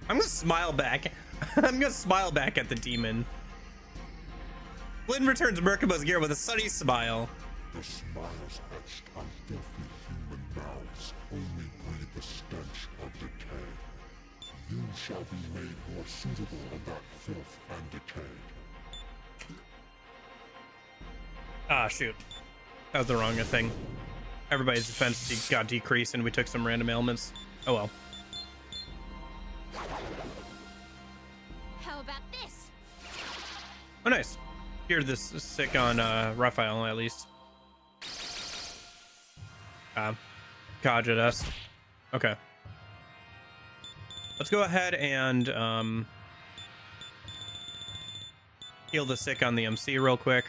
I'm gonna smile back. I'm gonna smile back at the demon. Flynn returns Merkaba's gear with a sunny smile. The smiles etched on filthy human mouths only breed the stench of decay. You shall be made more suitable of that filth and decay. Ah, shoot. That was the wrong thing. Everybody's defense got decreased and we took some random ailments. Oh well. How about this? Oh, nice. Here, this is sick on Raphael, at least. Dodge at us. Okay. Let's go ahead and heal the sick on the MC real quick.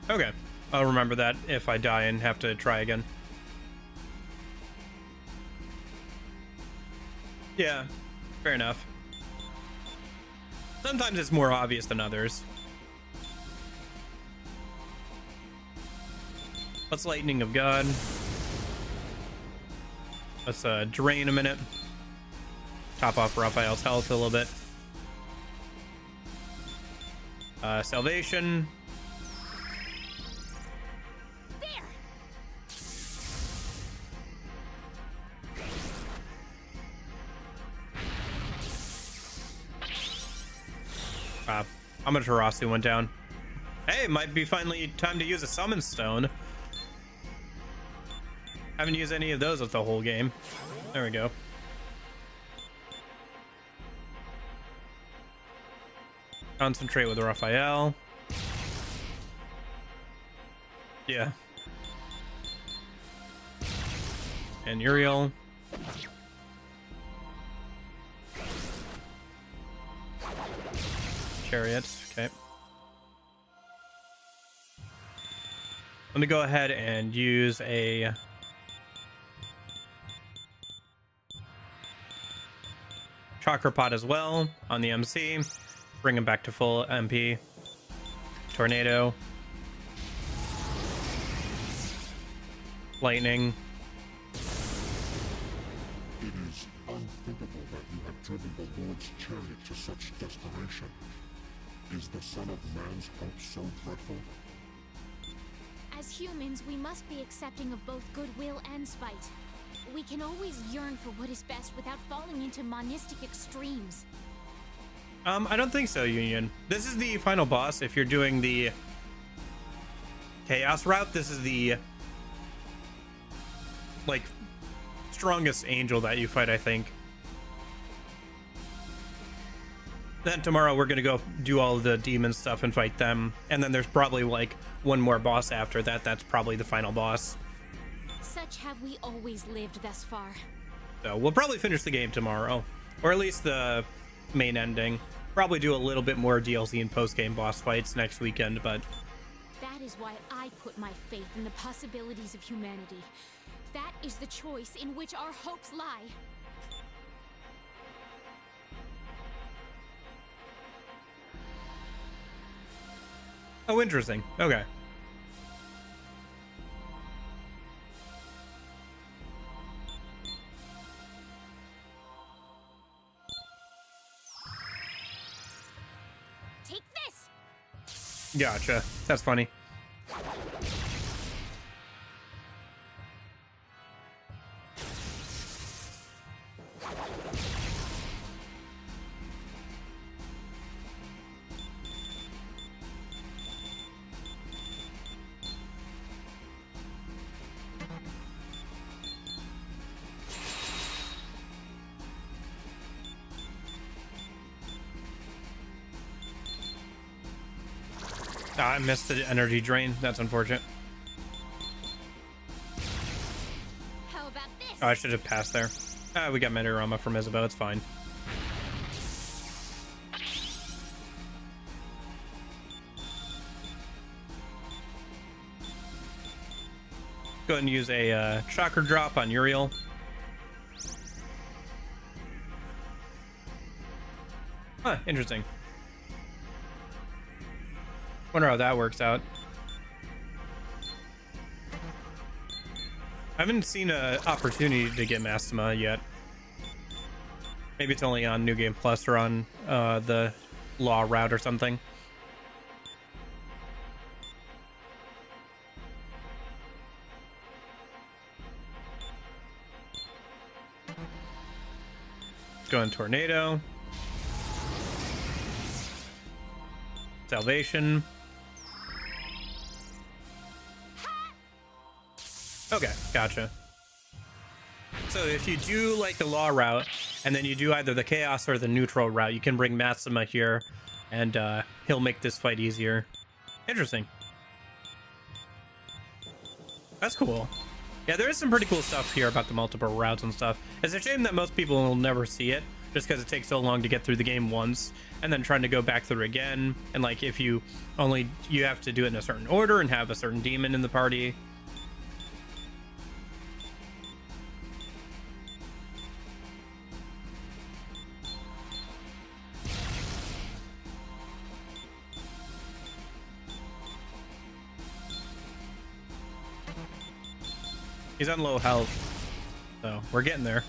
Okay, I'll remember that if I die and have to try again. Yeah, fair enough. Sometimes it's more obvious than others. Let's Lightning of God. Let's drain a minute. Top off Raphael's health a little bit. Salvation. Amaterasu went down. Hey, might be finally time to use a summon stone. Haven't used any of those with the whole game. There we go. Concentrate with Raphael. Yeah. And Uriel. Chariot. Okay. Let me go ahead and use a Chakra Pot as well on the MC. Bring him back to full MP. Tornado. Lightning. It is unthinkable that you have driven the Lord's chariot to such desperation. Is the Son of Man's hope so dreadful? As humans, we must be accepting of both goodwill and spite. We can always yearn for what is best without falling into monistic extremes. I don't think so, Union. This is the final boss. If you're doing the Chaos route, this is the like strongest angel that you fight, I think. Then tomorrow we're gonna go do all the demon stuff and fight them, and then there's probably like one more boss after that. That's probably the final boss. Such have we always lived thus far. So we'll probably finish the game tomorrow, or at least the main ending. Probably do a little bit more DLC and post-game boss fights next weekend, but that is why I put my faith in the possibilities of humanity. That is the choice in which our hopes lie. oh, interesting. Okay. Take this. Gotcha. That's funny. I missed the energy drain. That's unfortunate. How about this? Oh, I should have passed there. We got Meteorama from Isabeau. It's fine. Go ahead and use a chakra drop on Uriel. Huh, interesting. Wonder how that works out. I haven't seen an opportunity to get Mastema yet. Maybe it's only on New Game Plus or on the Law route or something. Go in Tornado. Salvation. Okay, gotcha. So if you do like the Law route, and then you do either the Chaos or the Neutral route, you can bring Maxima here, and he'll make this fight easier. Interesting. That's cool. Yeah, there is some pretty cool stuff here about the multiple routes and stuff. It's a shame that most people will never see it, just because it takes so long to get through the game once, and then trying to go back through again. And like, if you have to do it in a certain order and have a certain demon in the party. He's on low health, so we're getting there.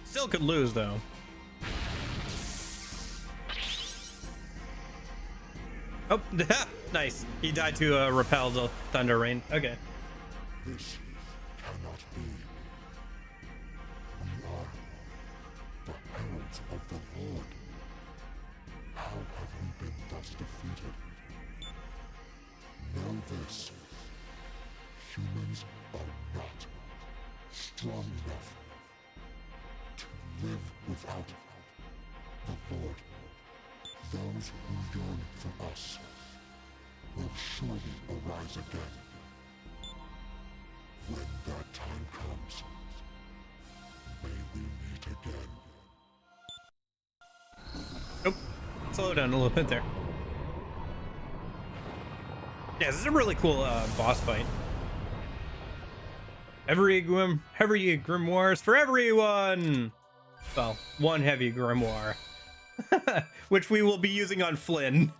Still could lose though. Oh, nice. He died to repel the thunder rain. Okay. This cannot be. We are the heralds of the Lord. How have we been thus defeated? Know this. Humans are not strong enough to live without the Lord. Those who yearn for us will surely arise again. When that time comes, may we meet again. Nope. Slow down a little bit there. Yeah, this is a really cool boss fight. Heavy grimoires for everyone! Well, one heavy grimoire. Which we will be using on Flynn.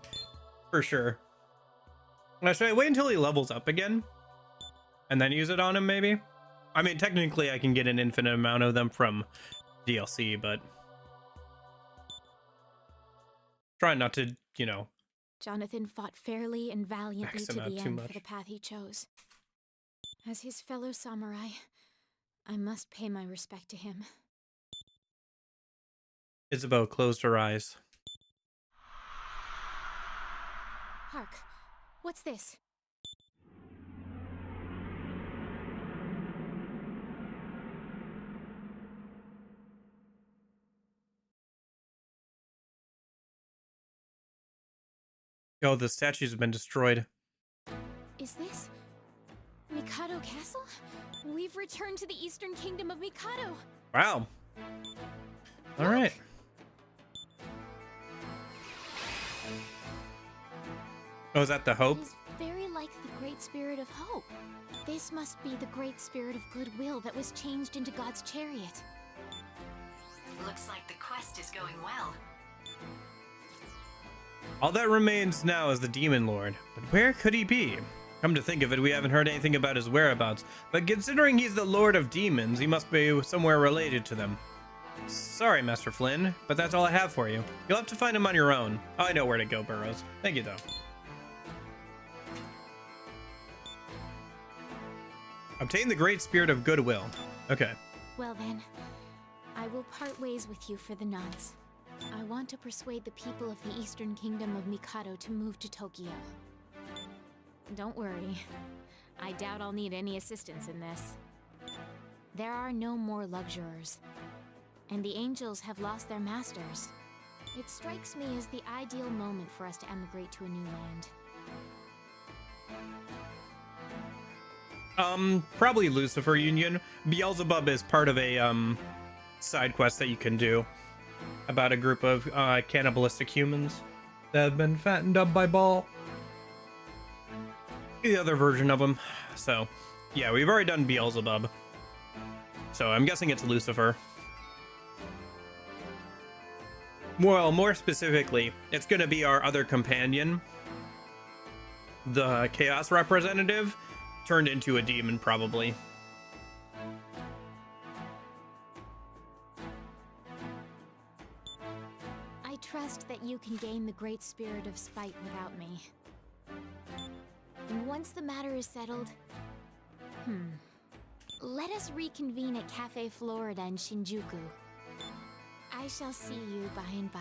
For sure. Now, should I wait until he levels up again? And then use it on him, maybe? I mean, technically I can get an infinite amount of them from DLC, but... try not to, you know... Jonathan fought fairly and valiantly Max to him out the too end much. for the path he chose. As his fellow samurai, I must pay my respect to him. Isabeau closed her eyes. Hark, what's this? Oh, the statues have been destroyed. Is this Mikado Castle? We've returned to the Eastern Kingdom of Mikado. Wow. All right. Oh, is that the hope? It is very like the Great Spirit of Hope. This must be the Great Spirit of Goodwill that was changed into God's chariot. Looks like the quest is going well. All that remains now is the Demon Lord. But where could he be? Come to think of it, we haven't heard anything about his whereabouts. But considering he's the Lord of Demons, he must be somewhere related to them. Sorry, Master Flynn, but that's all I have for you. You'll have to find him on your own. I know where to go, Burrows. Thank you, though. Obtain the Great Spirit of Goodwill. Okay. Well then, I will part ways with you for the nonce. I want to persuade the people of the Eastern Kingdom of Mikado to move to Tokyo. Don't worry. I doubt I'll need any assistance in this. There are no more luxurers, and the angels have lost their masters. It strikes me as the ideal moment for us to emigrate to a new land. Probably Lucifer Union. Beelzebub is part of a, side quest that you can do about a group of, cannibalistic humans that have been fattened up by Baal. The other version of them. So, yeah, we've already done Beelzebub. So I'm guessing it's Lucifer. Well, more specifically, it's going to be our other companion, the Chaos representative, turned into a demon, probably. trust that you can gain the great spirit of spite without me. And once the matter is settled, let us reconvene at Cafe Florida in Shinjuku. I shall see you by and by.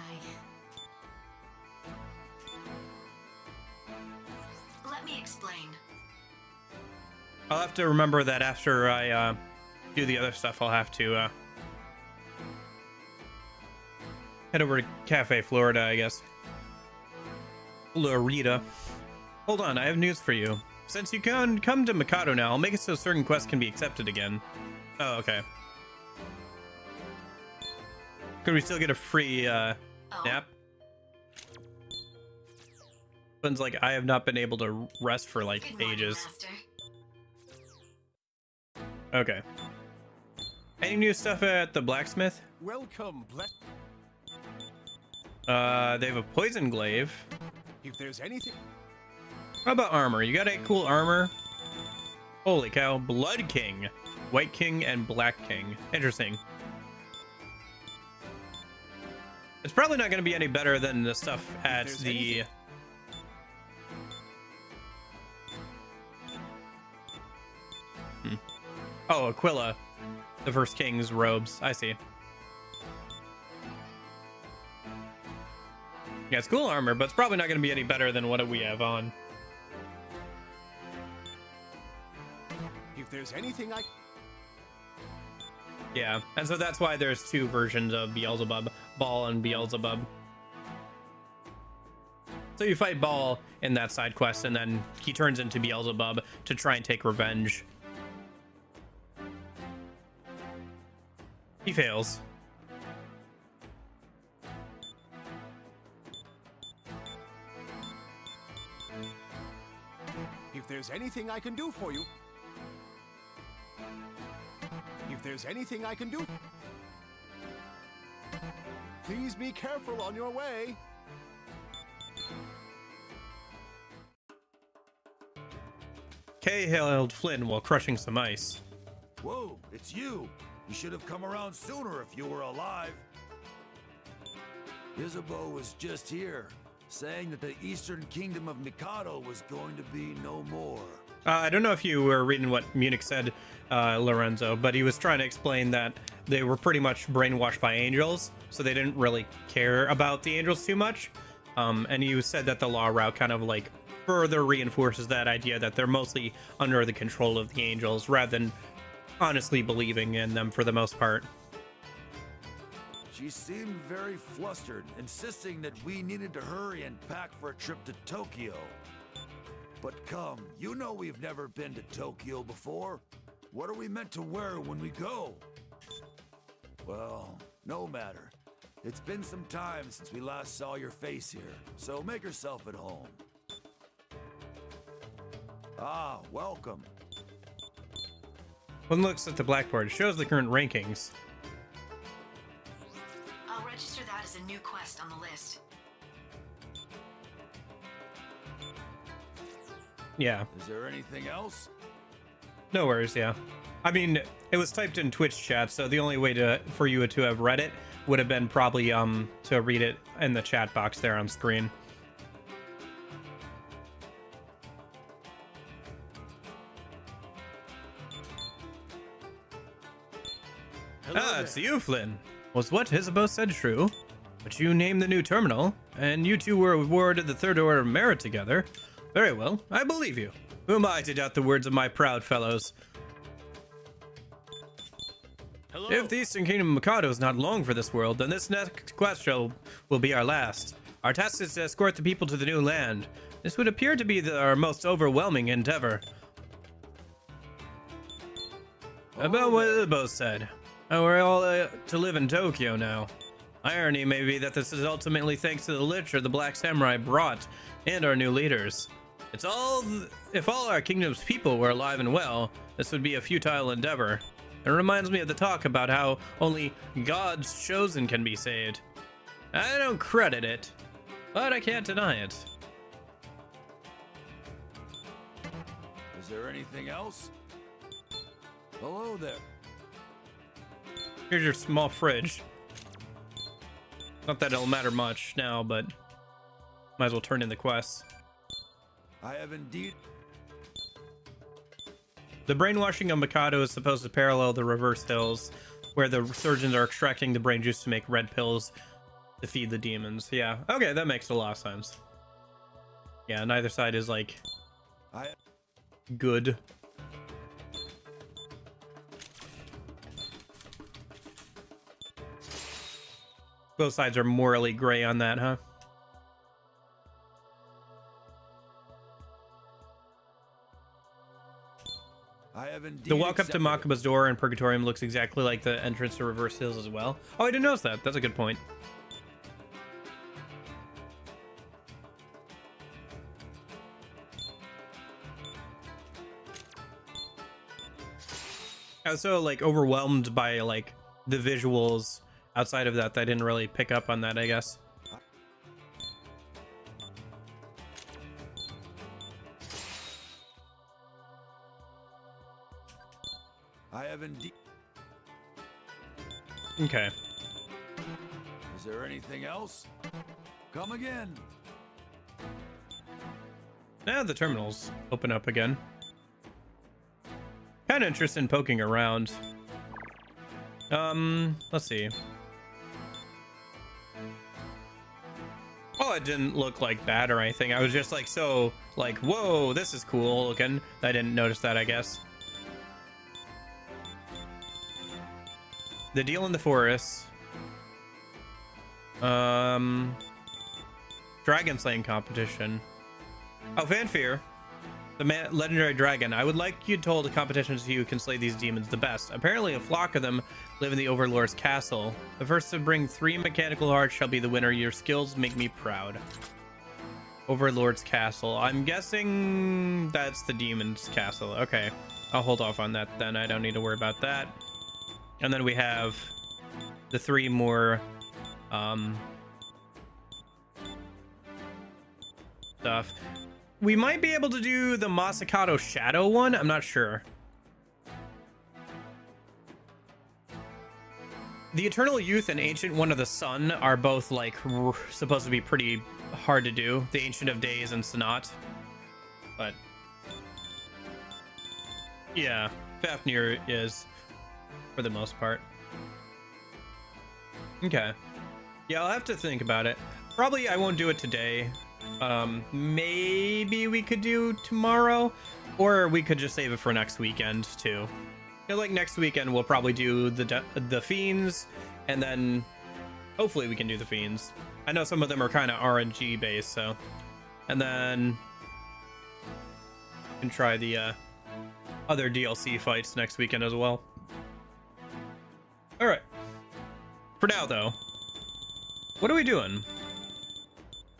Let me explain. I'll have to remember that after I do the other stuff. I'll have to head over to Cafe Florida, I guess. Florida. Hold on, I have news for you. Since you can come to Mikado now, I'll make it so certain quests can be accepted again. Oh, okay. Could we still get a free nap? Sounds like I have not been able to rest for like ages. Okay. Any new stuff at the blacksmith? Welcome, They have a poison glaive. If there's anything. How about armor? You got any cool armor? Holy cow. Blood King, White King, and Black King. Interesting. It's probably not going to be any better than the stuff at the... Oh, Aquila. The First King's robes. I see. Yeah, it's cool armor, but it's probably not going to be any better than what we have on. If there's anything I... Yeah, and so that's why there's two versions of Beelzebub. Baal and Beelzebub. So you fight Baal in that side quest, and then he turns into Beelzebub to try and take revenge. He fails. If there's anything I can do for you. If there's anything I can do. Please be careful on your way. Kay hailed Flynn while crushing some ice. Whoa, it's you. You should have come around sooner if you were alive. Isabeau was just here, saying that the Eastern Kingdom of Mikado was going to be no more. I don't know if you were reading what Munich said, Lorenzo, but he was trying to explain that they were pretty much brainwashed by angels, so they didn't really care about the angels too much. And he said that the law route kind of like further reinforces that idea that they're mostly under the control of the angels rather than honestly believing in them for the most part. She seemed very flustered, insisting that we needed to hurry and pack for a trip to Tokyo. But come, you know we've never been to Tokyo before. What are we meant to wear when we go? Well, no matter. It's been some time since we last saw your face here, so make yourself at home. Ah, welcome. One looks at the blackboard. It shows the current rankings. I'll register that as a new quest on the list. Yeah. Is there anything else? No worries, yeah. I mean, it was typed in Twitch chat, so the only way for you to have read it would have been probably to read it in the chat box there on screen. It's you, Flynn. Was what Isabeau said true? But you named the new terminal, and you two were awarded the Third Order of Merit together. Very well, I believe you. Who am I to doubt the words of my proud fellows? Hello. If the Eastern Kingdom of Mikado is not long for this world, then this next quest will be our last. Our task is to escort the people to the new land. This would appear to be our most overwhelming endeavor. About what Isabeau said. We're all to live in Tokyo now. Irony may be that this is ultimately thanks to the literature the Black Samurai brought and our new leaders. If all our kingdom's people were alive and well, this would be a futile endeavor. It reminds me of the talk about how only God's chosen can be saved. I don't credit it, but I can't deny it. Is there anything else? Hello there. Here's your small fridge. Not that it'll matter much now, but might as well turn in the quests. I have indeed. The brainwashing of Mikado is supposed to parallel the reverse hills, where the surgeons are extracting the brain juice to make red pills to feed the demons. Yeah, okay, that makes a lot of sense. Yeah, neither side is like good. Both sides are morally gray on that, huh? I have indeed. The walk up to Makaba's door in Purgatorium looks exactly like the entrance to Reverse Hills as well. Oh, I didn't notice that. That's a good point. I was so like overwhelmed by like the visuals outside of that I didn't really pick up on that, I guess. I have indeed. Okay. Is there anything else? Come again. Now the terminals open up again. Kind of interested in poking around. Let's see. Oh, it didn't look like bad or anything. I was just like, so like, whoa, this is cool looking. I didn't notice that, I guess. The deal in the forest. Dragon slaying competition. Oh, Fanfear. The legendary dragon. I would like you to hold a competition to see who can slay these demons the best. Apparently a flock of them live in the Overlord's castle. The first to bring 3 mechanical hearts shall be the winner. Your skills make me proud. Overlord's castle. I'm guessing that's the demon's castle. Okay. I'll hold off on that then. I don't need to worry about that. And then we have the 3 more stuff. We might be able to do the Masakato Shadow one. I'm not sure. The Eternal Youth and Ancient One of the Sun are both like supposed to be pretty hard to do. The Ancient of Days and Sanat. But yeah, Fafnir is for the most part. Okay. Yeah, I'll have to think about it. Probably I won't do it today. Maybe we could do tomorrow, or we could just save it for next weekend too. You know, like next weekend we'll probably do the fiends, and then hopefully we can do the fiends. I know some of them are kind of RNG based, so, and then we can try the other DLC fights next weekend as well. All right. For now though, what are we doing?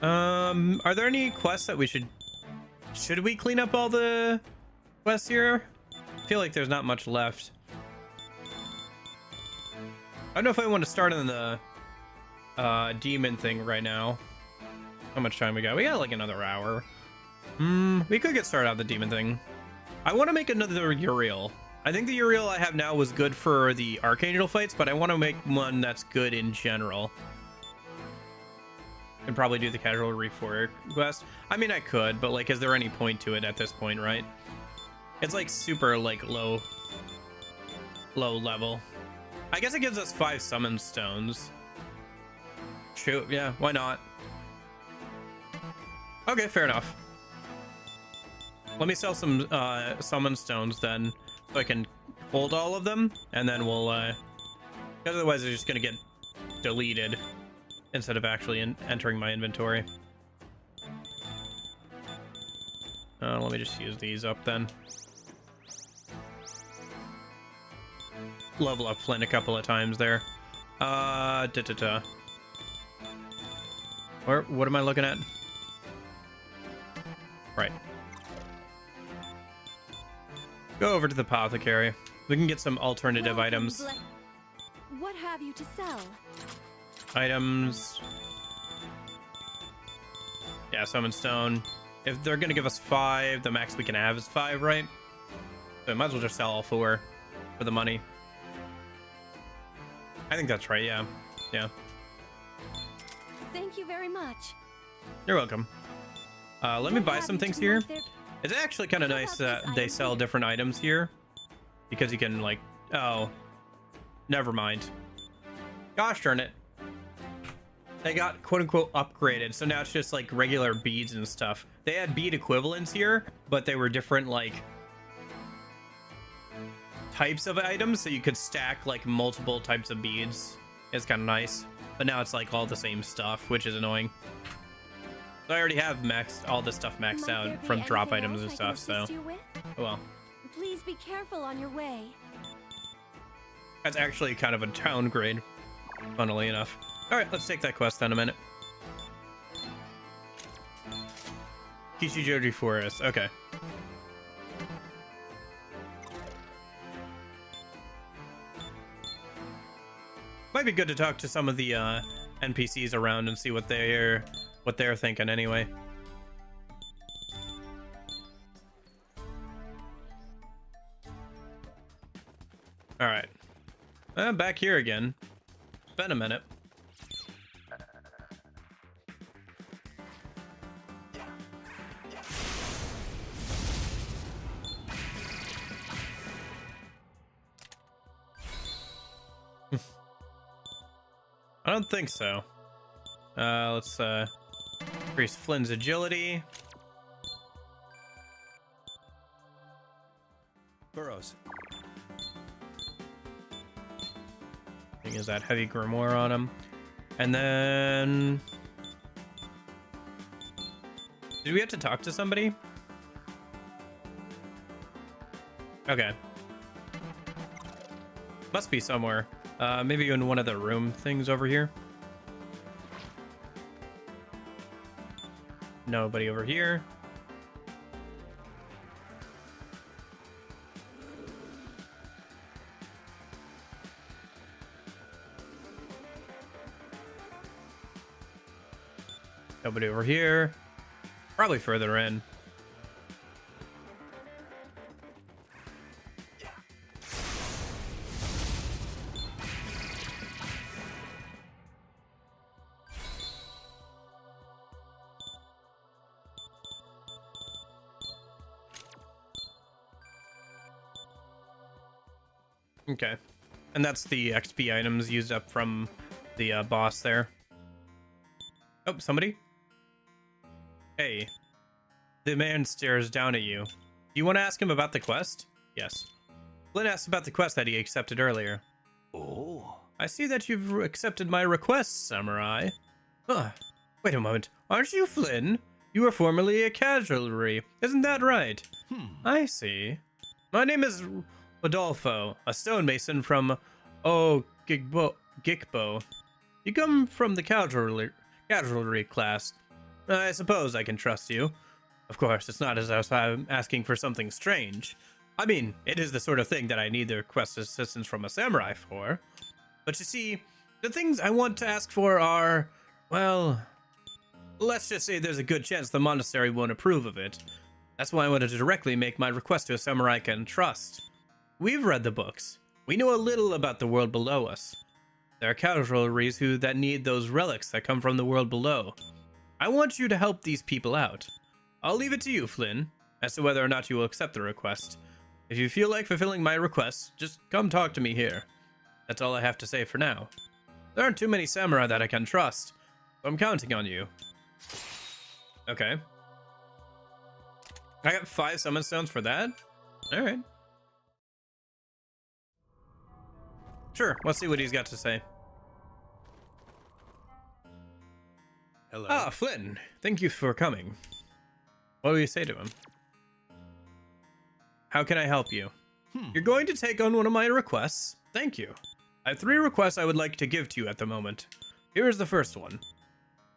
Are there any quests that we should we clean up all the quests here? I feel like there's not much left. I don't know if I want to start on the demon thing right now. How much time we got? We got like another hour. We could get started on the demon thing. I want to make another Uriel. I think the Uriel I have now was good for the Archangel fights, but I want to make one that's good in general. And probably do the casual reforged quest. I mean, I could, but like, is there any point to it at this point, right? It's like super like low level. I guess it gives us 5 summon stones. Shoot, yeah, why not? Okay, fair enough. Let me sell some summon stones then, so I can hold all of them, and then we'll because otherwise they're just gonna get deleted instead of actually entering my inventory. Let me just use these up then. Level up Flynn a couple of times there. What am I looking at? Right. Go over to the apothecary. We can get some alternative items. What have you to sell? Items. Yeah, summon stone. If they're gonna give us 5, the max we can have is 5, right? So I might as well just sell all 4 for the money. I think that's right, yeah. Yeah. Thank you very much. You're welcome. Let me buy some things here. It's actually kind of nice that they sell different items here, because you can like, oh, never mind. Gosh darn it. They got quote unquote upgraded, so now it's just like regular beads and stuff. They had bead equivalents here, but they were different like types of items, so you could stack like multiple types of beads. It's kind of nice, but now it's like all the same stuff, which is annoying. So I already have maxed all this stuff maxed out from drop items and stuff, so oh well. Please be careful on your way. That's actually kind of a downgrade, funnily enough. All right, let's take that quest in a minute. Kishijoji Forest, okay. Might be good to talk to some of the NPCs around and see what they're thinking anyway. All right, I'm back here again. It's been a minute. I don't think so. Let's increase Flynn's agility. Burrows. Thing is that heavy grimoire on him. And then did we have to talk to somebody? Okay. Must be somewhere. Maybe in one of the room things over here. Nobody over here. Nobody over here. Probably further in. Okay, and that's the XP items used up from the boss there. Oh, somebody? Hey, the man stares down at you. Do you want to ask him about the quest? Yes. Flynn asked about the quest that he accepted earlier. Oh. I see that you've accepted my request, Samurai. Huh. Wait a moment. Aren't you Flynn? You were formerly a cavalry, isn't that right? I see. My name is Rodolfo, a stonemason from Gikbo. You come from the cavalry class. I suppose I can trust you. Of course, it's not as if I'm asking for something strange. I mean, it is the sort of thing that I need to request assistance from a samurai for. But you see, the things I want to ask for are, well, let's just say there's a good chance the monastery won't approve of it. That's why I wanted to directly make my request to a samurai I can trust. We've read the books. We know a little about the world below us. There are cavalries that need those relics that come from the world below. I want you to help these people out. I'll leave it to you, Flynn, as to whether or not you will accept the request. If you feel like fulfilling my request, just come talk to me here. That's all I have to say for now. There aren't too many samurai that I can trust, so I'm counting on you. Okay. I got 5 summon stones for that? Alright. Sure, let's see what he's got to say. Hello. Ah, Flynn, thank you for coming. What will you say to him? How can I help you? You're going to take on one of my requests? Thank you. I have 3 requests I would like to give to you at the moment. Here is the first one.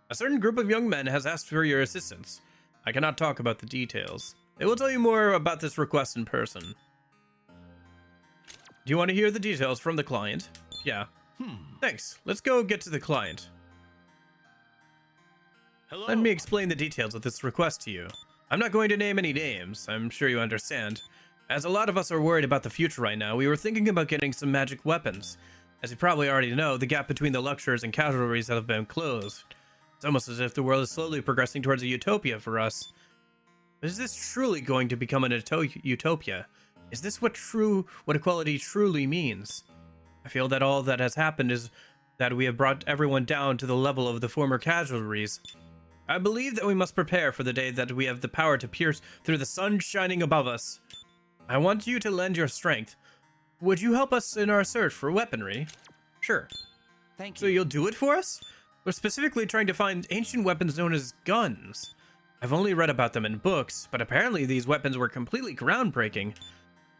A certain group of young men has asked for your assistance. I cannot talk about the details. They will tell you more about this request in person. Do you want to hear the details from the client? Yeah. Thanks. Let's go get to the client. Hello. Let me explain the details of this request to you. I'm not going to name any names, I'm sure you understand. As a lot of us are worried about the future right now, we were thinking about getting some magic weapons. As you probably already know, the gap between the lecturers and cavalries have been closed. It's almost as if the world is slowly progressing towards a utopia for us. But is this truly going to become an utopia? Is this what equality truly means? I feel that all that has happened is that we have brought everyone down to the level of the former casualties. I believe that we must prepare for the day that we have the power to pierce through the sun shining above us. I want you to lend your strength. Would you help us in our search for weaponry? Sure. Thank you. So you'll do it for us? We're specifically trying to find ancient weapons known as guns. I've only read about them in books, but apparently these weapons were completely groundbreaking.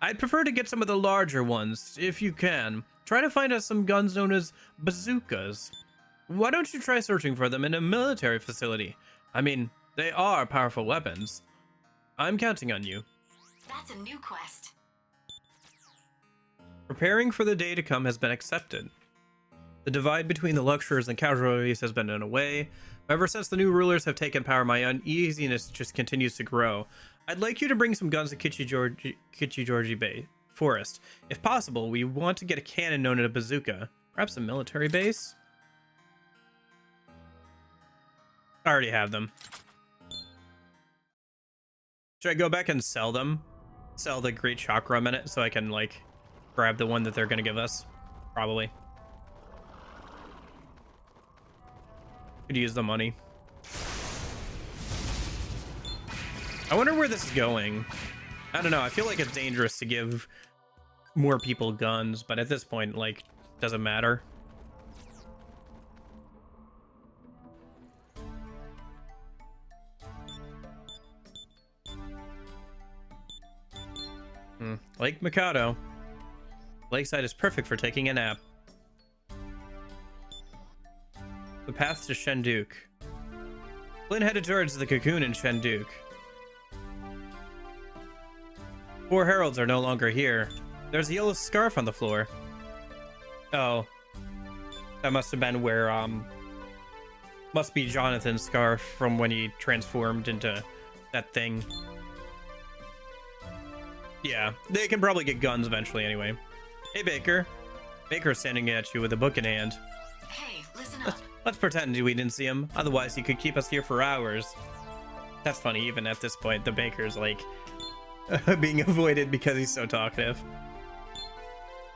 I'd prefer to get some of the larger ones, if you can. Try to find us some guns known as bazookas. Why don't you try searching for them in a military facility? I mean, they are powerful weapons. I'm counting on you. That's a new quest. Preparing for the day to come has been accepted. The divide between the luxurious and casualties has been in a way. Ever since the new rulers have taken power, my uneasiness just continues to grow. I'd like you to bring some guns to Kichigeorgi Bay Forest. If possible, we want to get a cannon known as a bazooka. Perhaps a military base? I already have them. Should I go back and sell them? Sell the Great Chakra Minute so I can, like, grab the one that they're gonna give us? Probably. Could use the money. I wonder where this is going. I don't know. I feel like it's dangerous to give more people guns, but at this point, like, doesn't matter. Lake Mikado. Lakeside is perfect for taking a nap. The path to Shenduk. Flynn headed towards the cocoon in Shenduk. 4 heralds are no longer here. There's a yellow scarf on the floor. Oh. That must have been where, must be Jonathan's scarf from when he transformed into that thing. Yeah, they can probably get guns eventually anyway. Hey, Baker. Baker's standing at you with a book in hand. Hey, listen up. Let's pretend we didn't see him. Otherwise, he could keep us here for hours. That's funny, even at this point, the Baker's like being avoided because he's so talkative.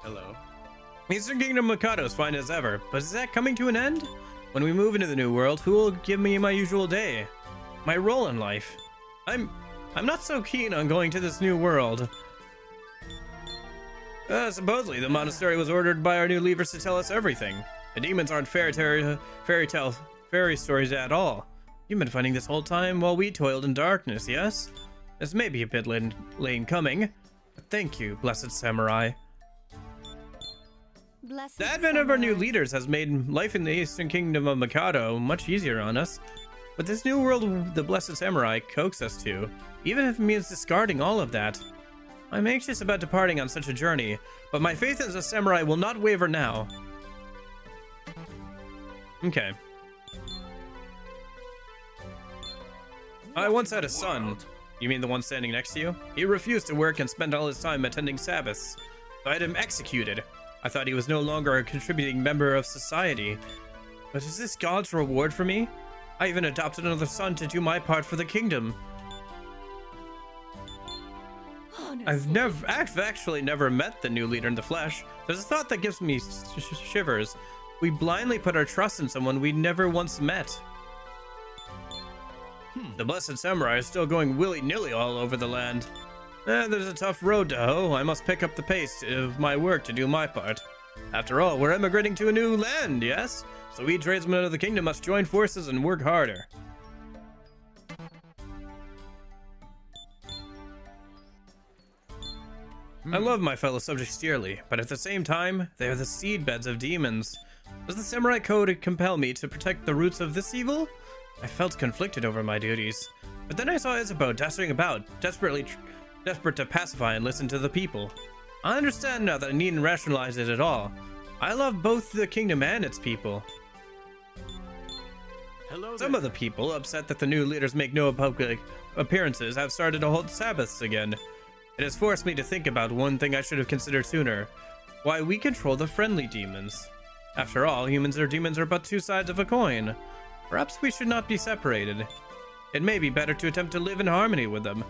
Hello. Eastern Kingdom Mikado is fine as ever, but is that coming to an end? When we move into the new world, who will give me my usual day? My role in life? I'm not so keen on going to this new world. Supposedly, the monastery was ordered by our new leaders to tell us everything. The demons aren't fairy stories at all. You've been fighting this whole time while we toiled in darkness, yes? This may be a bit late coming, but thank you, blessed samurai. Blessed The advent of our new samurai. leaders has made life in the Eastern Kingdom of Mikado much easier on us. But this new world the blessed samurai coax us to, even if it means discarding all of that. I'm anxious about departing on such a journey, but my faith as a samurai will not waver now. Okay. I once had a son. You mean the one standing next to you? He refused to work and spent all his time attending Sabbaths. So I had him executed. I thought he was no longer a contributing member of society. But is this God's reward for me? I even adopted another son to do my part for the kingdom. I've actually never met the new leader in the flesh. There's a thought that gives me shivers. We blindly put our trust in someone we never once met. The blessed samurai is still going willy-nilly all over the land. There's a tough road to hoe. I must pick up the pace of my work to do my part. After all, we're emigrating to a new land, yes? So we tradesmen of the kingdom must join forces and work harder. I love my fellow subjects dearly, but at the same time, they are the seedbeds of demons. Does the samurai code compel me to protect the roots of this evil? I felt conflicted over my duties, but then I saw Isabeau dashing about, desperate to pacify and listen to the people. I understand now that I needn't rationalize it at all. I love both the kingdom and its people. Hello Some of the people, upset that the new leaders make no public appearances, have started to hold Sabbaths again. It has forced me to think about one thing I should have considered sooner. Why we control the friendly demons. After all, humans or demons are but two sides of a coin. Perhaps we should not be separated. It may be better to attempt to live in harmony with them.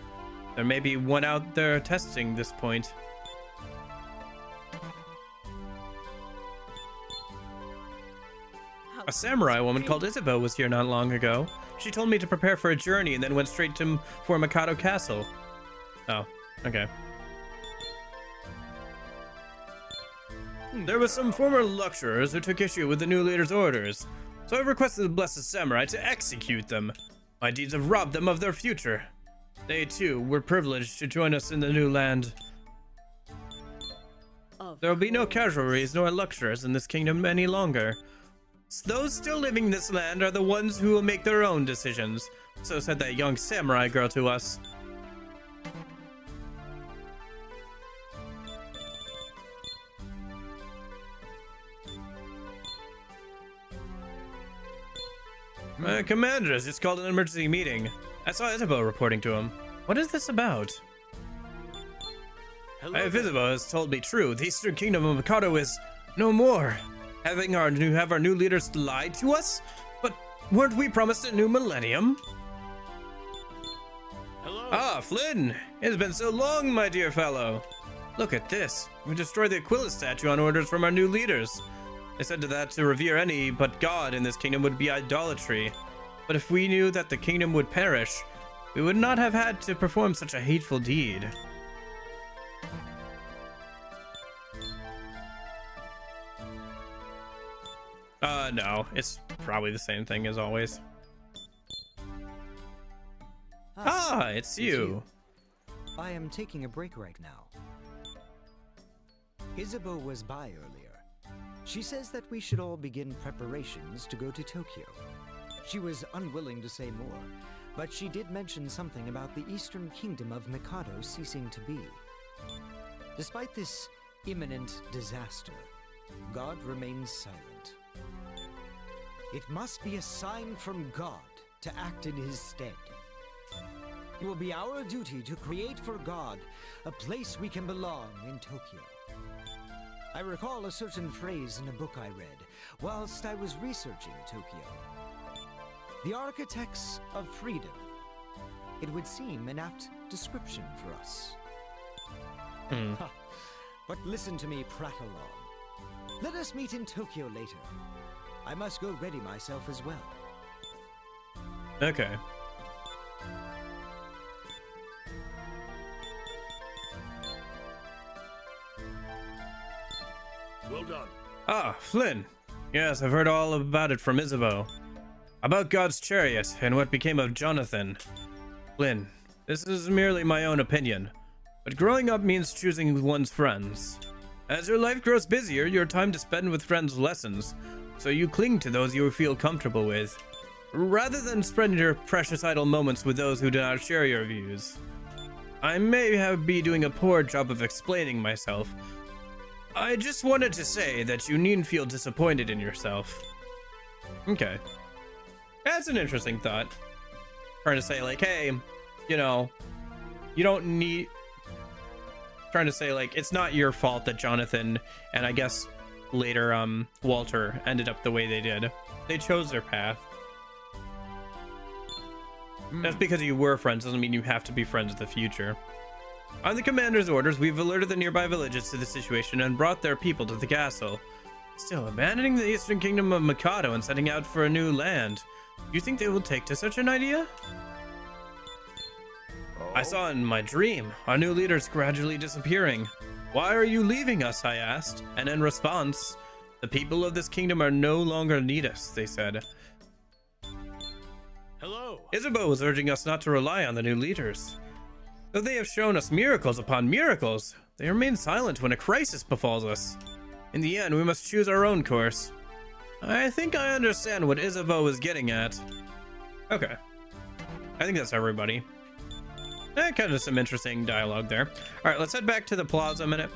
There may be one out there testing this point. A samurai woman called Isabel was here not long ago. She told me to prepare for a journey and then went straight for Mikado Castle. Oh, okay. There were some former lecturers who took issue with the new leader's orders, so I requested the Blessed Samurai to execute them. My deeds have robbed them of their future. They, too, were privileged to join us in the new land. There will be no casualties nor lecturers in this kingdom any longer. Those still living in this land are the ones who will make their own decisions, so said that young samurai girl to us. My commander has just called an emergency meeting. I saw Isabel reporting to him. What is this about? If Isabel has told me true, the Eastern Kingdom of Mikado is no more. Have our new leaders lied to us? But weren't we promised a new millennium? Hello. Ah, Flynn! It's been so long, my dear fellow. Look at this. We destroyed the Aquila statue on orders from our new leaders. They said that to revere any but God in this kingdom would be idolatry. But if we knew that the kingdom would perish, we would not have had to perform such a hateful deed. No, it's probably the same thing as always. Ah, it's you. I am taking a break right now. Isabeau was by earlier. She says that we should all begin preparations to go to Tokyo. She was unwilling to say more, but she did mention something about the Eastern Kingdom of Mikado ceasing to be. Despite this imminent disaster, God remains silent. It must be a sign from God to act in his stead. It will be our duty to create for God a place we can belong in Tokyo. I recall a certain phrase in a book I read whilst I was researching Tokyo. The architects of freedom. It would seem an apt description for us. Ha, but listen to me prattle on. Let us meet in Tokyo later. I must go ready myself as well. Okay. Well done. Ah, Flynn. Yes, I've heard all about it from Isabeau. About God's chariot and what became of Jonathan. Flynn, this is merely my own opinion, but growing up means choosing one's friends. As your life grows busier, your time to spend with friends lessens, so you cling to those you feel comfortable with, rather than spend your precious idle moments with those who do not share your views. I may be doing a poor job of explaining myself. I just wanted to say that you needn't feel disappointed in yourself. Okay. That's an interesting thought. Trying to say, like, hey, you know, you don't need... Trying to say, like, it's not your fault that Jonathan and I guess later, Walter ended up the way they did. They chose their path. Just because you were friends doesn't mean you have to be friends in the future. On the commander's orders, we've alerted the nearby villages to the situation and brought their people to the castle. Still, abandoning the Eastern Kingdom of Mikado and setting out for a new land. Do you think they will take to such an idea? I saw in my dream our new leaders gradually disappearing. Why are you leaving us? I asked, and in response, the people of this kingdom are no longer need us, they said. Hello. Isabeau was urging us not to rely on the new leaders. Though they have shown us miracles upon miracles, they remain silent when a crisis befalls us. In the end, we must choose our own course. I think I understand what Isabeau was getting at. Okay. I think that's everybody. Kind of some interesting dialogue there. All right, let's head back to the plaza a minute.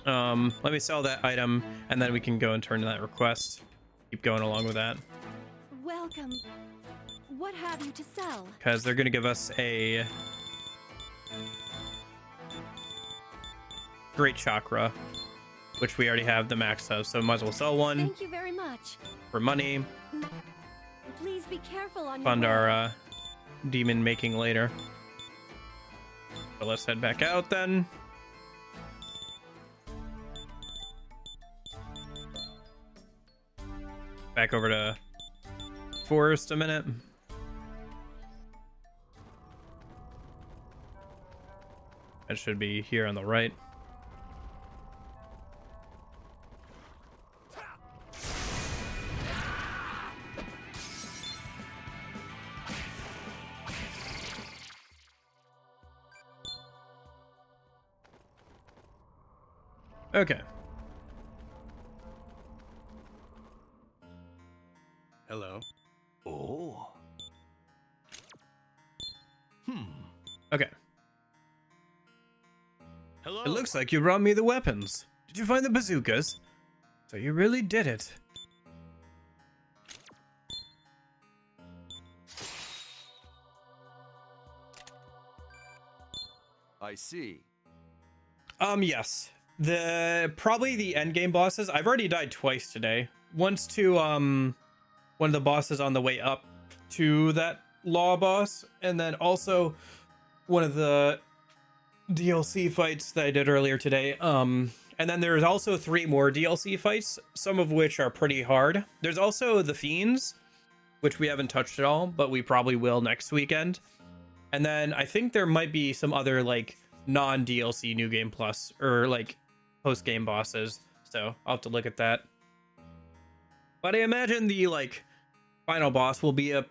Let me sell that item, and then we can go and turn that request. Keep going along with that. Welcome. What have you to sell? Because they're going to give us a great chakra, which we already have the max of, so might as well sell one. Thank you very much. For money. Please be careful on Fund your way. our demon making later. So let's head back out then. Back over to Forest a minute. That should be here on the right. Okay. Hello. Oh. Okay. Hello. It looks like you brought me the weapons. Did you find the bazookas? So you really did it. I see. Yes. Probably the end game bosses. I've already died twice today. Once to one of the bosses on the way up to that law boss, and then also one of the DLC fights that I did earlier today. And then there's also 3 more DLC fights, some of which are pretty hard. There's also the Fiends, which we haven't touched at all, but we probably will next weekend. And then I think there might be some other like non-DLC New Game Plus or like post-game bosses. So I'll have to look at that. But I imagine the like final boss will be a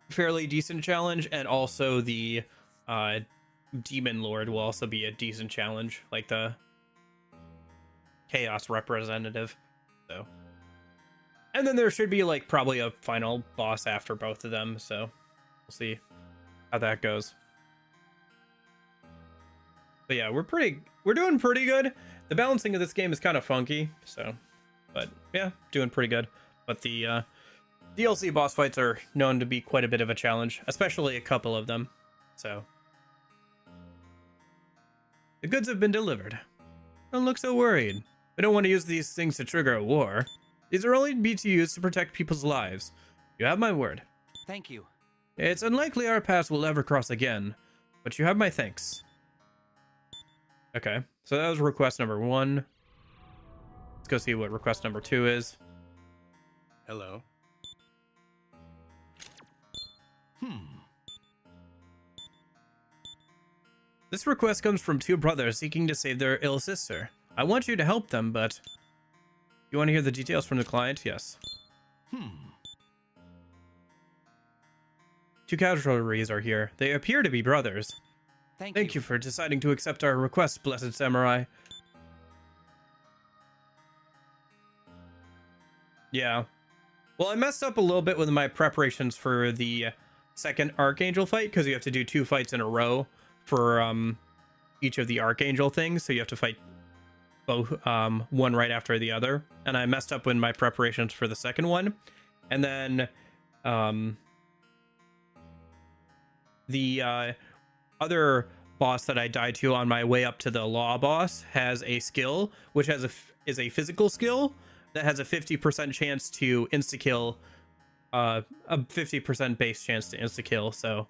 fairly decent challenge, and also the Demon Lord will also be a decent challenge, like the Chaos representative. So, and then there should be like probably a final boss after both of them. So we'll see how that goes. But yeah, we're doing pretty good. The balancing of this game is kind of funky, so, but yeah, doing pretty good. But the DLC boss fights are known to be quite a bit of a challenge, especially a couple of them. So the goods have been delivered. Don't look so worried. We don't want to use these things to trigger a war. These are only to be used to protect people's lives. You have my word. Thank you. It's unlikely our paths will ever cross again, but you have my thanks. Okay, so that was request number 1. Let's go see what request number 2 is. Hello. This request comes from 2 brothers seeking to save their ill sister. I want you to help them, but... You want to hear the details from the client? Yes. 2 casualties are here. They appear to be brothers. Thank you for deciding to accept our request, blessed samurai. Yeah. Well, I messed up a little bit with my preparations for the second Archangel fight, because you have to do 2 fights in a row for each of the Archangel things, so you have to fight both one right after the other. And I messed up with my preparations for the second one. And then the other boss that I died to on my way up to the law boss has a skill which is a physical skill that has a 50% chance to insta-kill, a 50% base chance to insta-kill. So,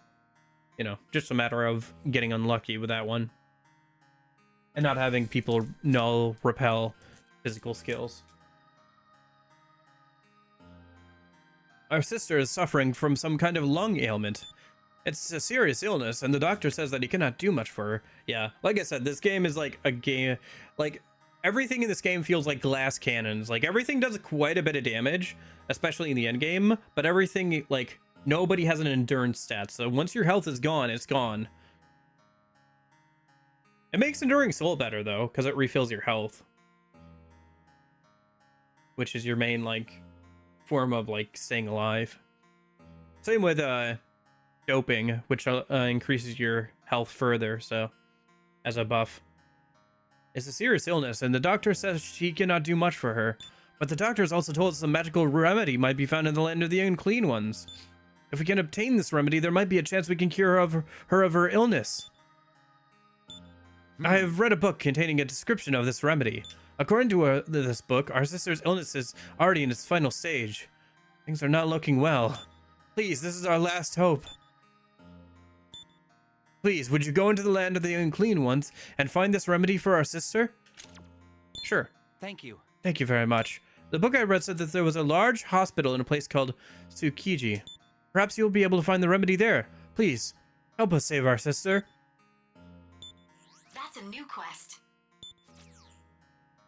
you know, just a matter of getting unlucky with that one and not having people null repel physical skills. Our sister is suffering from some kind of lung ailment. It's a serious illness, and the doctor says that he cannot do much for her. Yeah, like I said, this game is like a game, like everything in this game feels like glass cannons. Like everything does quite a bit of damage, especially in the end game, but everything, like nobody has an endurance stat. So once your health is gone, it's gone. It makes Enduring Soul better though, because it refills your health, which is your main like form of like staying alive. Same with doping, which increases your health further, so as a buff. It's a serious illness, and the doctor says she cannot do much for her. But the doctor has also told us a magical remedy might be found in the land of the unclean ones. If we can obtain this remedy, there might be a chance we can cure her of her illness. I have read a book containing a description of this remedy. According to this book, our sister's illness is already in its final stage. Things are not looking well. Please, this is our last hope. Please, would you go into the land of the unclean ones and find this remedy for our sister? Sure. Thank you. Thank you very much. The book I read said that there was a large hospital in a place called Tsukiji. Perhaps you'll be able to find the remedy there. Please, help us save our sister. That's a new quest.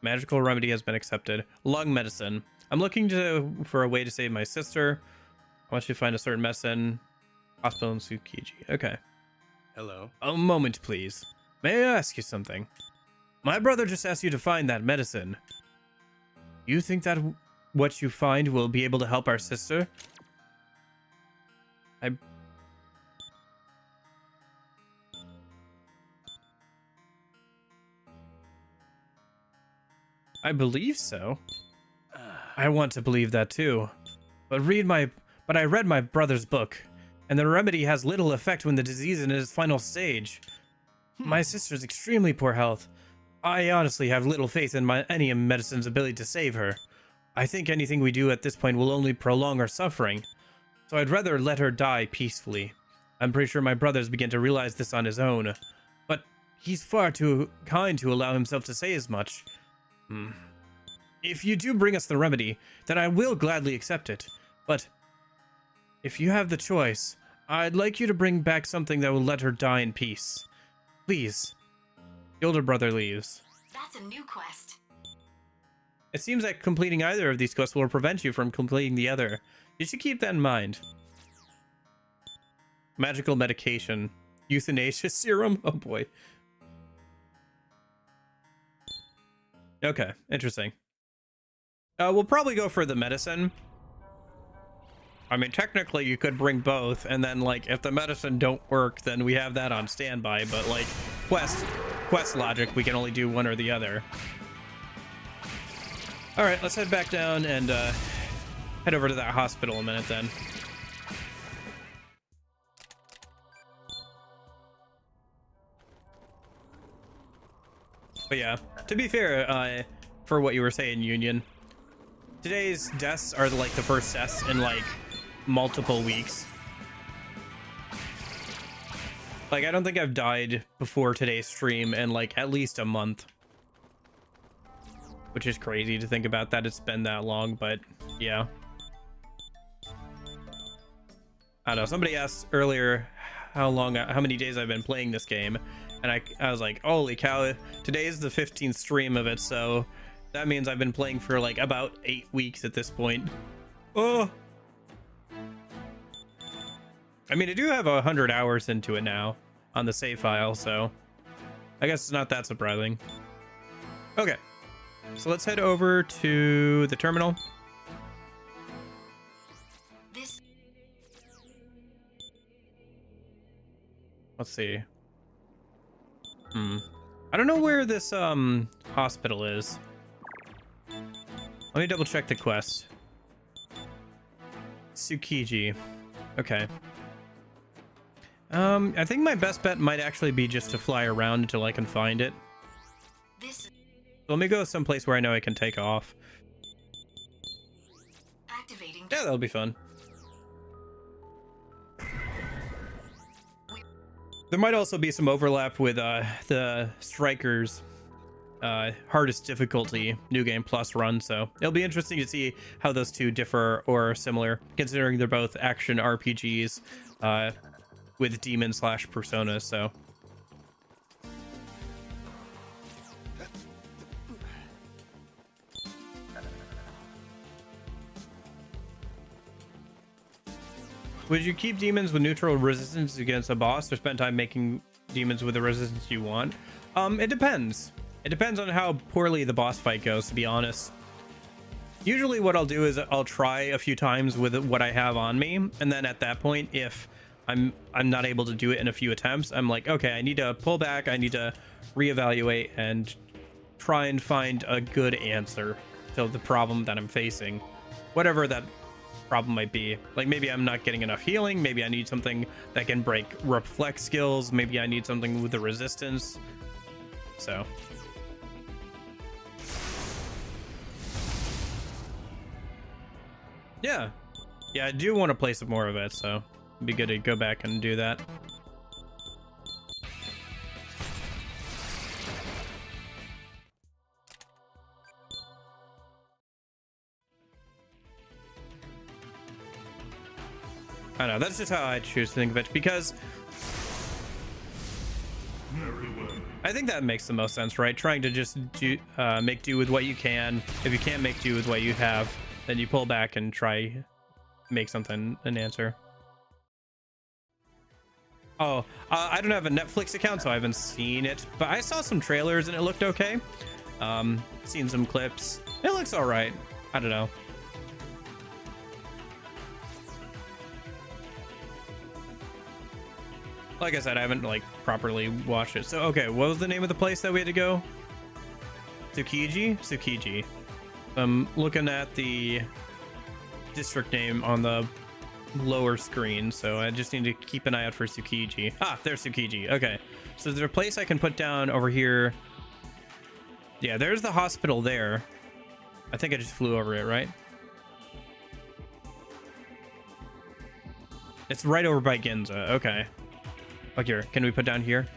Magical remedy has been accepted. Lung medicine. I'm looking for a way to save my sister. I want you to find a certain medicine. Hospital in Tsukiji. Okay. Hello. A moment, please. May I ask you something? My brother just asked you to find that medicine. You think that what you find will be able to help our sister? I believe so. I want to believe that too. But I read my brother's book, and the remedy has little effect when the disease is in its final stage. My sister's extremely poor health. I honestly have little faith in any medicine's ability to save her. I think anything we do at this point will only prolong her suffering. So I'd rather let her die peacefully. I'm pretty sure my brother's begun to realize this on his own. But he's far too kind to allow himself to say as much. If you do bring us the remedy, then I will gladly accept it. But if you have the choice, I'd like you to bring back something that will let her die in peace. Please. The older brother leaves. That's a new quest. It seems like completing either of these quests will prevent you from completing the other. You should keep that in mind. Magical medication. Euthanasia serum? Oh boy. Okay, interesting. We'll probably go for the medicine. I mean, technically you could bring both, and then like if the medicine don't work, then we have that on standby, but like quest logic, we can only do one or the other. All right, let's head back down and head over to that hospital a minute then. But yeah, to be fair, for what you were saying, Union, today's deaths are like the first deaths in like multiple weeks. Like, I don't think I've died before today's stream in like at least a month. Which is crazy to think about that it's been that long, but yeah. I don't know, somebody asked earlier how many days I've been playing this game, and I was like, holy cow, today is the 15th stream of it, so that means I've been playing for like about 8 weeks at this point. Oh, I mean, I do have 100 hours into it now on the save file, so I guess it's not that surprising. Okay, so let's head over to the terminal. Let's see. I don't know where this hospital is. Let me double check the quest. Tsukiji. Okay. I think my best bet might actually be just to fly around until I can find it. So let me go someplace where I know I can take off. Activating. Yeah, that'll be fun. There might also be some overlap with the Strikers hardest difficulty New Game Plus run, so it'll be interesting to see how those two differ or are similar, considering they're both action RPGs with demon/persona, so. Would you keep demons with neutral resistance against a boss, or spend time making demons with the resistance you want? It depends. It depends on how poorly the boss fight goes, to be honest. Usually what I'll do is I'll try a few times with what I have on me, and then at that point, if I'm not able to do it in a few attempts, I'm like, okay, I need to pull back, I need to reevaluate and try and find a good answer to the problem that I'm facing. Whatever that problem might be. Like, maybe I'm not getting enough healing, maybe I need something that can break reflex skills, maybe I need something with the resistance. So yeah, Yeah, I do want to play some more of it, so it'd be good to go back and do that. I don't know, that's just how I choose to think of it, because I think that makes the most sense, right? Trying to just make do with what you can. If you can't make do with what you have, then you pull back and try make something an answer. Oh, I don't have a Netflix account, so I haven't seen it, but I saw some trailers and it looked okay. Seen some clips. It looks all right. I don't know. Like I said, I haven't like properly watched it. So, okay, what was the name of the place that we had to go? Tsukiji? Tsukiji. I'm looking at the district name on the lower screen, so I just need to keep an eye out for Tsukiji. Ah, there's Tsukiji. Okay, so there's a place I can put down over here. Yeah, there's the hospital there. I think I just flew over it, right? It's right over by Ginza. Okay. Look here. Can we put down here?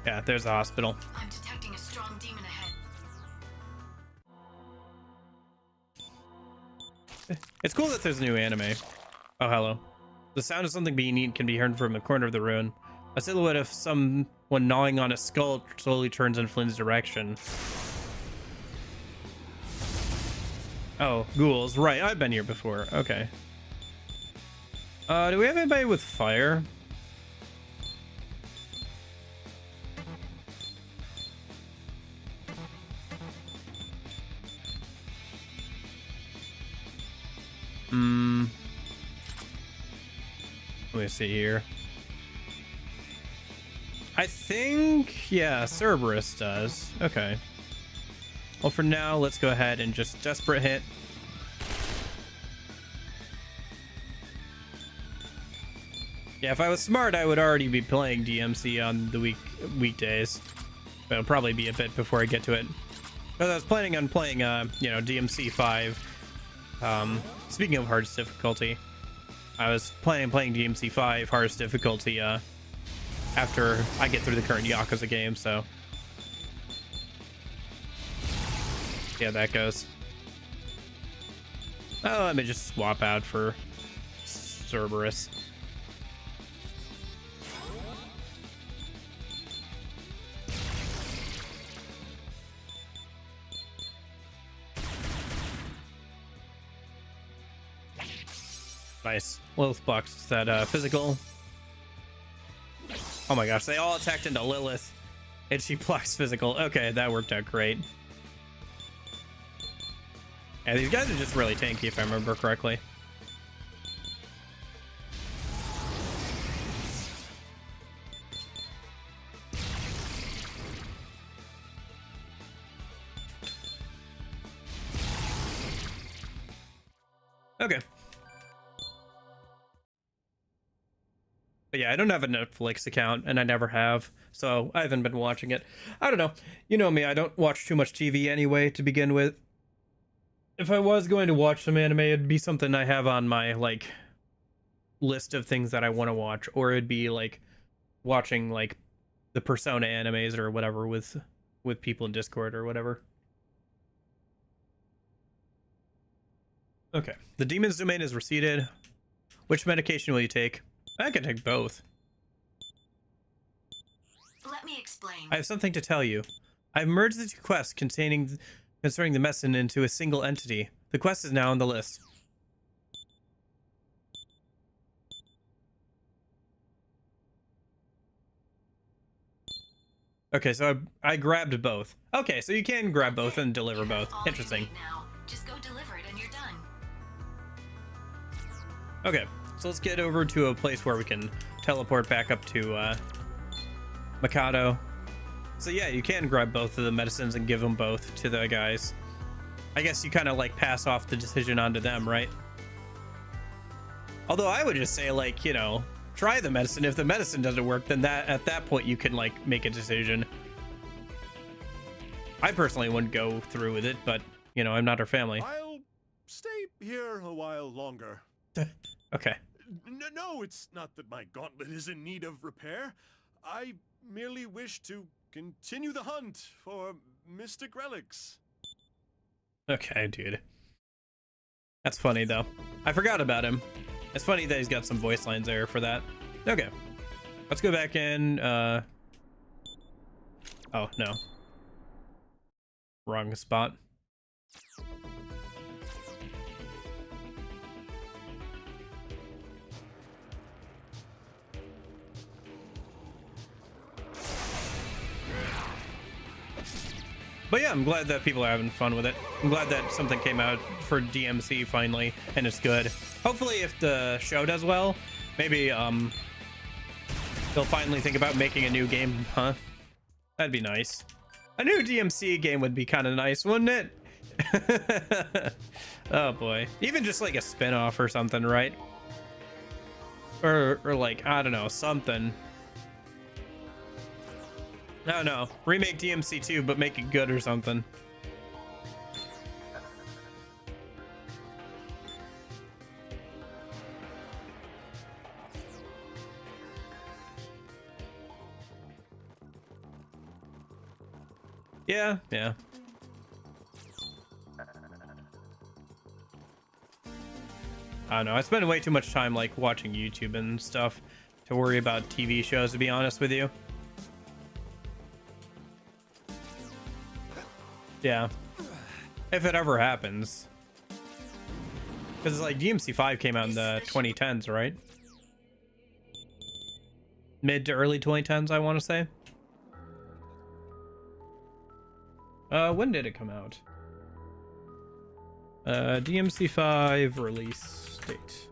Yeah, there's the hospital. I'm detecting a strong demon ahead. It's cool that there's a new anime. Oh, hello. The sound of something being eaten can be heard from the corner of the ruin. A silhouette of someone gnawing on a skull slowly turns in Flynn's direction. Oh, ghouls. Right, I've been here before. Okay. Do we have anybody with fire? Let me see here. I think, yeah, Cerberus does. Okay. Well, for now, let's go ahead and just desperate hit. Yeah, if I was smart, I would already be playing DMC on the weekdays. But it'll probably be a bit before I get to it. Because I was planning on playing, you know, DMC 5. Speaking of hardest difficulty, I was planning on playing DMC 5 hardest difficulty, after I get through the current Yakuza game, so. Yeah, that goes. Oh, let me just swap out for Cerberus. Nice. Lilith blocks that physical. Oh my gosh, they all attacked into Lilith and she blocks physical. Okay, that worked out great. Yeah, these guys are just really tanky if I remember correctly. Okay. But yeah, I don't have a Netflix account, and I never have, so I haven't been watching it. I don't know. You know me, I don't watch too much TV anyway, to begin with. If I was going to watch some anime, it'd be something I have on my, like, list of things that I want to watch, or it'd be, like, watching, like, the Persona animes or whatever with people in Discord or whatever. Okay, the demon's domain is receded. Which medication will you take? I can take both. Let me explain. I have something to tell you. I've merged the two quests concerning the medicine into a single entity. The quest is now on the list. Okay, so I grabbed both. Okay, so you can grab both and deliver both. Interesting. Now, just go deliver it and you're done. Okay, so let's get over to a place where we can teleport back up to Mikado. So yeah, you can grab both of the medicines and give them both to the guys. I guess you kind of like pass off the decision onto them, right? Although I would just say, like, you know, try the medicine. If the medicine doesn't work, then at that point you can like make a decision. I personally wouldn't go through with it, but, you know, I'm not her family. I'll stay here a while longer. Okay. No, it's not that my gauntlet is in need of repair. I merely wish to continue the hunt for mystic relics. Okay, dude. That's funny, though. I forgot about him. It's funny that he's got some voice lines there for that. Okay. Let's go back in. Oh, no. Wrong spot. But yeah, I'm glad that people are having fun with it. I'm glad that something came out for DMC finally, and it's good. Hopefully, if the show does well, maybe they'll finally think about making a new game, huh? That'd be nice. A new DMC game would be kind of nice, wouldn't it? Oh boy. Even just like a spin-off or something, right? Or like, I don't know, something. I don't know. Remake DMC 2, but make it good or something. Yeah, yeah. I don't know. I spend way too much time like watching YouTube and stuff to worry about TV shows, to be honest with you. Yeah. If it ever happens. Because like DMC 5 came out in the 2010s, right? Mid to early 2010s, I want to say. When did it come out? DMC 5 release date.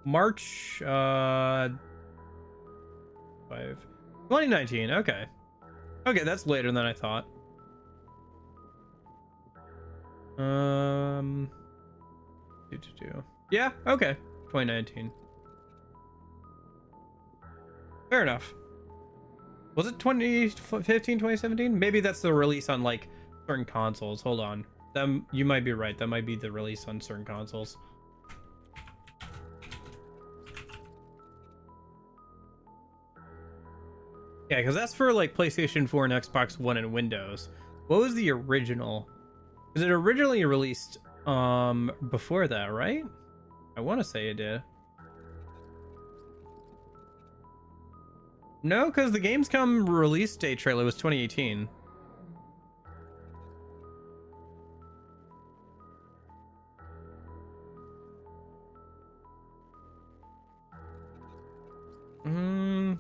March 2019. Okay. Okay, that's later than I thought. Yeah, okay. 2019. Fair enough. Was it 2015, 2017? Maybe that's the release on like certain consoles. Hold on. You might be right. That might be the release on certain consoles. Yeah, because that's for like PlayStation 4 and Xbox One and Windows. What was the original? Was it originally released before that, right? I want to say it did. No, because the Gamescom release date trailer was 2018.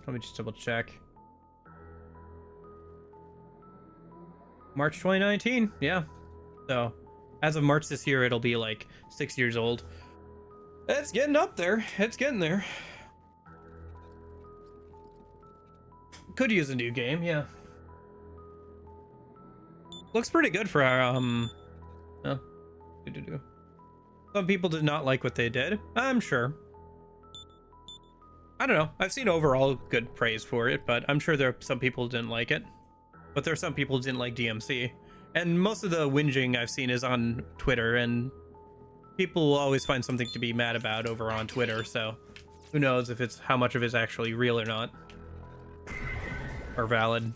Let me just double check. March 2019, yeah. So, as of March this year, it'll be like 6 years old. It's getting up there. It's getting there. Could use a new game, yeah. Looks pretty good for our, oh. Some people did not like what they did, I'm sure. I don't know. I've seen overall good praise for it, but I'm sure there are some people who didn't like it. But there are some people who didn't like DMC. And most of the whinging I've seen is on Twitter, and people will always find something to be mad about over on Twitter, so who knows if it's how much of it's actually real or not. Or valid.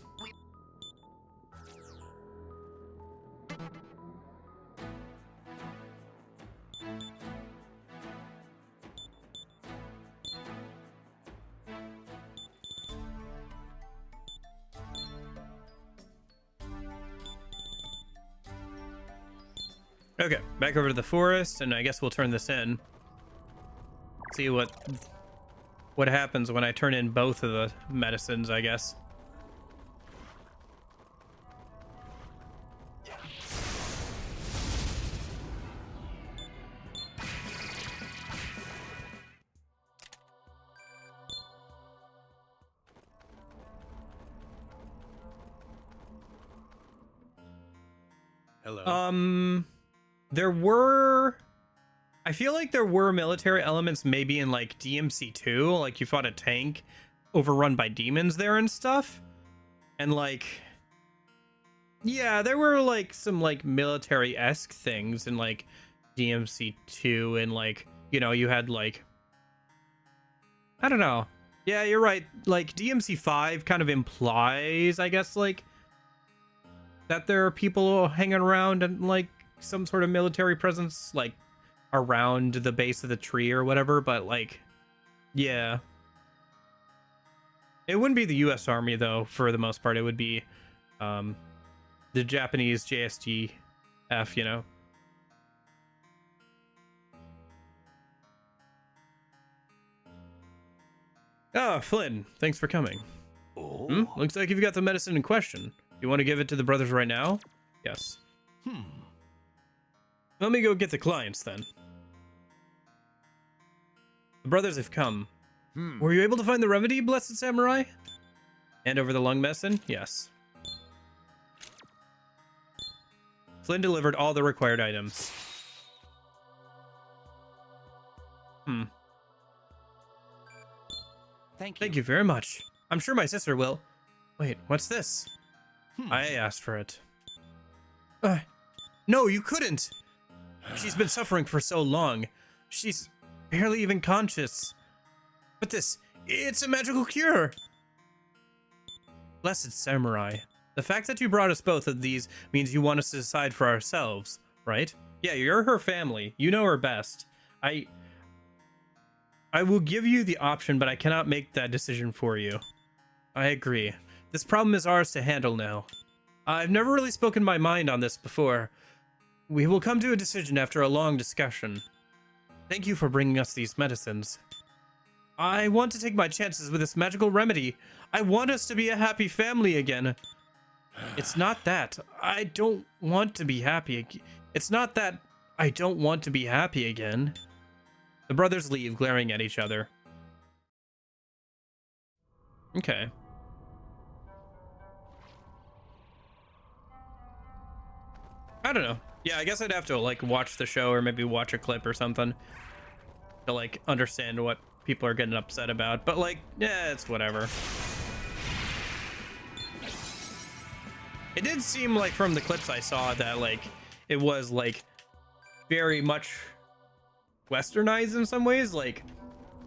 Okay, back over to the forest, and I guess we'll turn this in. See what happens when I turn in both of the medicines, I guess. Hello. I feel like there were military elements maybe in like DMC 2, like you fought a tank overrun by demons there and stuff. And like Yeah, there were like some like military-esque things in like DMC2, and like, you know, you had like, I don't know. Yeah, you're right. Like DMC5 kind of implies, I guess, like that there are people hanging around and like some sort of military presence like around the base of the tree or whatever, but like, yeah. It wouldn't be the US Army though, for the most part. It would be the Japanese JSTF, you know. Ah, Flynn, thanks for coming. Oh? Looks like you've got the medicine in question. You want to give it to the brothers right now? Yes. Let me go get the clients then. The brothers have come. Were you able to find the remedy, blessed samurai? Hand over the lung medicine? Yes. Flynn delivered all the required items. Thank you very much. I'm sure my sister will. Wait, what's this? I asked for it. No, you couldn't. She's been suffering for so long. She's barely even conscious. But it's a magical cure. Blessed samurai. The fact that you brought us both of these means you want us to decide for ourselves, right? Yeah, you're her family. You know her best. I will give you the option, but I cannot make that decision for you. I agree. This problem is ours to handle now. I've never really spoken my mind on this before. We will come to a decision after a long discussion. Thank you for bringing us these medicines. I want to take my chances with this magical remedy. I want us to be a happy family again. It's not that. I don't want to be happy. It's not that I don't want to be happy again. The brothers leave, glaring at each other. Okay. I don't know. Yeah, I guess I'd have to like watch the show or maybe watch a clip or something to like understand what people are getting upset about. But like, yeah, it's whatever. It did seem like from the clips I saw that like it was like very much westernized in some ways. Like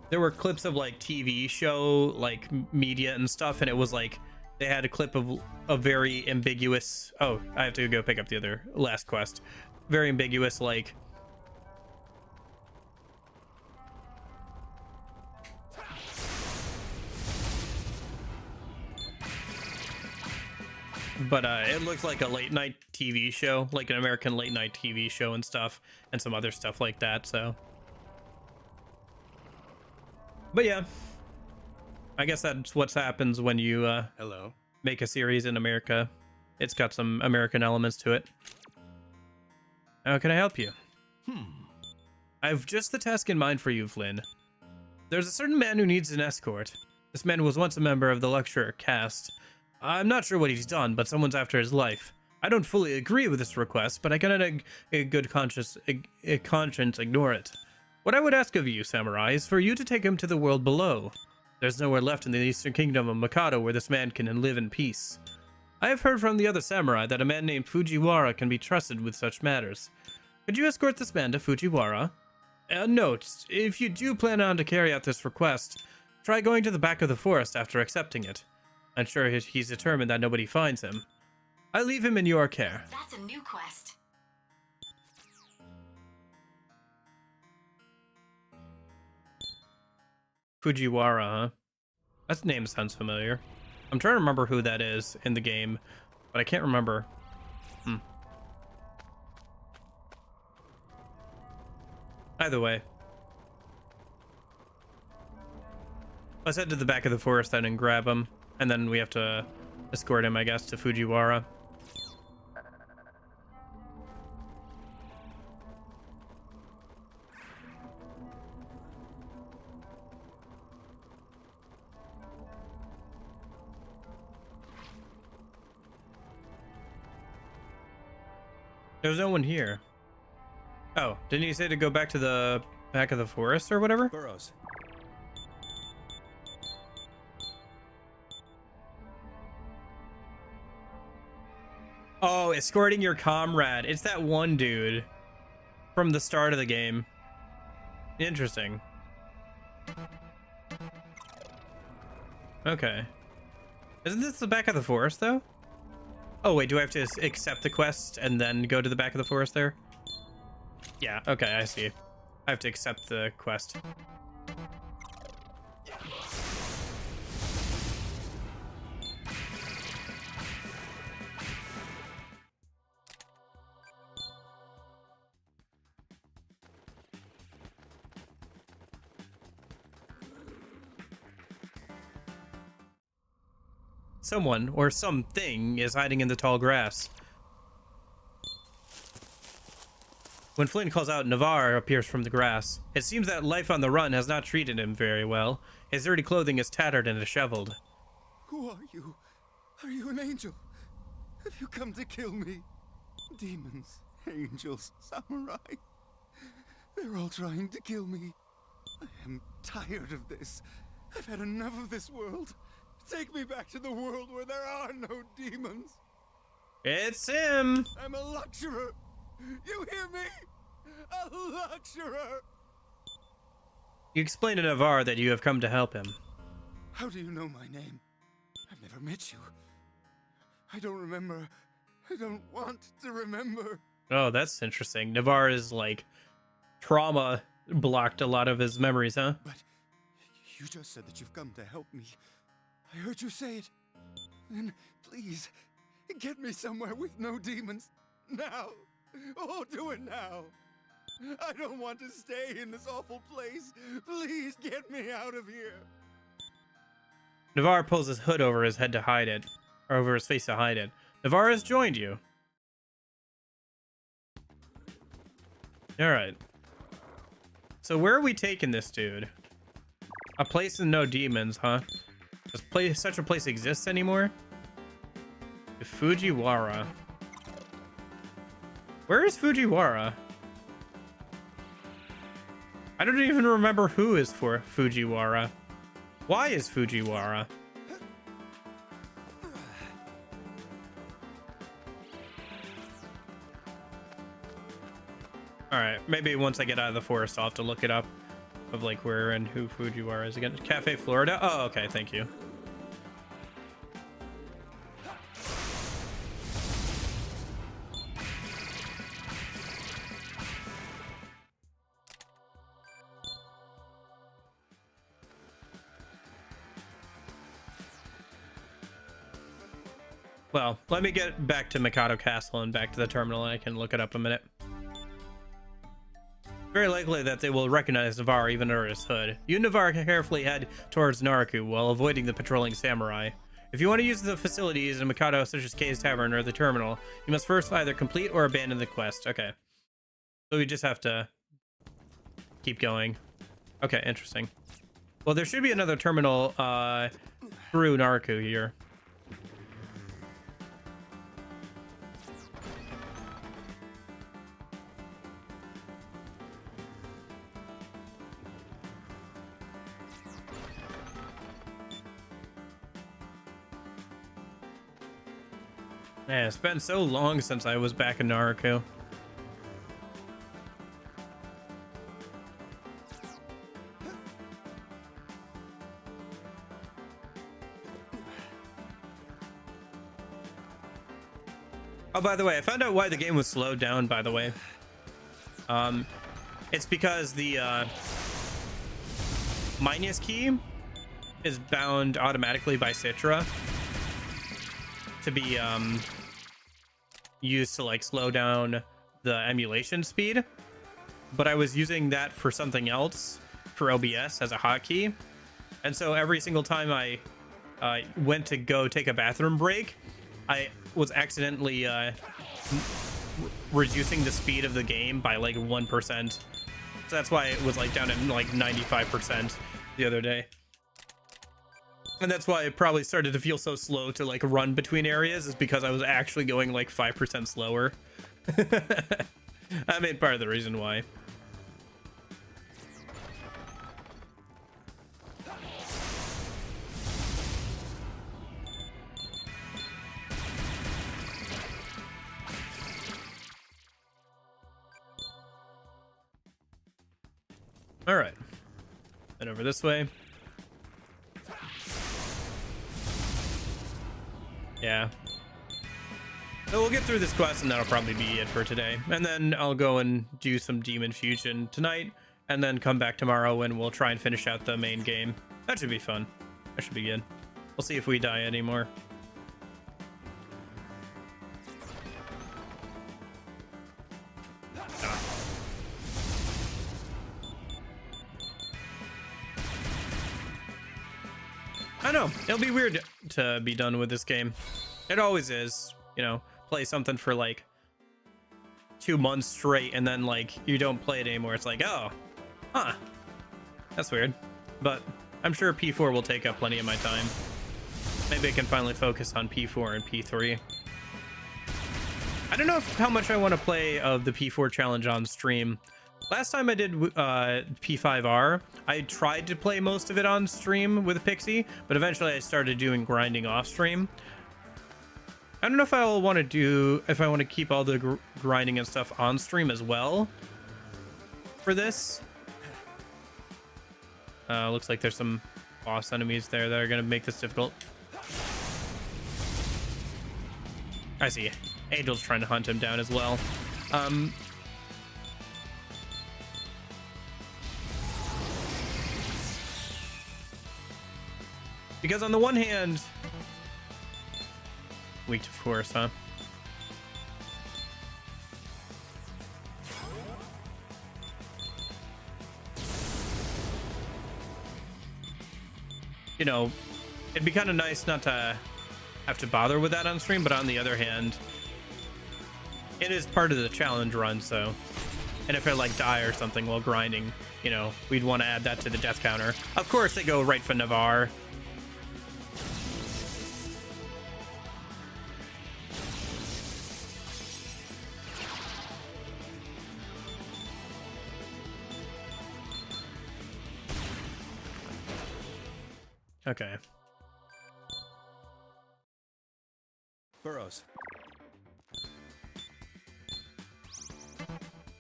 there were clips of like TV show like media and stuff, and it was like they had a clip of a very ambiguous, oh, I have to go pick up the other last quest, very ambiguous like but it looked like a late night TV show, like an American late night TV show and stuff, and some other stuff like that. So but yeah, I guess that's what happens when you make a series in America. It's got some American elements to it. How can I help you? I've just the task in mind for you, Flynn. There's a certain man who needs an escort. This man was once a member of the lecturer caste. I'm not sure what he's done, but someone's after his life. I don't fully agree with this request, but I cannot in good conscience ignore it. What I would ask of you, samurai, is for you to take him to the world below. There's nowhere left in the Eastern Kingdom of Mikado where this man can live in peace. I have heard from the other samurai that a man named Fujiwara can be trusted with such matters. Could you escort this man to Fujiwara? Note, if you do plan on to carry out this request, try going to the back of the forest after accepting it. I'm sure he's determined that nobody finds him. I leave him in your care. That's a new quest. Fujiwara, huh? That name sounds familiar. I'm trying to remember who that is in the game, but I can't remember. Either way. Let's head to the back of the forest then and grab him, and then we have to escort him, I guess, to Fujiwara. There's no one here. Oh, didn't you say to go back to the back of the forest or whatever? Burrows. Oh, Oh, escorting your comrade. It's that one dude from the start of the game. Interesting. Okay. Isn't this the back of the forest, though? Oh, wait, do I have to accept the quest and then go to the back of the forest there? Yeah, okay, I see. I have to accept the quest. Someone or something is hiding in the tall grass. When Flynn calls out, Navarre appears from the grass. It seems that life on the run has not treated him very well. His dirty clothing is tattered and disheveled. Who are you? Are you an angel? Have you come to kill me? Demons, angels, samurai. They're all trying to kill me. I am tired of this. I've had enough of this world. Take me back to the world where there are no demons. It's him. I'm a lecturer. You hear me? A lecturer. You explain to Navarre that you have come to help him. How do you know my name? I've never met you. I don't remember. I don't want to remember. Oh, that's interesting. Navarre is like trauma blocked a lot of his memories, huh? But you just said that you've come to help me. I heard you say it. Then please, get me somewhere with no demons. Now. Oh, do it now. I don't want to stay in this awful place. Please get me out of here. Navarre pulls his hood over his head to hide it, or over his face to hide it. Navarre has joined you. Alright. So where are we taking this dude? A place with no demons, huh? Does such a place exist anymore? Fujiwara. Where is Fujiwara? I don't even remember who is for Fujiwara. Why is Fujiwara? Alright, maybe once I get out of the forest I'll have to look it up. Of like where and who Fujiwara is again. Cafe Florida? Oh, okay, thank you. Well, let me get back to Mikado Castle and back to the terminal and I can look it up a minute. Very likely that they will recognize Navarre even under his hood. You and Navarre can carefully head towards Naraku while avoiding the patrolling samurai. If you want to use the facilities in Mikado such as Kay's Tavern or the terminal, you must first either complete or abandon the quest. Okay. So we just have to keep going. Okay, interesting. Well, there should be another terminal through Naraku here. Man, it's been so long since I was back in Naraku. Oh, by the way, I found out why the game was slowed down, by the way. It's because the minus key is bound automatically by Citra to be used to like slow down the emulation speed, but I was using that for something else for OBS as a hotkey, and so every single time I went to go take a bathroom break, I was accidentally reducing the speed of the game by like 1%. So that's why it was like down at like 95% the other day. And that's why it probably started to feel so slow to like run between areas, is because I was actually going like 5% slower. I mean, part of the reason why. All right. Then over this way. Yeah. So we'll get through this quest and that'll probably be it for today. And then I'll go and do some Demon Fusion tonight and then come back tomorrow and we'll try and finish out the main game. That should be fun. That should be good. We'll see if we die anymore. I know, it'll be weird to be done with this game. It always is, you know, play something for like 2 months straight and then like you don't play it anymore. It's like, oh, huh, that's weird. But I'm sure P4 will take up plenty of my time. Maybe I can finally focus on P4 and P3. I don't know how much I want to play of the P4 challenge on stream. Last time I did P5R, I tried to play most of it on stream with Pixie, but eventually I started doing grinding off stream. I don't know if I want to keep all the grinding and stuff on stream as well for this. Looks like there's some boss enemies there that are going to make this difficult. I see. Angel's trying to hunt him down as well. Because on the one hand, weak to force, huh? You know, it'd be kind of nice not to have to bother with that on stream, but on the other hand, it is part of the challenge run, so... And if I like die or something while grinding, you know, we'd want to add that to the death counter. Of course, they go right for Navarre. Okay. Burrows.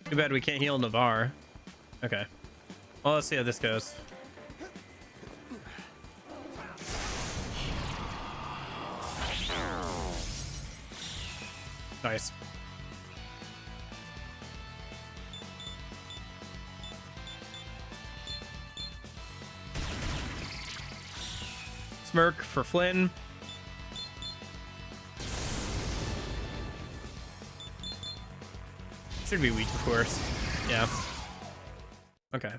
Too bad we can't heal Navarre. Okay. Well, let's see how this goes. Nice. Smirk for Flynn. Should be weak, of course. Yeah. Okay.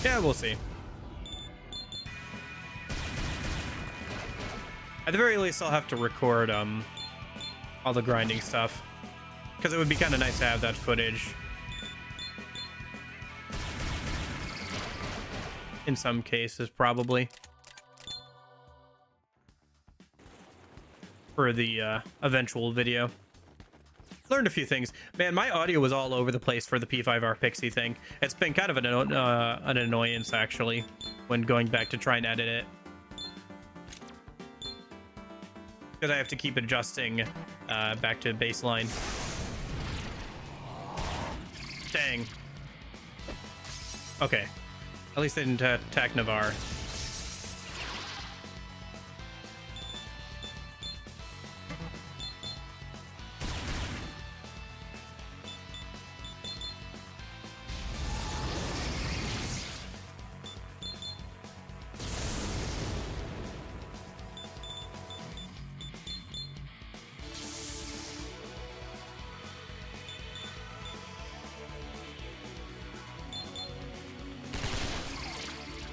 Yeah, we'll see. At the very least, I'll have to record all the grinding stuff, because it would be kind of nice to have that footage. In some cases, probably. For the eventual video. Learned a few things. Man, my audio was all over the place for the P5R Pixie thing. It's been kind of an annoyance, actually, when going back to try and edit it. Because I have to keep adjusting back to baseline. Dang. Okay. At least they didn't attack Navarre.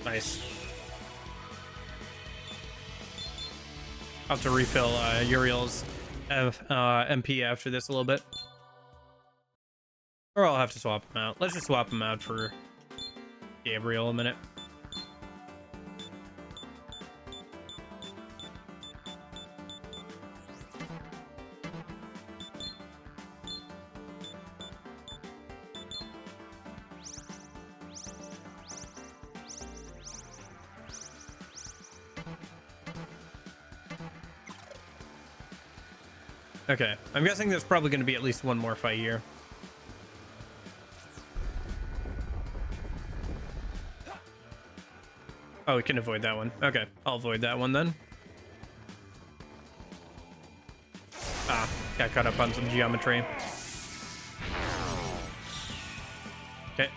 Nice. I'll have to refill Uriel's MP after this a little bit. Or I'll have to swap him out. Let's just swap him out for Gabriel a minute. Okay, I'm guessing there's probably going to be at least one more fight here. Oh, we can avoid that one. Okay, I'll avoid that one then. Ah, got caught up on some geometry. Okay.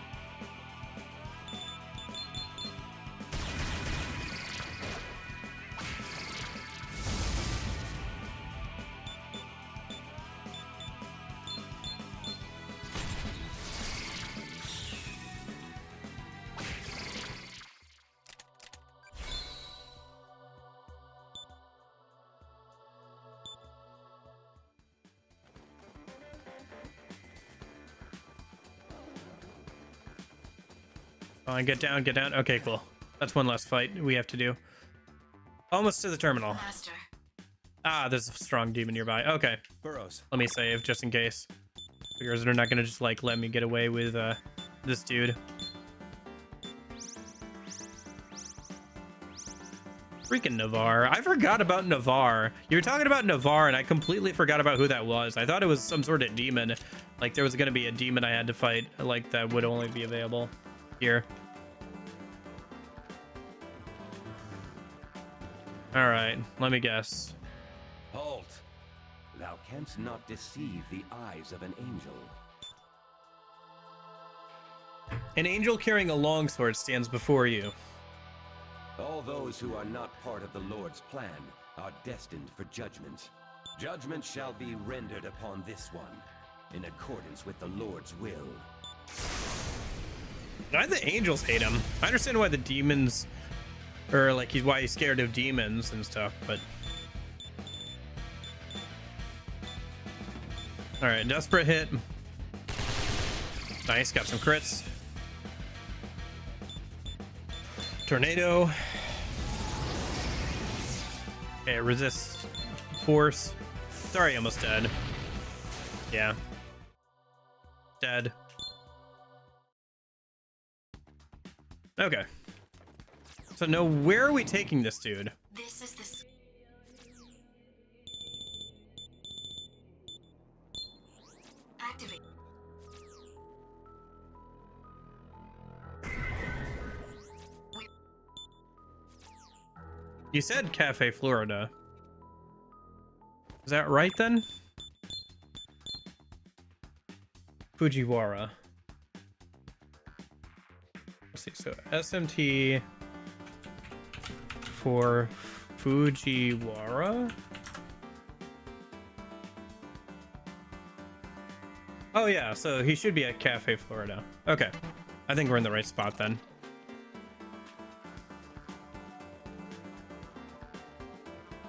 Get down, get down. Okay, cool. That's one less fight we have to do. Almost to the terminal. Master. Ah, there's a strong demon nearby. Okay. Burrows. Let me save just in case. Because they're not gonna just like let me get away with this dude. Freaking Navarre. I forgot about Navarre. You were talking about Navarre and I completely forgot about who that was. I thought it was some sort of demon. Like there was gonna be a demon I had to fight like that would only be available here. All right, let me guess. Halt! Thou canst not deceive the eyes of an angel. An angel carrying a longsword stands before you. All those who are not part of the Lord's plan are destined for judgment. Judgment shall be rendered upon this one, in accordance with the Lord's will. Why the angels hate him? I understand why the demons, or like why he's scared of demons and stuff, but all right, desperate hit. Nice, got some crits. Tornado. Okay, resist force. Sorry, almost dead. Yeah, dead. Okay. So now where are we taking this dude? This is the... Activate. You said Cafe Florida. Is that right then? Fujiwara. Let's see, so SMT for Fujiwara? Oh yeah, so he should be at Cafe Florida. Okay, I think we're in the right spot then.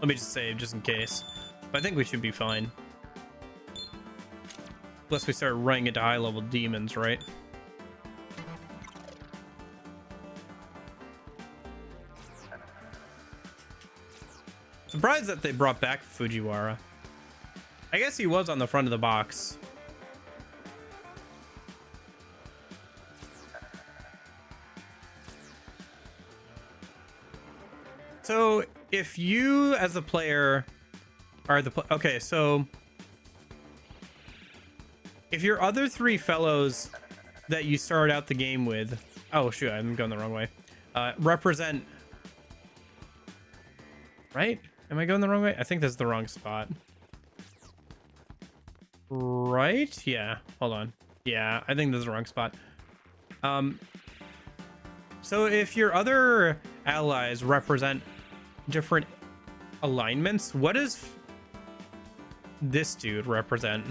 Let me just save just in case. But I think we should be fine. Unless we start running into high level demons, right? Surprised that they brought back Fujiwara. I guess he was on the front of the box. So if you as a player are the okay, so if your other three fellows that you start out the game with, oh shoot, I'm going the wrong way, represent, right? Am I going the wrong way? I think that's the wrong spot. Right? Yeah, hold on. Yeah, I think that's the wrong spot. So if your other allies represent different alignments, what does this dude represent?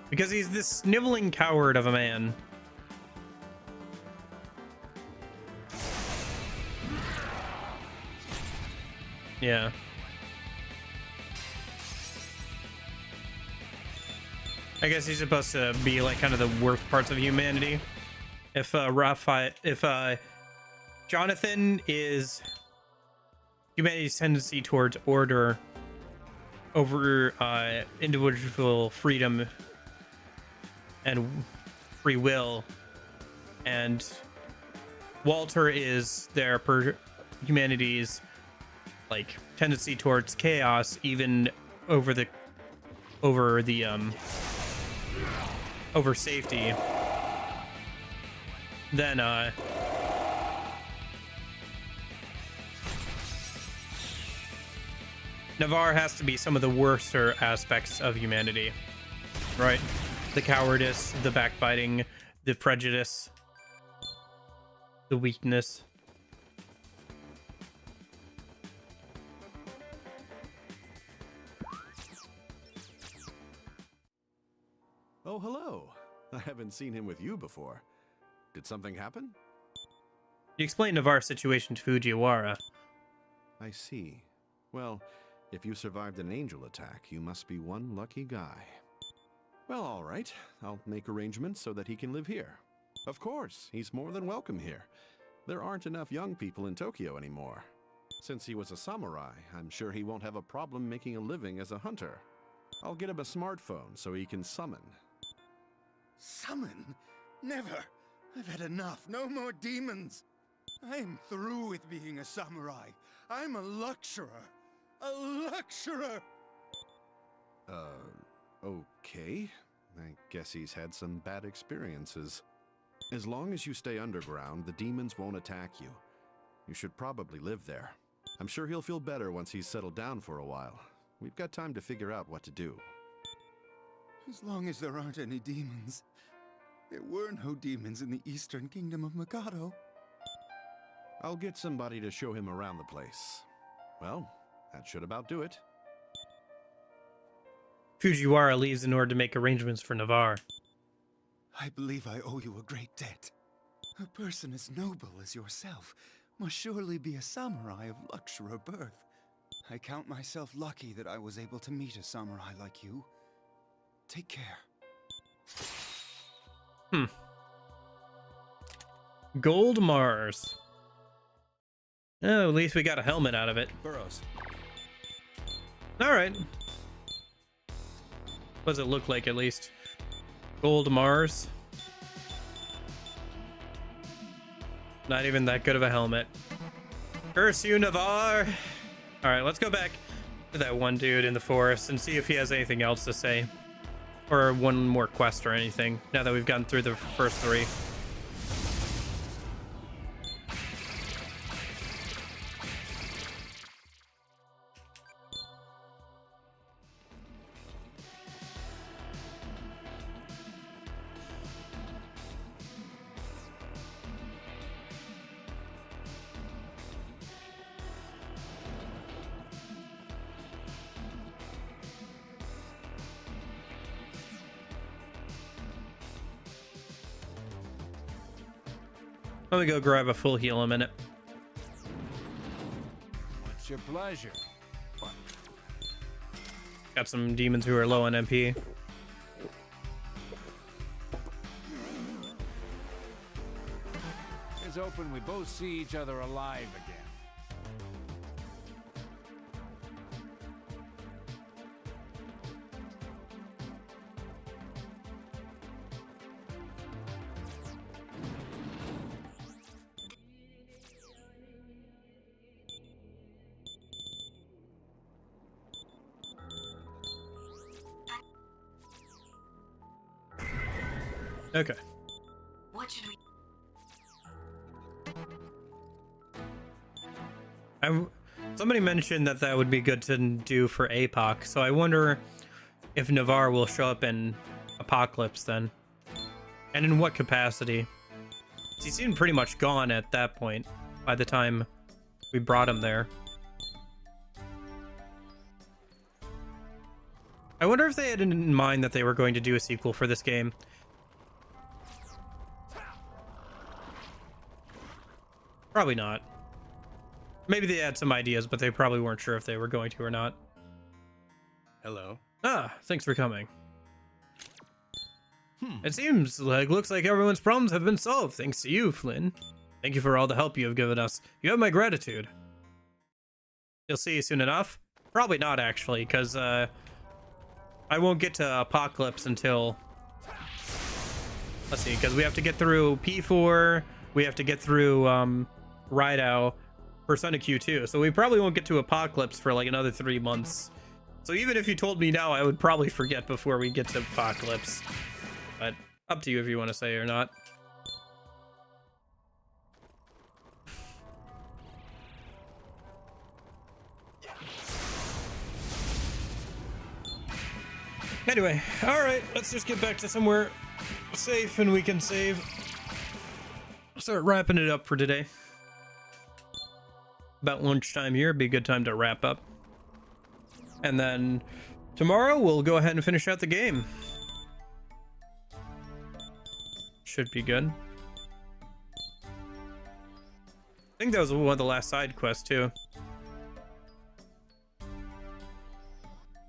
Because he's this sniveling coward of a man. Yeah. I guess he's supposed to be like kind of the worst parts of humanity. If Jonathan is humanity's tendency towards order over individual freedom and free will, and Walter is their humanity's like tendency towards chaos, even over safety. Then Navarre has to be some of the worser aspects of humanity, right? The cowardice, the backbiting, the prejudice, the weakness. Oh, hello. I haven't seen him with you before. Did something happen? You explained Navarre's situation to Fujiwara. I see. Well, if you survived an angel attack, you must be one lucky guy. Well, all right. I'll make arrangements so that he can live here. Of course, he's more than welcome here. There aren't enough young people in Tokyo anymore. Since he was a samurai, I'm sure he won't have a problem making a living as a hunter. I'll get him a smartphone so he can summon. Summon? Never! I've had enough. No more demons. I'm through with being a samurai. I'm a lecturer. A lecturer! Okay. I guess he's had some bad experiences. As long as you stay underground, the demons won't attack you. You should probably live there. I'm sure he'll feel better once he's settled down for a while. We've got time to figure out what to do. As long as there aren't any demons. There were no demons in the Eastern Kingdom of Mikado. I'll get somebody to show him around the place. Well, that should about do it. Fujiwara leaves in order to make arrangements for Navarre. I believe I owe you a great debt. A person as noble as yourself must surely be a samurai of lecturer birth. I count myself lucky that I was able to meet a samurai like you. Take care. Gold Mars. Oh, at least we got a helmet out of it. Burrows. Alright. What does it look like, at least? Gold Mars. Not even that good of a helmet. Curse you, Navarre! Alright, let's go back to that one dude in the forest and see if he has anything else to say. Or one more quest or anything, now that we've gotten through the first three. Let me go grab a full heal a minute. What's your pleasure? Got some demons who are low on MP. It's hoping we both see each other alive again. Okay. What should we... Somebody mentioned that that would be good to do for APOC, so I wonder if Navarre will show up in Apocalypse then. And in what capacity? He seemed pretty much gone at that point by the time we brought him there. I wonder if they had in mind that they were going to do a sequel for this game. Probably not. Maybe they had some ideas, but they probably weren't sure if they were going to or not. Hello. Ah, thanks for coming. It seems like looks like everyone's problems have been solved thanks to you, Flynn. Thank you for all the help you have given us. You have my gratitude. You'll see you soon enough. Probably not, actually, because I won't get to Apocalypse until Let's see, because we have to get through P4, we have to get through Rydao for Sonic Q2, so we probably won't get to Apocalypse for like another 3 months. So even if you told me now, I would probably forget before we get to Apocalypse. But up to you if you want to say or not. Anyway, alright, let's just get back to somewhere safe and we can save. Start wrapping it up for today. About lunchtime here, be a good time to wrap up. And then tomorrow we'll go ahead and finish out the game. Should be good. I think that was one of the last side quests too.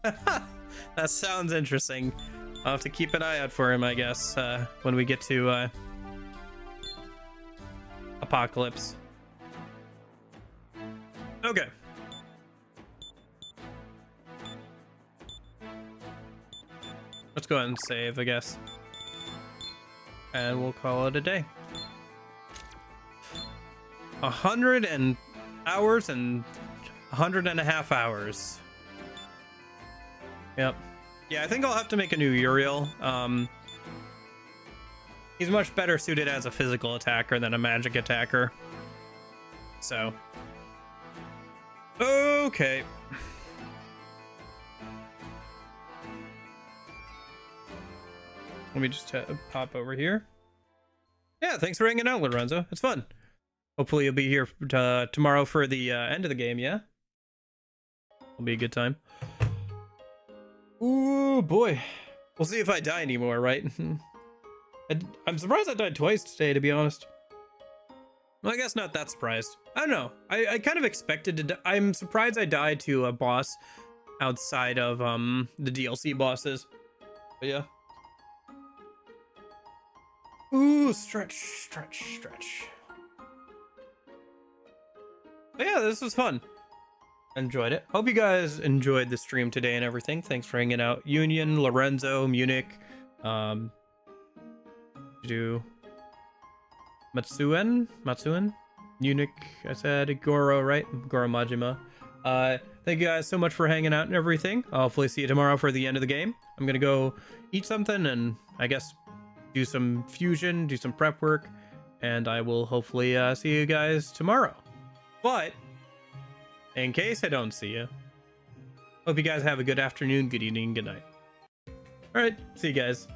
That sounds interesting. I'll have to keep an eye out for him, I guess, when we get to Apocalypse. Okay. Let's go ahead and save, I guess. And we'll call it a day. 100 hours and 100.5 hours. Yep. Yeah, I think I'll have to make a new Uriel. He's much better suited as a physical attacker than a magic attacker. So. Okay. Let me just pop over here. Yeah, thanks for hanging out, Lorenzo. It's fun. Hopefully you'll be here tomorrow for the end of the game, yeah? It'll be a good time. Ooh, boy. We'll see if I die anymore, right? I'm surprised I died twice today, to be honest. Well, I guess not that surprised. I don't know. I kind of expected to I'm surprised I died to a boss outside of the DLC bosses. But yeah. Ooh, stretch. But yeah, this was fun. Enjoyed it. Hope you guys enjoyed the stream today and everything. Thanks for hanging out. Union, Lorenzo, Munich, Matsuen, Munich, I said, Goro, right? Goro Majima. Thank you guys so much for hanging out and everything. I'll hopefully see you tomorrow for the end of the game. I'm gonna go eat something and I guess do some fusion, do some prep work, and I will hopefully see you guys tomorrow. But in case I don't see you, hope you guys have a good afternoon, good evening, good night. All right, see you guys.